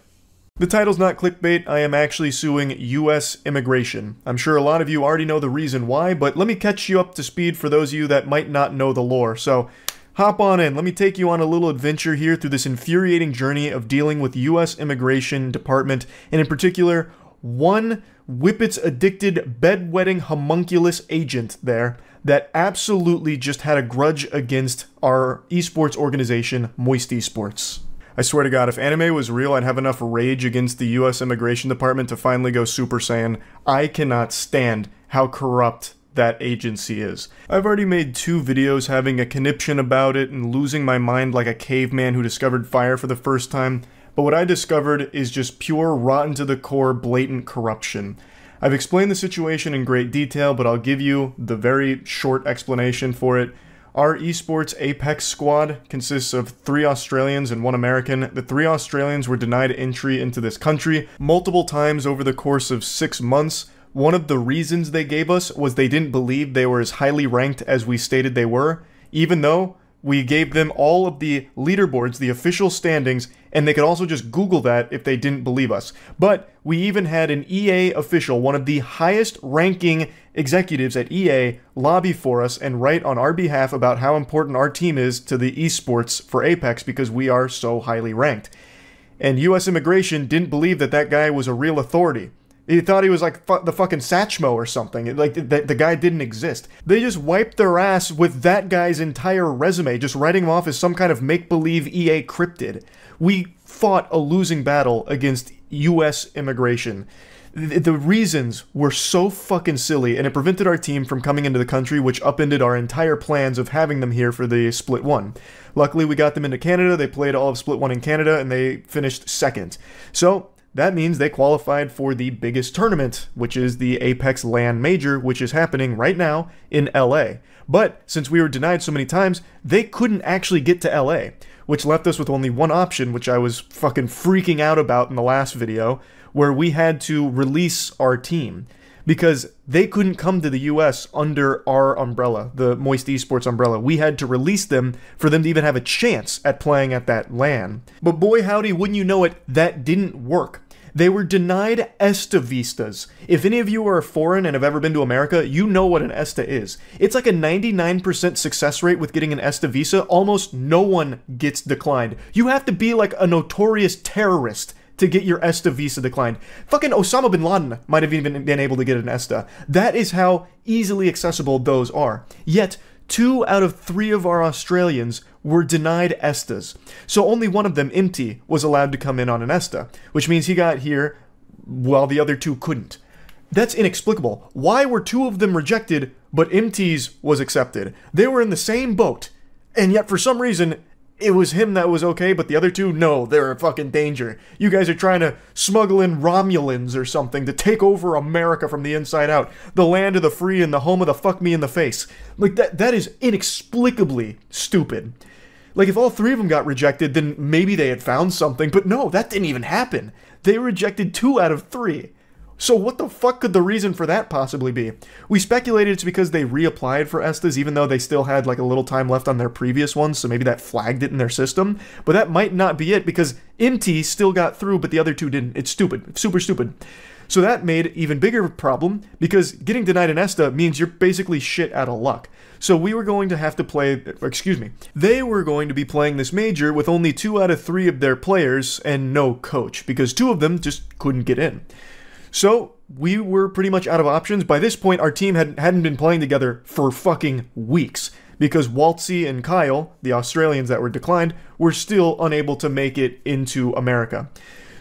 The title's not clickbait. I am actually suing US Immigration. I'm sure a lot of you already know the reason why, but let me catch you up to speed for those of you that might not know the lore. So, hop on in. Let me take you on a little adventure here through this infuriating journey of dealing with US Immigration Department, and in particular, one whippets-addicted, bedwetting homunculus agent there that absolutely just had a grudge against our esports organization, Moist Esports. I swear to God, if anime was real, I'd have enough rage against the US Immigration Department to finally go Super Saiyan. I cannot stand how corrupt that agency is. I've already made 2 videos having a conniption about it and losing my mind like a caveman who discovered fire for the first time, but what I discovered is just pure, rotten to the core, blatant corruption. I've explained the situation in great detail, but I'll give you the very short explanation for it. Our esports Apex squad consists of 3 Australians and 1 American. The 3 Australians were denied entry into this country multiple times over the course of 6 months. One of the reasons they gave us was they didn't believe they were as highly ranked as we stated they were, even though we gave them all of the leaderboards, the official standings, and they could also just Google that if they didn't believe us. But we even had an EA official, one of the highest ranking executives at EA, lobby for us and write on our behalf about how important our team is to the esports for Apex because we are so highly ranked. And US Immigration didn't believe that that guy was a real authority. He thought he was like the fucking Satchmo or something. Like, the guy didn't exist. They just wiped their ass with that guy's entire resume, just writing him off as some kind of make-believe EA cryptid. We fought a losing battle against US Immigration. The reasons were so fucking silly, and it prevented our team from coming into the country, which upended our entire plans of having them here for the Split 1. Luckily, we got them into Canada. They played all of Split 1 in Canada, and they finished second. So that means they qualified for the biggest tournament, which is the Apex LAN Major, which is happening right now in LA. But since we were denied so many times, they couldn't actually get to LA, which left us with only one option, which I was fucking freaking out about in the last video, where we had to release our team. Because they couldn't come to the US under our umbrella, the Moist Esports umbrella. We had to release them for them to even have a chance at playing at that LAN. But boy howdy, wouldn't you know it, that didn't work. They were denied ESTA visas. If any of you are foreign and have ever been to America, you know what an ESTA is. It's like a 99% success rate with getting an ESTA visa. Almost no one gets declined. You have to be like a notorious terrorist to get your ESTA visa declined. Fucking Osama bin Laden might have even been able to get an ESTA. That is how easily accessible those are. Yet, 2 out of 3 of our Australians were denied ESTAs. So only one of them, Imti, was allowed to come in on an ESTA, which means he got here while the other 2 couldn't. That's inexplicable. Why were 2 of them rejected, but Imti's was accepted? They were in the same boat, and yet for some reason, it was him that was okay, but the other 2, no, they're a fucking danger. You guys are trying to smuggle in Romulans or something to take over America from the inside out. The land of the free and the home of the fuck me in the face. Like, that is inexplicably stupid. Like, if all 3 of them got rejected, then maybe they had found something, but no, that didn't even happen. They rejected 2 out of 3. So what the fuck could the reason for that possibly be? We speculated it's because they reapplied for ESTAs even though they still had like a little time left on their previous ones, so maybe that flagged it in their system. But that might not be it because MT still got through but the other 2 didn't. It's stupid. Super stupid. So that made an even bigger problem because getting denied an ESTA means you're basically shit out of luck. So we were going to have to play, they were going to be playing this major with only 2 out of 3 of their players and no coach because 2 of them just couldn't get in. So we were pretty much out of options. By this point, our team hadn't been playing together for fucking weeks because Waltzy and Kyle, the Australians that were declined, were still unable to make it into America.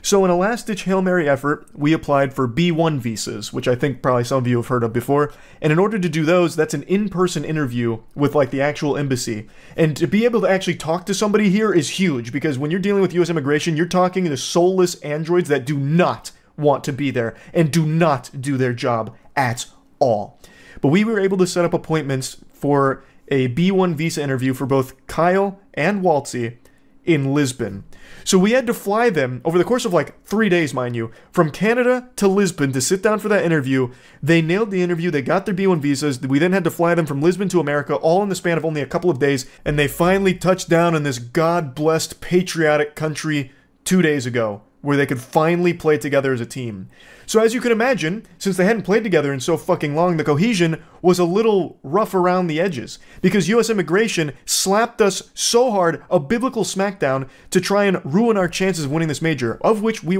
So in a last-ditch Hail Mary effort, we applied for B1 visas, which I think probably some of you have heard of before. And in order to do those, that's an in-person interview with like the actual embassy. And to be able to actually talk to somebody here is huge because when you're dealing with US Immigration, you're talking to soulless androids that do not want to be there and do not do their job at all. But we were able to set up appointments for a B1 visa interview for both Kyle and Waltzy in Lisbon. So we had to fly them over the course of like 3 days, mind you, from Canada to Lisbon to sit down for that interview. They nailed the interview. They got their B1 visas. We then had to fly them from Lisbon to America, all in the span of only a couple of days. And they finally touched down in this God-blessed patriotic country 2 days ago, where they could finally play together as a team. So as you can imagine, since they hadn't played together in so fucking long, the cohesion was a little rough around the edges, because US Immigration slapped us so hard a biblical smackdown to try and ruin our chances of winning this major, of which they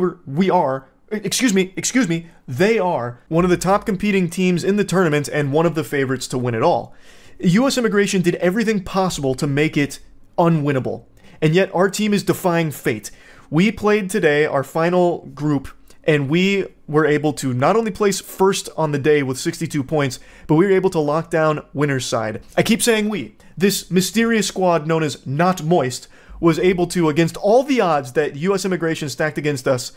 are one of the top competing teams in the tournament and one of the favorites to win it all. US Immigration did everything possible to make it unwinnable, and yet our team is defying fate. We played today, our final group, and we were able to not only place first on the day with 62 points, but we were able to lock down winner's side. I keep saying we. This mysterious squad known as Not Moist was able to, against all the odds that US Immigration stacked against us,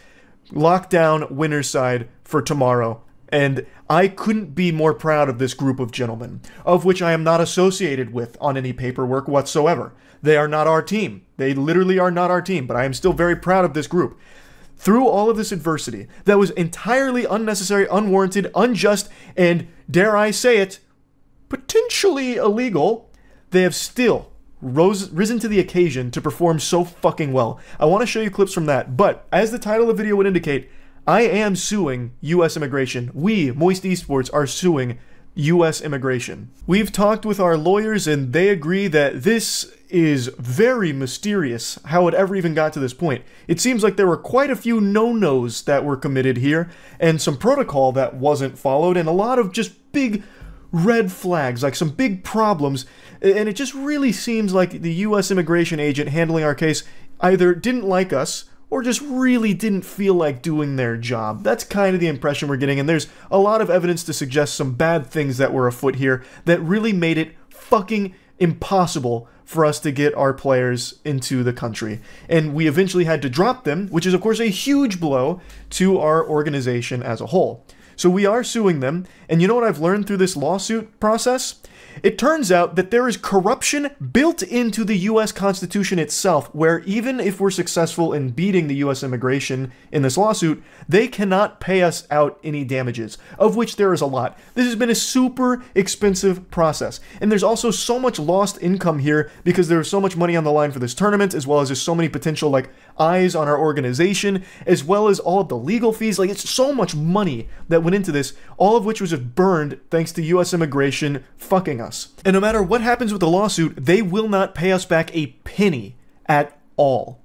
lock down winner's side for tomorrow. And I couldn't be more proud of this group of gentlemen, of which I am not associated with on any paperwork whatsoever. They are not our team. They literally are not our team, but I am still very proud of this group. Through all of this adversity that was entirely unnecessary, unwarranted, unjust, and, dare I say it, potentially illegal, they have still risen to the occasion to perform so fucking well. I want to show you clips from that, but as the title of the video would indicate, I am suing US Immigration. We, Moist Esports, are suing US Immigration. We've talked with our lawyers and they agree that this is very mysterious how it ever even got to this point. It seems like there were quite a few no-nos that were committed here and some protocol that wasn't followed and a lot of just big red flags, like some big problems, and it just really seems like the US immigration agent handling our case either didn't like us or just really didn't feel like doing their job. That's kind of the impression we're getting, and there's a lot of evidence to suggest some bad things that were afoot here that really made it fucking impossible for us to get our players into the country. And we eventually had to drop them, which is of course a huge blow to our organization as a whole. So we are suing them, and you know what I've learned through this lawsuit process? It turns out that there is corruption built into the US Constitution itself, where even if we're successful in beating the US immigration in this lawsuit, they cannot pay us out any damages, of which there is a lot. This has been a super expensive process, and there's also so much lost income here because there's so much money on the line for this tournament, as well as there's so many potential like eyes on our organization, as well as all of the legal fees. Like, it's so much money that went into this, all of which was just burned thanks to US immigration fucking us. And no matter what happens with the lawsuit, they will not pay us back a penny at all.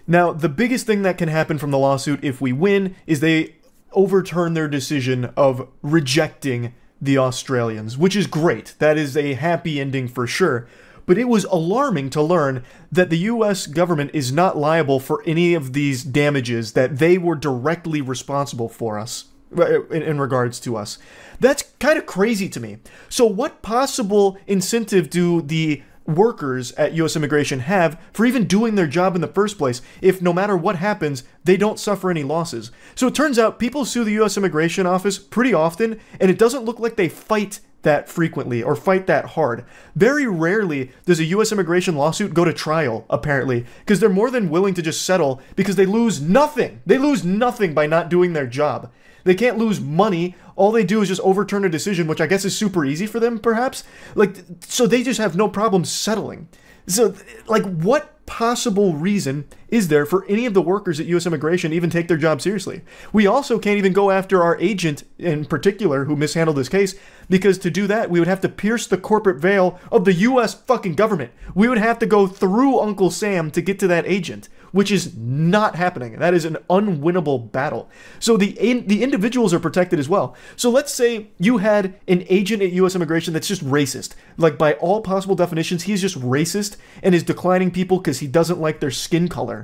Now, the biggest thing that can happen from the lawsuit if we win is they overturn their decision of rejecting the Australians, which is great. That is a happy ending for sure. But it was alarming to learn that the US government is not liable for any of these damages that they were directly responsible for us. In regards to us. That's kind of crazy to me. So what possible incentive do the workers at US Immigration have for even doing their job in the first place if no matter what happens, they don't suffer any losses? So it turns out people sue the US Immigration Office pretty often, and it doesn't look like they fight that frequently or fight that hard. Very rarely does a US immigration lawsuit go to trial, apparently, because they're more than willing to just settle because they lose nothing. They lose nothing by not doing their job. They can't lose money. All they do is just overturn a decision, which I guess is super easy for them, perhaps. Like, so they just have no problem settling. So, like, what possible reason is there for any of the workers at US Immigration to even take their job seriously? We also can't even go after our agent in particular who mishandled this case, because to do that, we would have to pierce the corporate veil of the US fucking government. We would have to go through Uncle Sam to get to that agent, which is not happening. That is an unwinnable battle. So the individuals are protected as well. So let's say you had an agent at US Immigration that's just racist. Like, by all possible definitions, he's just racist and is declining people because he doesn't like their skin color.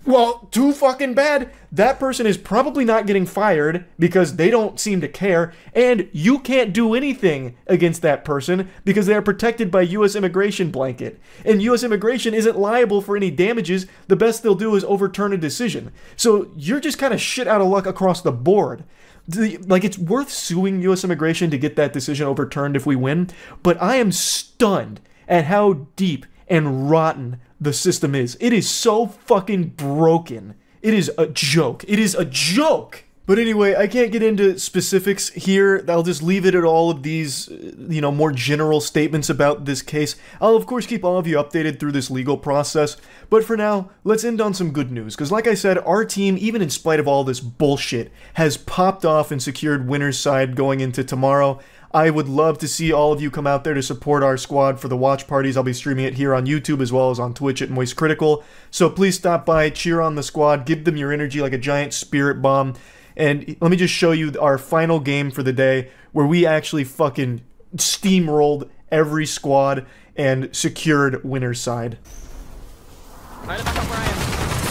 Well, too fucking bad. That person is probably not getting fired because they don't seem to care, and you can't do anything against that person because they are protected by US Immigration blanket. And US Immigration isn't liable for any damages. The best they'll do is overturn a decision. So you're just kind of shit out of luck across the board. Like, it's worth suing US Immigration to get that decision overturned if we win, but I am stunned at how deep and rotten the system is. It is so fucking broken. It is a joke. It is a joke. But anyway, I can't get into specifics here. I'll just leave it at all of these, more general statements about this case. I'll of course keep all of you updated through this legal process. But for now, let's end on some good news. Because like I said, our team, even in spite of all this bullshit, has popped off and secured winner's side going into tomorrow. I would love to see all of you come out there to support our squad for the watch parties. I'll be streaming it here on YouTube as well as on Twitch at Moist Critical. So please stop by, cheer on the squad, give them your energy like a giant spirit bomb. And let me just show you our final game for the day, where we actually fucking steamrolled every squad and secured winner's side.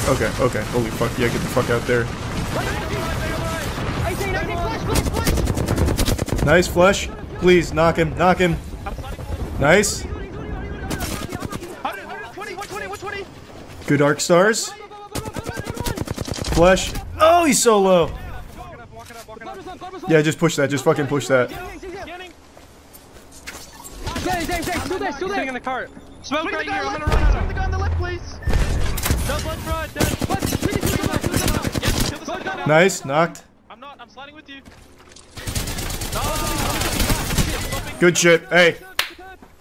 Okay, holy fuck, yeah, get the fuck out there. Nice flush. Please, knock him, knock him. Nice. Good arc stars. Flush. Oh, he's so low. Yeah, just push that. Just fucking push that. Still there. Sitting in the cart. Smoke right here. I'm gonna run out. The guy on the left, please. Nice, knocked. I'm sliding with you. Good shit. Hey,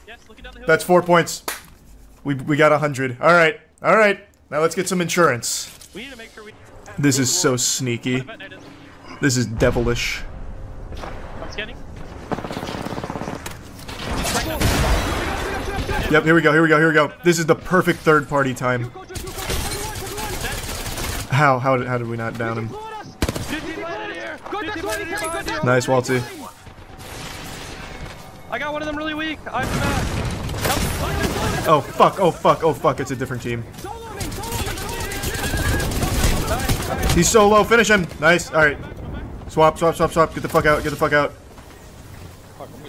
Yes, looking down the hill. that's 4 points. We got 100. All right. Now let's get some insurance. We need to make sure we. This is so sneaky. This is devilish. I'm scanning. Yep, here we go. This is the perfect third party time. How did we not down him? Nice, Waltzy. I got one of them really weak. I'm Oh fuck, it's a different team. He's so low, finish him! Nice, alright. Swap, get the fuck out.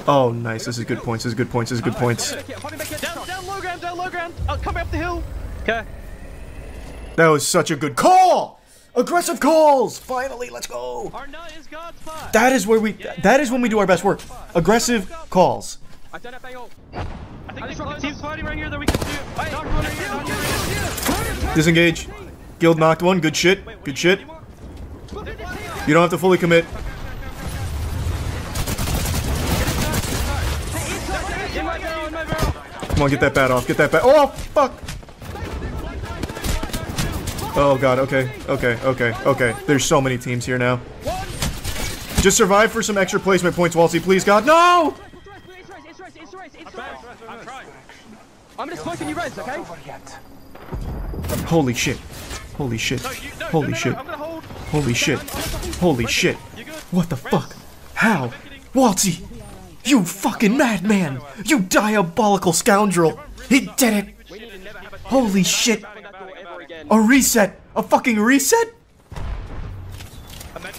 Oh, nice, this is good points. Down low ground. Come up the hill. Okay. That was such a good call! Aggressive calls! Finally, let's go! Our nut is God's spot. That is when we do our best work. Aggressive calls. I think there's teams fighting right here that we can do. Knock one right here. Disengage. Guild knocked one, good shit. You don't have to fully commit. In my barrel. Come on, get that bat off. Oh, fuck! Oh god, okay. There's so many teams here now. Just survive for some extra placement points, Waltzy, please, God. No! I'm trying. I'm gonna smoke in you res, okay? Holy shit. I'm gonna hold. Holy shit. What the fuck? How? Waltzy! You fucking madman! You diabolical scoundrel! He did it! Holy shit! A reset! A fucking reset?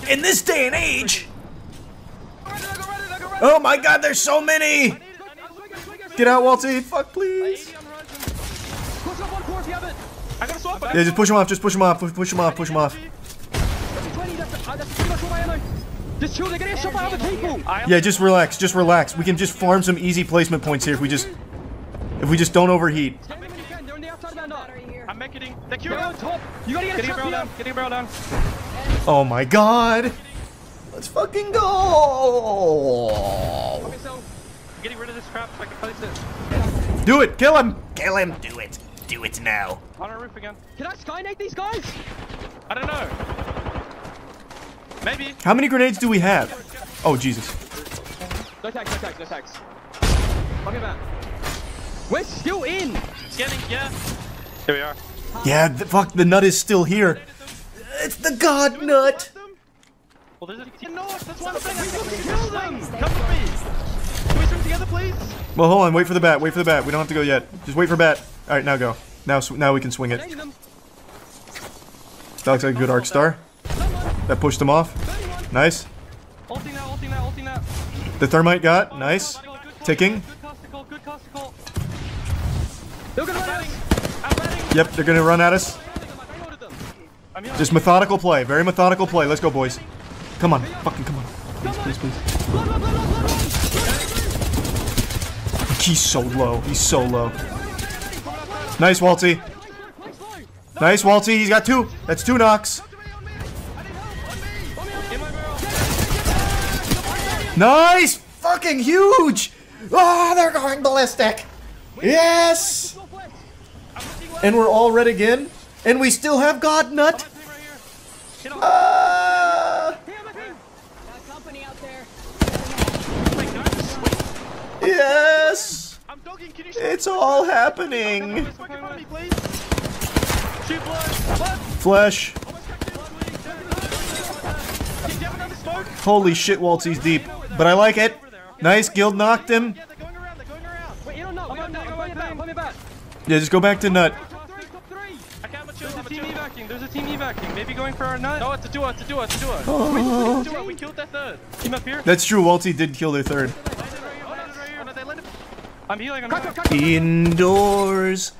In this day and age! Oh my god, there's so many! Get out, Waltzy! Fuck, please! I gotta swap. Yeah, just push him off, push him off. Just chill, they're getting shot by other people! Yeah, just relax. We can just farm some easy placement points here if we just don't overheat. They're on the outside of our nut. I'm making. They're They're on top! You gotta get a Getting a barrel down. shot Getting a barrel down. Oh my god! Let's fucking go! Okay, so getting rid of this trap so I can place it. Do it! Kill him! Do it! Do it now! On our roof again. Can I skynate these guys? I don't know. Maybe. How many grenades do we have? Oh, Jesus. No tags. Okay, man. We're still in! Scanning. Yeah. Here we are. Yeah, fuck, the nut is still here. It's the god nut! Well, there's a team north. That's one thing. I can kill them. Come with me. Can we swim together, please? Well, hold on, wait for the bat. We don't have to go yet. Just wait for bat. Alright, now go. Now we can swing it. Them. That looks like a good arc star. That pushed him off. Nice. Ulting that. The thermite got. Nice. Ticking. Good casticle. They're gonna run us! Yep, they're gonna run at us. Just methodical play. Very methodical play. Let's go, boys. Come on. Fucking come on. Please. He's so low. Nice, Waltzy. He's got two. That's two knocks. Nice! Fucking huge! Oh, they're going ballistic! Yes! And we're all red again? And we still have God Nut? Yes! It's all happening! Flesh. Holy shit, Waltzy's deep. But I like it. Nice, Guild knocked him. Yeah, just go back to Nut. There's a team evacuating. Maybe going for our nut. No, it's a duo. We killed that third. Team up here. That's true, Waltzy did kill their third. I'm healing. Indoors.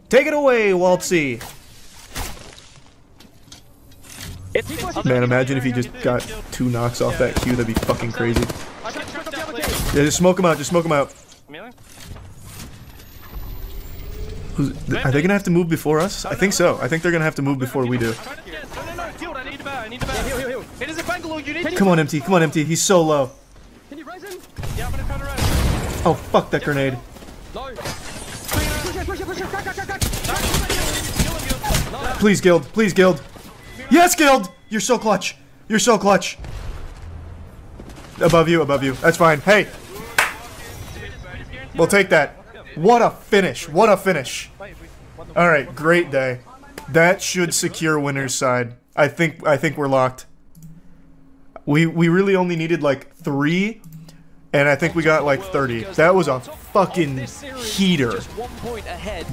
Take it away, Waltzy. Man, imagine if he just got 2 knocks off that Q. That'd be fucking crazy. Yeah, just smoke him out. Just smoke him out. Are they gonna have to move before us? I think so. I think they're gonna have to move before we do. Come on, MT. Come on, MT. He's so low. Can you raise him? Yeah, I'm gonna turn around. Oh, fuck that grenade. Low. Push it. Crack. Please, Guild. Please, Guild. Yes, Guild! You're so clutch. You're so clutch. Above you, above you. That's fine. Hey. We'll take that. What a finish. What a finish. Alright, great day. That should secure winner's side. I think we're locked. We really only needed like 3, and I think we got like 30. That was a fucking heater.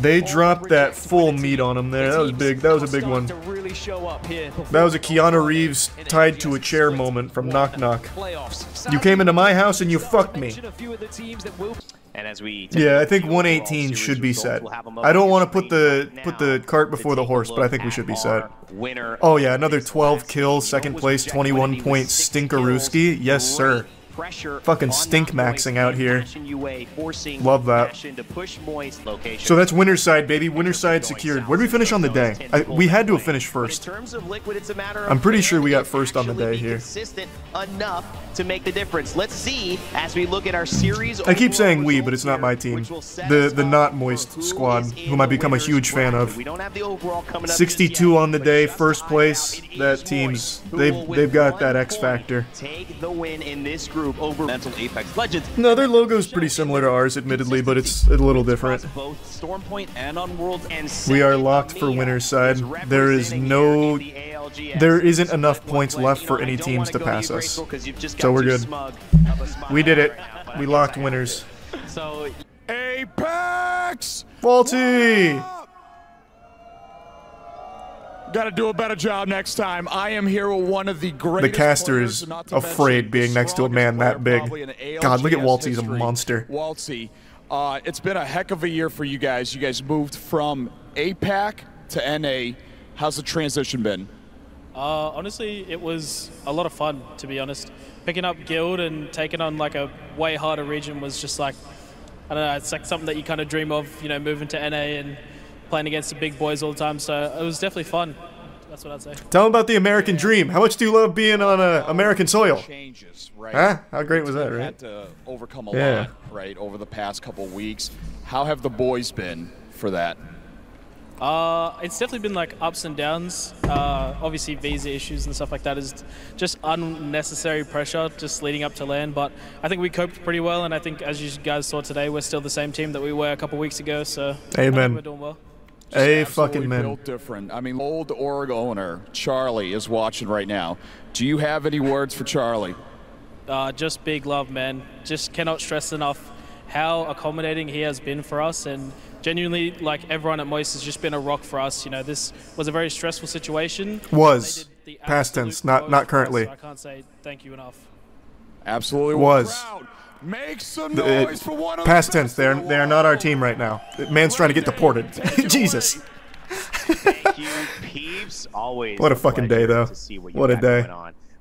They dropped that full meat on him there. That was big. That was a big one. That was a Keanu Reeves tied to a chair moment from Knock Knock. You came into my house and you fucked me. Yeah, I think 118 should be set. I don't want to put the cart before the horse, but I think we should be set. Oh yeah, another 12 kills, second place, 21 point Stinkarooski. Yes, sir. Fucking stink maxing out here. Love that. So that's winner's side, baby. Winner's side secured. Where did we finish on the day? We had to have finished first. I'm pretty sure we got first on the day here. Enough to make the difference. Let's see as we look at our series. I keep saying we, but it's not my team. The not moist squad, whom I become a huge fan of. 62 on the day, first place. That team's they've got that X factor. Take the win in this group over Mental Apex Legends. No, their logo's pretty similar to ours, admittedly, but it's a little different. We are locked for winner's side. There isn't enough points left for any teams to pass us. So we're good. We did it. We locked winners. Apex! Faulty! Gotta do a better job next time. I am here with one of the greatest. The caster is afraid being next to a man that big. God, look at Waltzy, he's a monster. Waltzy, it's been a heck of a year for you guys. You guys moved from APAC to NA. How's the transition been? Honestly, it was a lot of fun, to be honest. Picking up Guild and taking on like a way harder region was just like, I don't know, it's like something that you kind of dream of, you know, moving to NA and playing against the big boys all the time, so it was definitely fun. That's what I'd say. Tell them about the American dream. How much do you love being on American soil? Changes, right? Huh? How great was that, right? Had to overcome a lot, right, over the past couple weeks. How have the boys been for that? It's definitely been like ups and downs. Obviously visa issues and stuff like that is just unnecessary pressure just leading up to LAN, but I think we coped pretty well, and I think as you guys saw today, we're still the same team that we were a couple weeks ago, so I think we're doing well. A fucking man. Built different. I mean, old Org owner Charlie is watching right now. Do you have any words for Charlie? Just big love, man. Just cannot stress enough how accommodating he has been for us, and genuinely, like, everyone at Moist has just been a rock for us. You know, this was a very stressful situation. Was. Past tense, not currently. So I can't say thank you enough. Absolutely. Was. Make some noise for one of past tense, they are not our team right now. Man's trying to get deported. Jesus. Thank you, peeps. Always what a fucking day, though. What a day.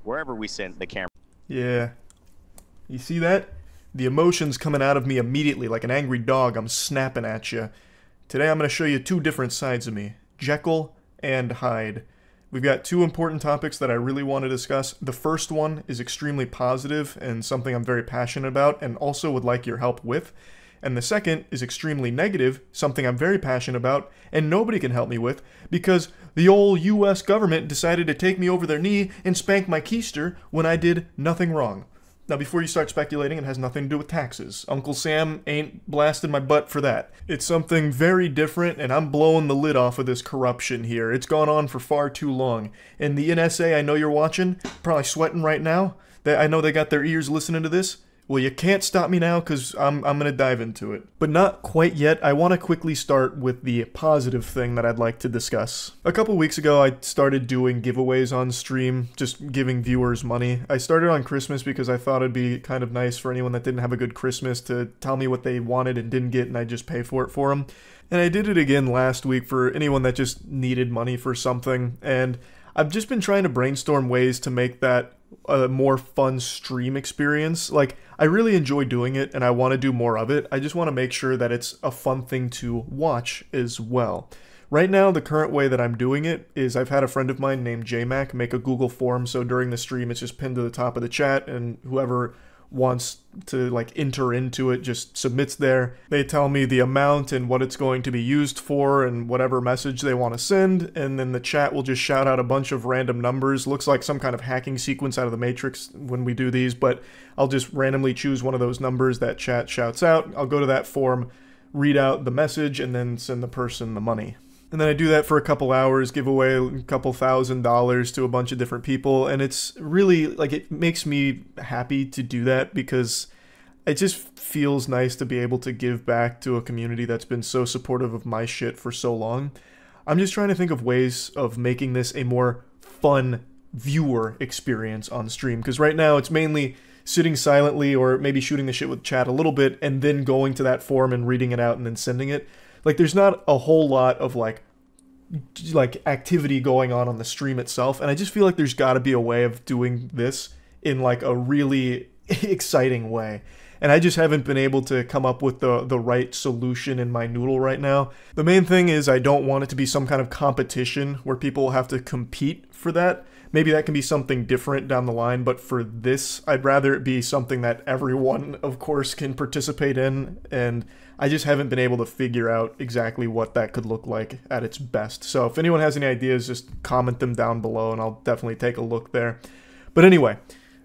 Wherever we send the camera. Yeah. You see that? The emotions coming out of me immediately like an angry dog. I'm snapping at you. Today I'm going to show you 2 different sides of me. Jekyll and Hyde. We've got 2 important topics that I really want to discuss. The first one is extremely positive and something I'm very passionate about and also would like your help with. And the second is extremely negative, something I'm very passionate about and nobody can help me with because the old US government decided to take me over their knee and spank my keister when I did nothing wrong. Now, before you start speculating, it has nothing to do with taxes. Uncle Sam ain't blasted my butt for that. It's something very different, and I'm blowing the lid off of this corruption here. It's gone on for far too long. And the NSA, I know you're watching, probably sweating right now. I know they got their ears listening to this. Well, you can't stop me now because I'm going to dive into it. But not quite yet. I want to quickly start with the positive thing that I'd like to discuss. A couple weeks ago, I started doing giveaways on stream, just giving viewers money. I started on Christmas because I thought it'd be kind of nice for anyone that didn't have a good Christmas to tell me what they wanted and didn't get, and I'd just pay for it for them. And I did it again last week for anyone that just needed money for something, and I've just been trying to brainstorm ways to make that a more fun stream experience. Like, I really enjoy doing it and I want to do more of it. I just want to make sure that it's a fun thing to watch as well. Right now, the current way that I'm doing it is I've had a friend of mine named JMac make a Google form, so during the stream it's just pinned to the top of the chat, and whoever wants to like enter into it just submits there. They tell me the amount and what it's going to be used for and whatever message they want to send, and then the chat will just shout out a bunch of random numbers. Looks like some kind of hacking sequence out of the Matrix when we do these, but I'll just randomly choose one of those numbers that chat shouts out. I'll go to that form, read out the message, and then send the person the money. And then I do that for a couple hours, give away a couple $1,000s to a bunch of different people, and it's really, like, it makes me happy to do that because it just feels nice to be able to give back to a community that's been so supportive of my shit for so long. I'm just trying to think of ways of making this a more fun viewer experience on stream, because right now it's mainly sitting silently or maybe shooting the shit with chat a little bit and then going to that form and reading it out and then sending it. Like, there's not a whole lot of like activity going on the stream itself, and I just feel like there's got to be a way of doing this in like a really exciting way. And I just haven't been able to come up with the right solution in my noodle right now. The main thing is I don't want it to be some kind of competition where people have to compete for that. Maybe that can be something different down the line, but for this, I'd rather it be something that everyone, of course, can participate in, and I just haven't been able to figure out exactly what that could look like at its best. So if anyone has any ideas, just comment them down below, and I'll definitely take a look there. But anyway,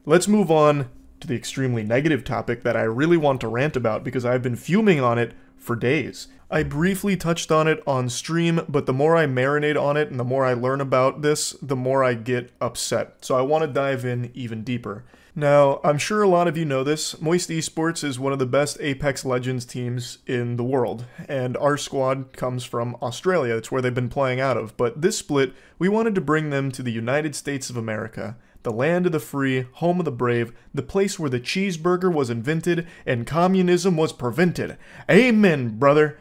let's move on to the extremely negative topic that I really want to rant about because I've been fuming on it for days. I briefly touched on it on stream, but the more I marinate on it and the more I learn about this, the more I get upset. So I want to dive in even deeper. Now, I'm sure a lot of you know this, Moist Esports is one of the best Apex Legends teams in the world, and our squad comes from Australia. That's where they've been playing out of. But this split, we wanted to bring them to the United States of America, the land of the free, home of the brave, the place where the cheeseburger was invented and communism was prevented. Amen, brother.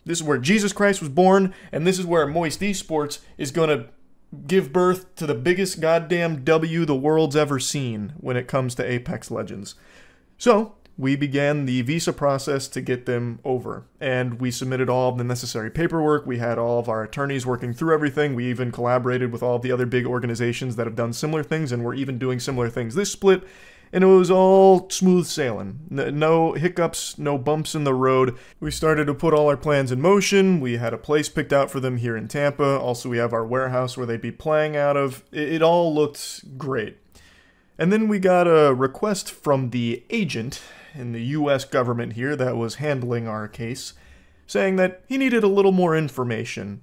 This is where Jesus Christ was born, and this is where Moist Esports is going to give birth to the biggest goddamn W the world's ever seen when it comes to Apex Legends. So, we began the visa process to get them over, and we submitted all of the necessary paperwork. We had all of our attorneys working through everything. We even collaborated with all of the other big organizations that have done similar things, and we're even doing similar things this split, and it was all smooth sailing. No hiccups, no bumps in the road. We started to put all our plans in motion. We had a place picked out for them here in Tampa. Also, we have our warehouse where they'd be playing out of. It all looked great. And then we got a request from the agent in the US government here that was handling our case, saying that he needed a little more information.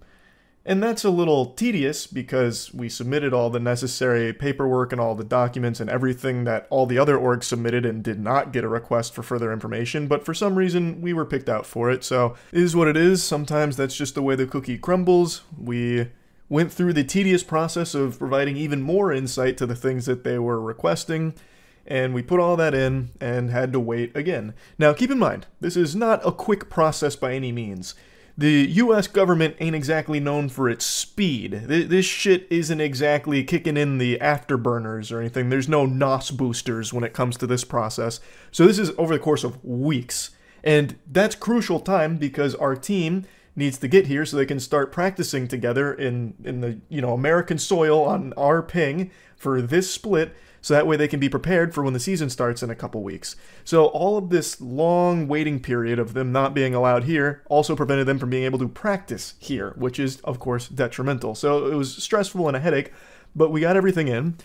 And that's a little tedious because we submitted all the necessary paperwork and all the documents and everything that all the other orgs submitted and did not get a request for further information, but for some reason we were picked out for it, so it is what it is. Sometimes that's just the way the cookie crumbles. We went through the tedious process of providing even more insight to the things that they were requesting, and we put all that in and had to wait again. Now keep in mind, this is not a quick process by any means. The US government ain't exactly known for its speed. This shit isn't exactly kicking in the afterburners or anything. There's no NOS boosters when it comes to this process. So this is over the course of weeks. And that's crucial time because our team needs to get here so they can start practicing together in the American soil on our ping for this split, so that way they can be prepared for when the season starts in a couple weeks. So all of this long waiting period of them not being allowed here also prevented them from being able to practice here, which is, of course, detrimental. So it was stressful and a headache, but we got everything in.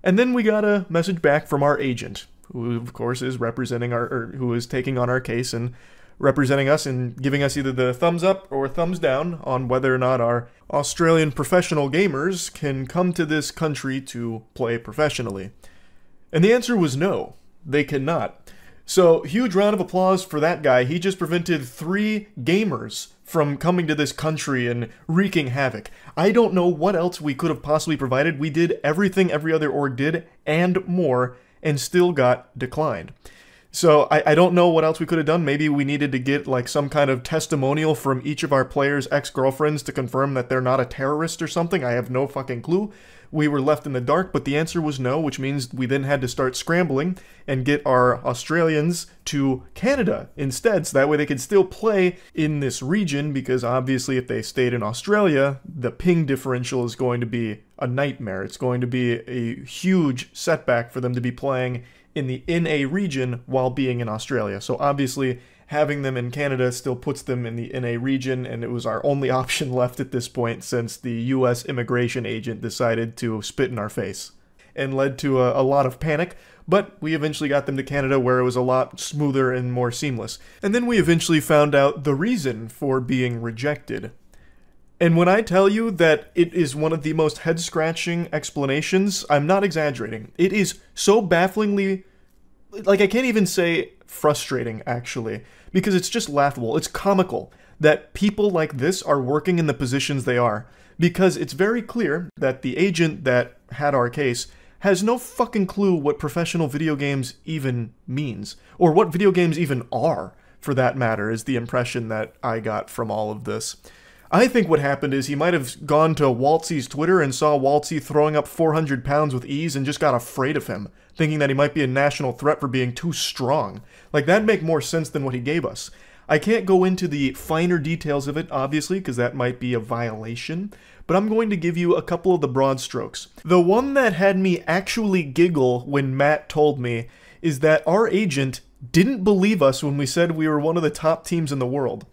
And then we got a message back from our agent, who, of course, is representing who is taking on our case and representing us and giving us either the thumbs up or thumbs down on whether or not our Australian professional gamers can come to this country to play professionally. And the answer was no, they cannot. So, huge round of applause for that guy. He just prevented 3 gamers from coming to this country and wreaking havoc. I don't know what else we could have possibly provided. We did everything every other org did and more and still got declined. So I don't know what else we could have done. Maybe we needed to get like some kind of testimonial from each of our players' ex-girlfriends to confirm that they're not a terrorist or something. I have no fucking clue. we were left in the dark, but the answer was no, which means we then had to start scrambling and get our Australians to Canada instead, so that way they could still play in this region, because obviously if they stayed in Australia, the ping differential is going to be a nightmare. It's going to be a huge setback for them to be playing in the NA region while being in Australia. So obviously having them in Canada still puts them in the NA region, and it was our only option left at this point since the US immigration agent decided to spit in our face, and led to a lot of panic. But we eventually got them to Canada, where it was a lot smoother and more seamless. And then we eventually found out the reason for being rejected. And when I tell you that it is one of the most head-scratching explanations, I'm not exaggerating. It is so bafflingly, like, I can't even say frustrating, actually, because it's just laughable. It's comical that people like this are working in the positions they are, because it's very clear that the agent that had our case has no fucking clue what professional video games even means, or what video games even are, for that matter, is the impression that I got from all of this. I think what happened is he might have gone to Waltzy's Twitter and saw Waltzy throwing up 400 pounds with ease and just got afraid of him, thinking that he might be a national threat for being too strong. Like, that'd make more sense than what he gave us. I can't go into the finer details of it, obviously, because that might be a violation, but I'm going to give you a couple of the broad strokes. The one that had me actually giggle when Matt told me is that our agent didn't believe us when we said we were one of the top teams in the world.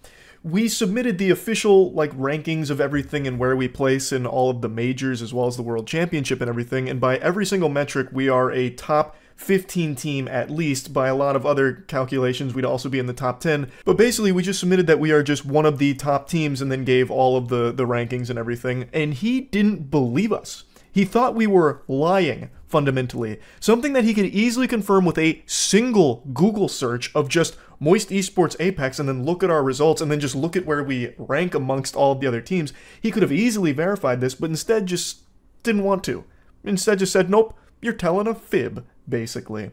We submitted the official, rankings of everything and where we place in all of the majors as well as the World Championship and everything, and by every single metric, we are a top 15 team at least. By a lot of other calculations, we'd also be in the top 10. But basically, we just submitted that we are just one of the top teams and then gave all of the rankings and everything, and he didn't believe us. He thought we were lying, fundamentally. Something that he could easily confirm with a single Google search of just Moist Esports Apex and then look at our results and then just look at where we rank amongst all of the other teams. He could have easily verified this, but instead just didn't want to. Instead just said, nope, you're telling a fib, basically.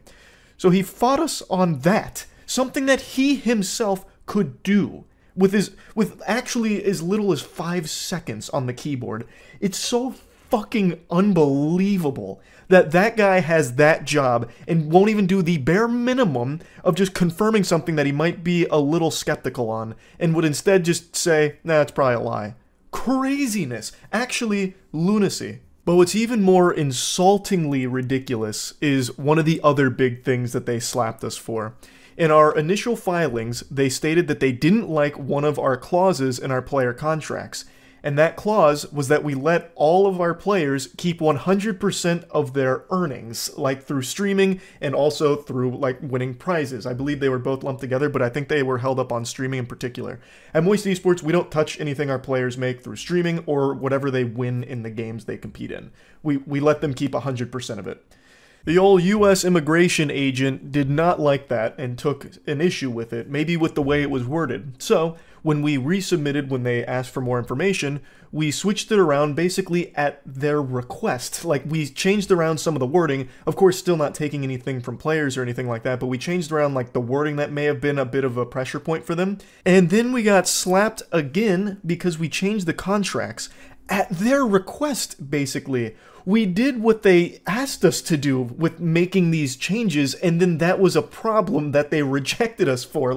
So he fought us on that. Something that he himself could do with actually as little as 5 seconds on the keyboard. It's so fucking unbelievable that that guy has that job and won't even do the bare minimum of just confirming something that he might be a little skeptical on, and would instead just say, nah, it's probably a lie. Craziness. Actually, lunacy. But what's even more insultingly ridiculous is one of the other big things that they slapped us for. In our initial filings, they stated that they didn't like one of our clauses in our player contracts. And that clause was that we let all of our players keep 100% of their earnings, through streaming and also through, winning prizes. I believe they were both lumped together, but I think they were held up on streaming in particular. At Moist Esports, we don't touch anything our players make through streaming or whatever they win in the games they compete in. We let them keep 100% of it. The old US immigration agent did not like that and took an issue with it, maybe with the way it was worded. So, when we resubmitted when they asked for more information, we switched it around basically at their request. We changed around some of the wording, of course still not taking anything from players or anything like that, but we changed around the wording that may have been a bit of a pressure point for them. And then we got slapped again because we changed the contracts at their request, basically. We did what they asked us to do with making these changes, and then that was a problem that they rejected us for.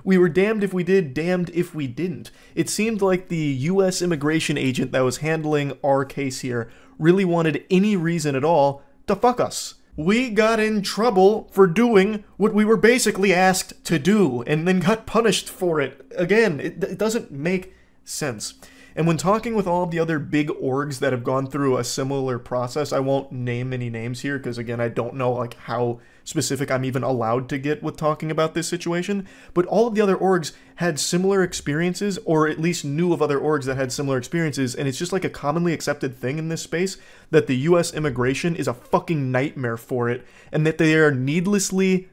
We were damned if we did, damned if we didn't. It seemed like the US immigration agent that was handling our case here really wanted any reason at all to fuck us. We got in trouble for doing what we were basically asked to do, and then got punished for it. Again, it doesn't make sense. And when talking with all of the other big orgs that have gone through a similar process, I won't name any names here because, again, I don't know how specific I'm even allowed to get with talking about this situation, but all of the other orgs had similar experiences, or at least knew of other orgs that had similar experiences, and it's just a commonly accepted thing in this space that the US immigration is a fucking nightmare for it, and that they are needlessly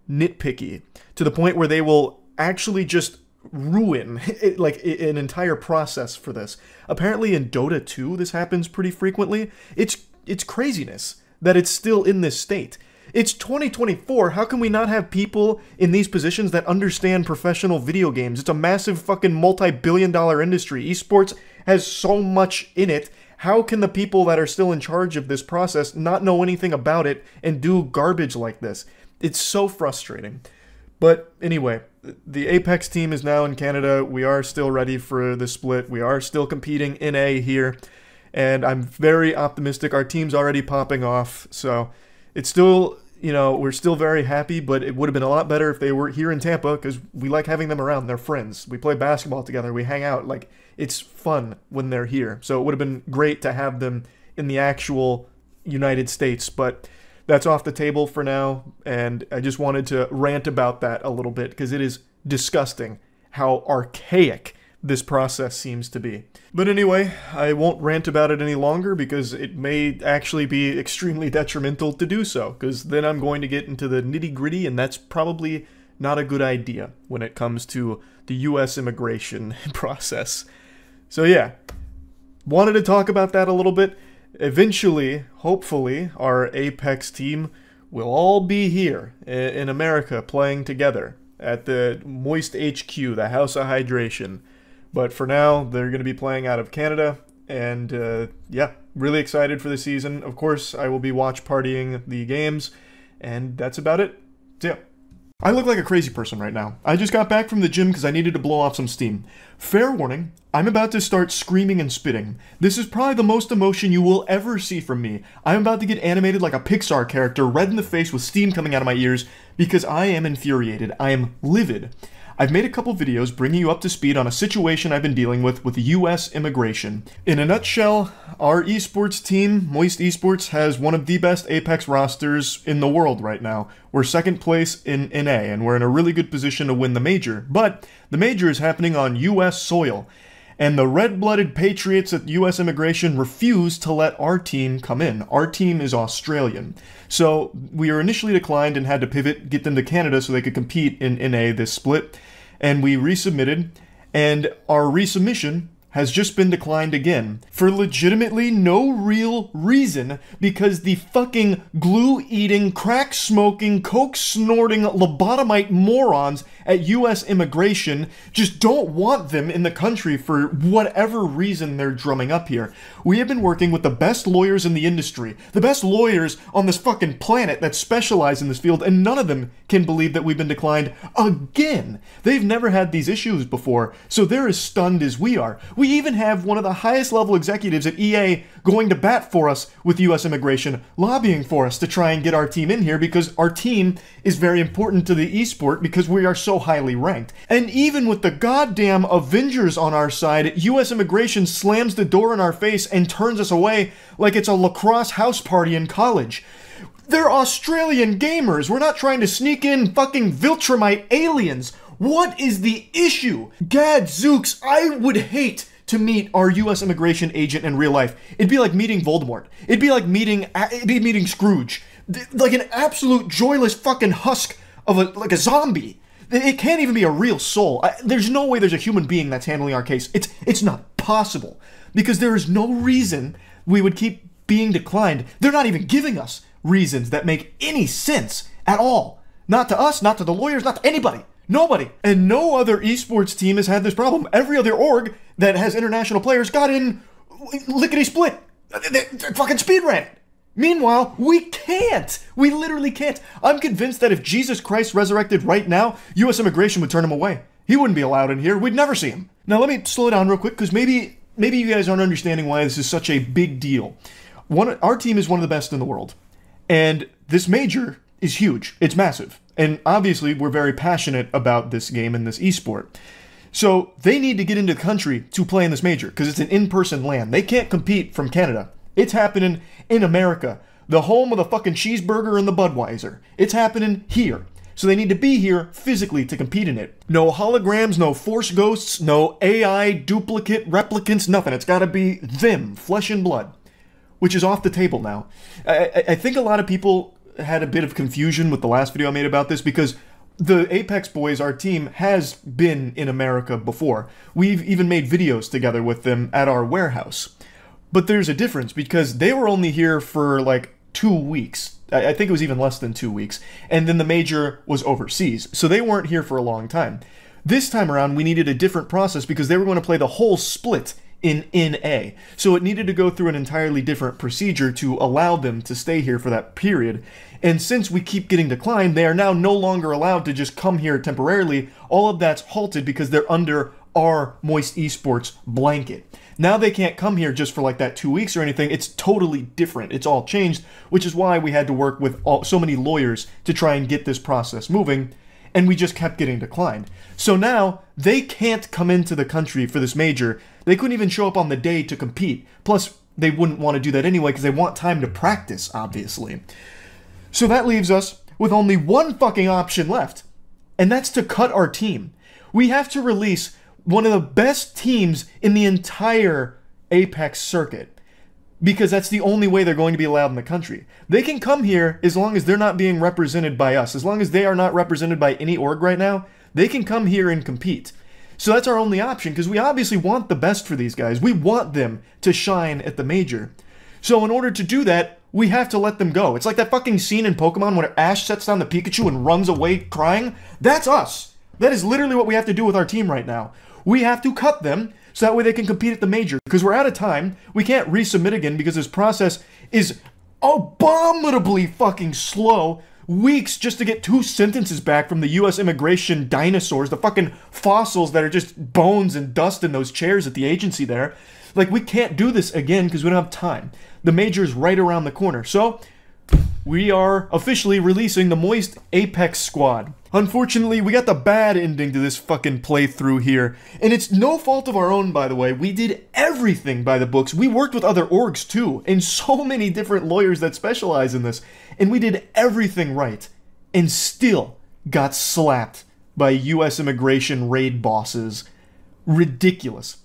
nitpicky to the point where they will actually just ruin an entire process for this. Apparently in Dota 2 this happens pretty frequently. It's craziness that it's still in this state. It's 2024. How can we not have people in these positions that understand professional video games? It's a massive fucking multi-billion-dollar industry. Esports has so much in it, How can the people that are still in charge of this process not know anything about it and do garbage like this? It's so frustrating. But anyway, the Apex team is now in Canada. We are still ready for the split. We are still competing in A here. And I'm very optimistic. Our team's already popping off. So it's still, you know, we're still very happy, but it would have been a lot better if they were here in Tampa because we like having them around. They're friends. We play basketball together. We hang out. Like, it's fun when they're here. So it would have been great to have them in the actual United States. But that's off the table for now, and I just wanted to rant about that a little bit because it is disgusting how archaic this process seems to be. But anyway, I won't rant about it any longer because it may actually be extremely detrimental to do so, because then I'm going to get into the nitty-gritty, and that's probably not a good idea when it comes to the US immigration process. So yeah, wanted to talk about that a little bit. Eventually, hopefully, our Apex team will all be here in America playing together at the Moist HQ, the House of Hydration. But for now, they're going to be playing out of Canada, and yeah, really excited for the season. Of course, I will be watch partying the games, and that's about it. So yeah. I look like a crazy person right now. I just got back from the gym because I needed to blow off some steam. Fair warning, I'm about to start screaming and spitting. This is probably the most emotion you will ever see from me. I'm about to get animated like a Pixar character, red in the face with steam coming out of my ears, because I am infuriated. I am livid. I've made a couple videos bringing you up to speed on a situation I've been dealing with US immigration. In a nutshell, our esports team, Moist Esports, has one of the best Apex rosters in the world right now. We're second place in A, and we're in a really good position to win the major. But the major is happening on US soil, and the red-blooded patriots at US immigration refuse to let our team come in. Our team is Australian. So we were initially declined and had to pivot, get them to Canada so they could compete in A this split. And we resubmitted, and our resubmission has just been declined again for legitimately no real reason, because the fucking glue-eating, crack-smoking, coke-snorting, lobotomite morons at US immigration just don't want them in the country for whatever reason they're drumming up here. We have been working with the best lawyers in the industry, the best lawyers on this fucking planet that specialize in this field, and none of them can believe that we've been declined again. They've never had these issues before, so they're as stunned as we are. We even have one of the highest level executives at EA going to bat for us with US immigration, lobbying for us to try and get our team in here because our team is very important to the esport because we are so highly ranked. And even with the goddamn Avengers on our side, US immigration slams the door in our face and turns us away like it's a lacrosse house party in college. They're Australian gamers. We're not trying to sneak in fucking Viltrumite aliens. What is the issue? Gadzooks, I would hate to meet our US immigration agent in real life. It'd be like meeting Voldemort. It'd be like meeting Scrooge. Like an absolute joyless fucking husk of like a zombie. It can't even be a real soul. There's no way there's a human being that's handling our case. It's not possible. Because there is no reason we would keep being declined. They're not even giving us reasons that make any sense at all. Not to us, not to the lawyers, not to anybody. Nobody. And no other esports team has had this problem. Every other org that has international players got in lickety-split. They fucking speed ran it. Meanwhile, we can't. We literally can't. I'm convinced that if Jesus Christ resurrected right now, US immigration would turn him away. He wouldn't be allowed in here. We'd never see him. Now let me slow down real quick, because maybe you guys aren't understanding why this is such a big deal. Our team is one of the best in the world. And this major is huge. It's massive. And obviously, we're very passionate about this game and this esport. So they need to get into the country to play in this major, because it's an in-person LAN. They can't compete from Canada. It's happening in America, the home of the fucking cheeseburger and the Budweiser. It's happening here. So they need to be here physically to compete in it. No holograms, no force ghosts, no AI, duplicate, replicants, nothing. It's got to be them, flesh and blood, which is off the table now. I think a lot of people had a bit of confusion with the last video I made about this, because the Apex boys, our team, has been in America before. We've even made videos together with them at our warehouse. But there's a difference, because they were only here for like 2 weeks. I think it was even less than 2 weeks. And then the major was overseas. So they weren't here for a long time. This time around, we needed a different process because they were going to play the whole split in NA. So it needed to go through an entirely different procedure to allow them to stay here for that period. And since we keep getting declined, they are now no longer allowed to just come here temporarily. All of that's halted because they're under our Moist Esports blanket. Now they can't come here just for like that 2 weeks or anything. It's totally different. It's all changed, which is why we had to work with so many lawyers to try and get this process moving, and we just kept getting declined. So now they can't come into the country for this major. They couldn't even show up on the day to compete. Plus, they wouldn't want to do that anyway because they want time to practice, obviously. So that leaves us with only one fucking option left, and that's to cut our team. We have to release one of the best teams in the entire Apex circuit, because that's the only way they're going to be allowed in the country. They can come here as long as they're not being represented by us. As long as they are not represented by any org right now, they can come here and compete. So that's our only option, because we obviously want the best for these guys. We want them to shine at the major. So in order to do that, we have to let them go. It's like that fucking scene in Pokemon where Ash sets down the Pikachu and runs away crying. That's us. That is literally what we have to do with our team right now. We have to cut them so that way they can compete at the major. Because we're out of time. We can't resubmit again because this process is abominably fucking slow. Weeks just to get 2 sentences back from the US Immigration dinosaurs, the fucking fossils that are just bones and dust in those chairs at the agency there. Like, we can't do this again because we don't have time. The major's right around the corner. So, we are officially releasing the Moist Apex squad. Unfortunately, we got the bad ending to this fucking playthrough here. And it's no fault of our own, by the way. We did everything by the books. We worked with other orgs, too, and so many different lawyers that specialize in this. And we did everything right. And still got slapped by US Immigration raid bosses. Ridiculous.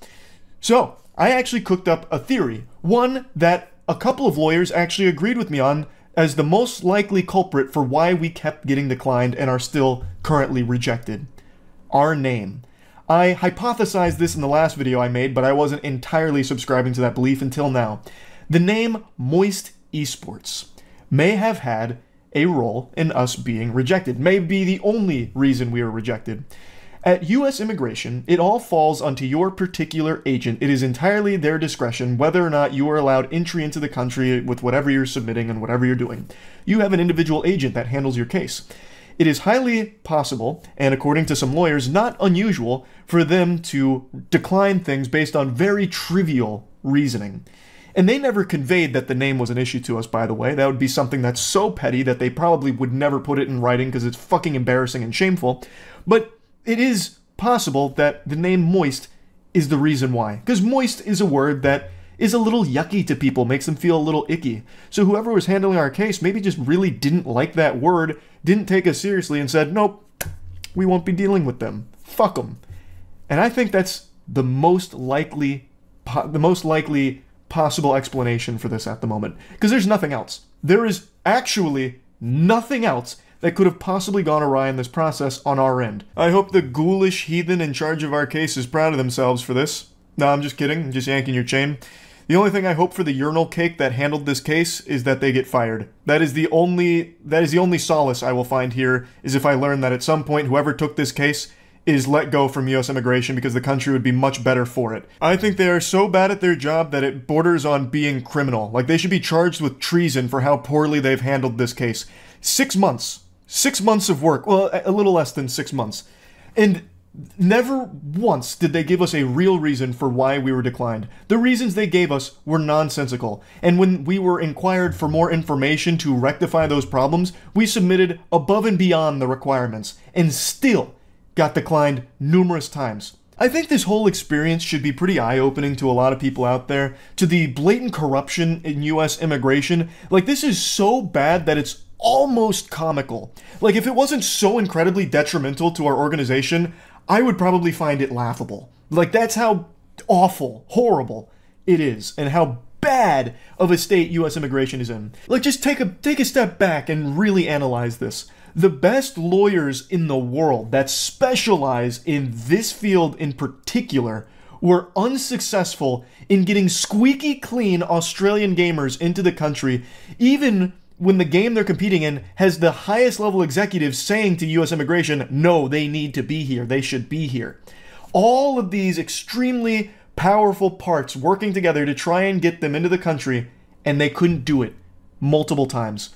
So, I actually cooked up a theory. One that a couple of lawyers actually agreed with me on as the most likely culprit for why we kept getting declined and are still currently rejected. Our name. I hypothesized this in the last video I made, but I wasn't entirely subscribing to that belief until now. The name Moist Esports may have had a role in us being rejected, may be the only reason we were rejected. At US Immigration, it all falls onto your particular agent. It is entirely their discretion whether or not you are allowed entry into the country with whatever you're submitting and whatever you're doing. You have an individual agent that handles your case. It is highly possible, and according to some lawyers, not unusual, for them to decline things based on very trivial reasoning. And they never conveyed that the name was an issue to us, by the way. That would be something that's so petty that they probably would never put it in writing because it's fucking embarrassing and shameful. But it is possible that the name Moist is the reason why. Because moist is a word that is a little yucky to people, makes them feel a little icky. So whoever was handling our case maybe just really didn't like that word, didn't take us seriously, and said, nope, we won't be dealing with them. Fuck them. And I think that's the most likely possible explanation for this at the moment. Because there's nothing else. There is actually nothing else that could have possibly gone awry in this process on our end. I hope the ghoulish heathen in charge of our case is proud of themselves for this. No, I'm just kidding. I'm just yanking your chain. The only thing I hope for the urinal cake that handled this case is that they get fired. That is the only solace I will find here, is if I learn that at some point whoever took this case is let go from US Immigration because the country would be much better for it. I think they are so bad at their job that it borders on being criminal. Like, they should be charged with treason for how poorly they've handled this case. 6 months. 6 months of work. Well, a little less than 6 months. And never once did they give us a real reason for why we were declined. The reasons they gave us were nonsensical. And when we were inquired for more information to rectify those problems, we submitted above and beyond the requirements. And still got declined numerous times. I think this whole experience should be pretty eye-opening to a lot of people out there, to the blatant corruption in US immigration. Like, this is so bad that it's almost comical. Like, if it wasn't so incredibly detrimental to our organization, I would probably find it laughable. Like, that's how awful, horrible it is, and how bad of a state US immigration is in. Like, just take a step back and really analyze this. The best lawyers in the world that specialize in this field in particular were unsuccessful in getting squeaky clean Australian gamers into the country, even when the game they're competing in has the highest level executives saying to US immigration, no, they need to be here, they should be here. All of these extremely powerful parts working together to try and get them into the country, and they couldn't do it multiple times.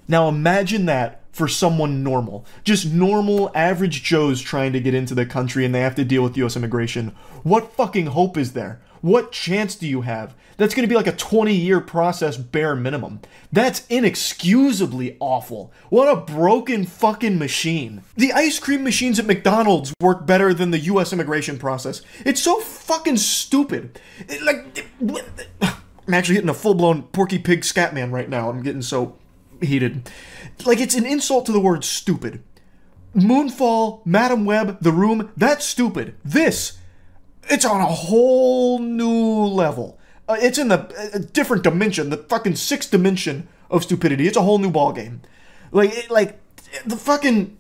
Now imagine that for someone normal. Just normal, average Joes trying to get into the country and they have to deal with US immigration. What fucking hope is there? What chance do you have? That's going to be like a 20-year process bare minimum. That's inexcusably awful. What a broken fucking machine. The ice cream machines at McDonald's work better than the US immigration process. It's so fucking stupid. I'm actually hitting a full-blown Porky Pig Scatman right now. I'm getting so heated. Like, it's an insult to the word stupid. Moonfall, Madam Web, The Room, that's stupid. This, it's on a whole new level. It's in a different dimension, the fucking sixth dimension of stupidity. It's a whole new ballgame. Like, the fucking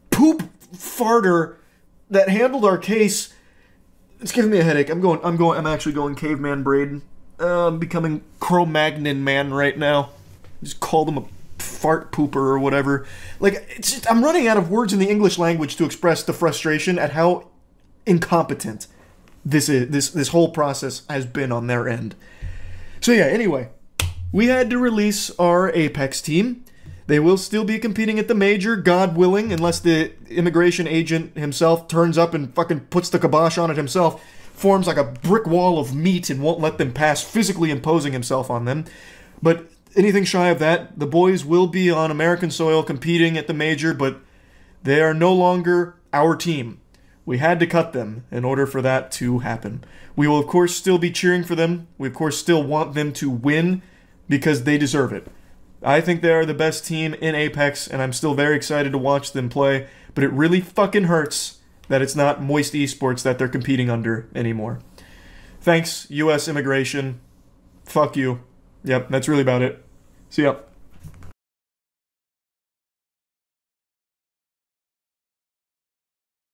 poop farter that handled our case, it's giving me a headache. I'm actually going caveman braid. I'm becoming Cro-Magnon man right now. Just call them a fart pooper or whatever. Like, it's just, I'm running out of words in the English language to express the frustration at how incompetent this whole process has been on their end. So yeah, anyway, we had to release our Apex team. They will still be competing at the major, God willing, unless the immigration agent himself turns up and fucking puts the kibosh on it himself, forms like a brick wall of meat and won't let them pass, physically imposing himself on them. But anything shy of that, the boys will be on American soil competing at the major, but they are no longer our team. We had to cut them in order for that to happen. We will, of course, still be cheering for them. We, of course, still want them to win because they deserve it. I think they are the best team in Apex, and I'm still very excited to watch them play, but it really fucking hurts that it's not Moist Esports that they're competing under anymore. Thanks, US Immigration. Fuck you. Yep, that's really about it. See ya.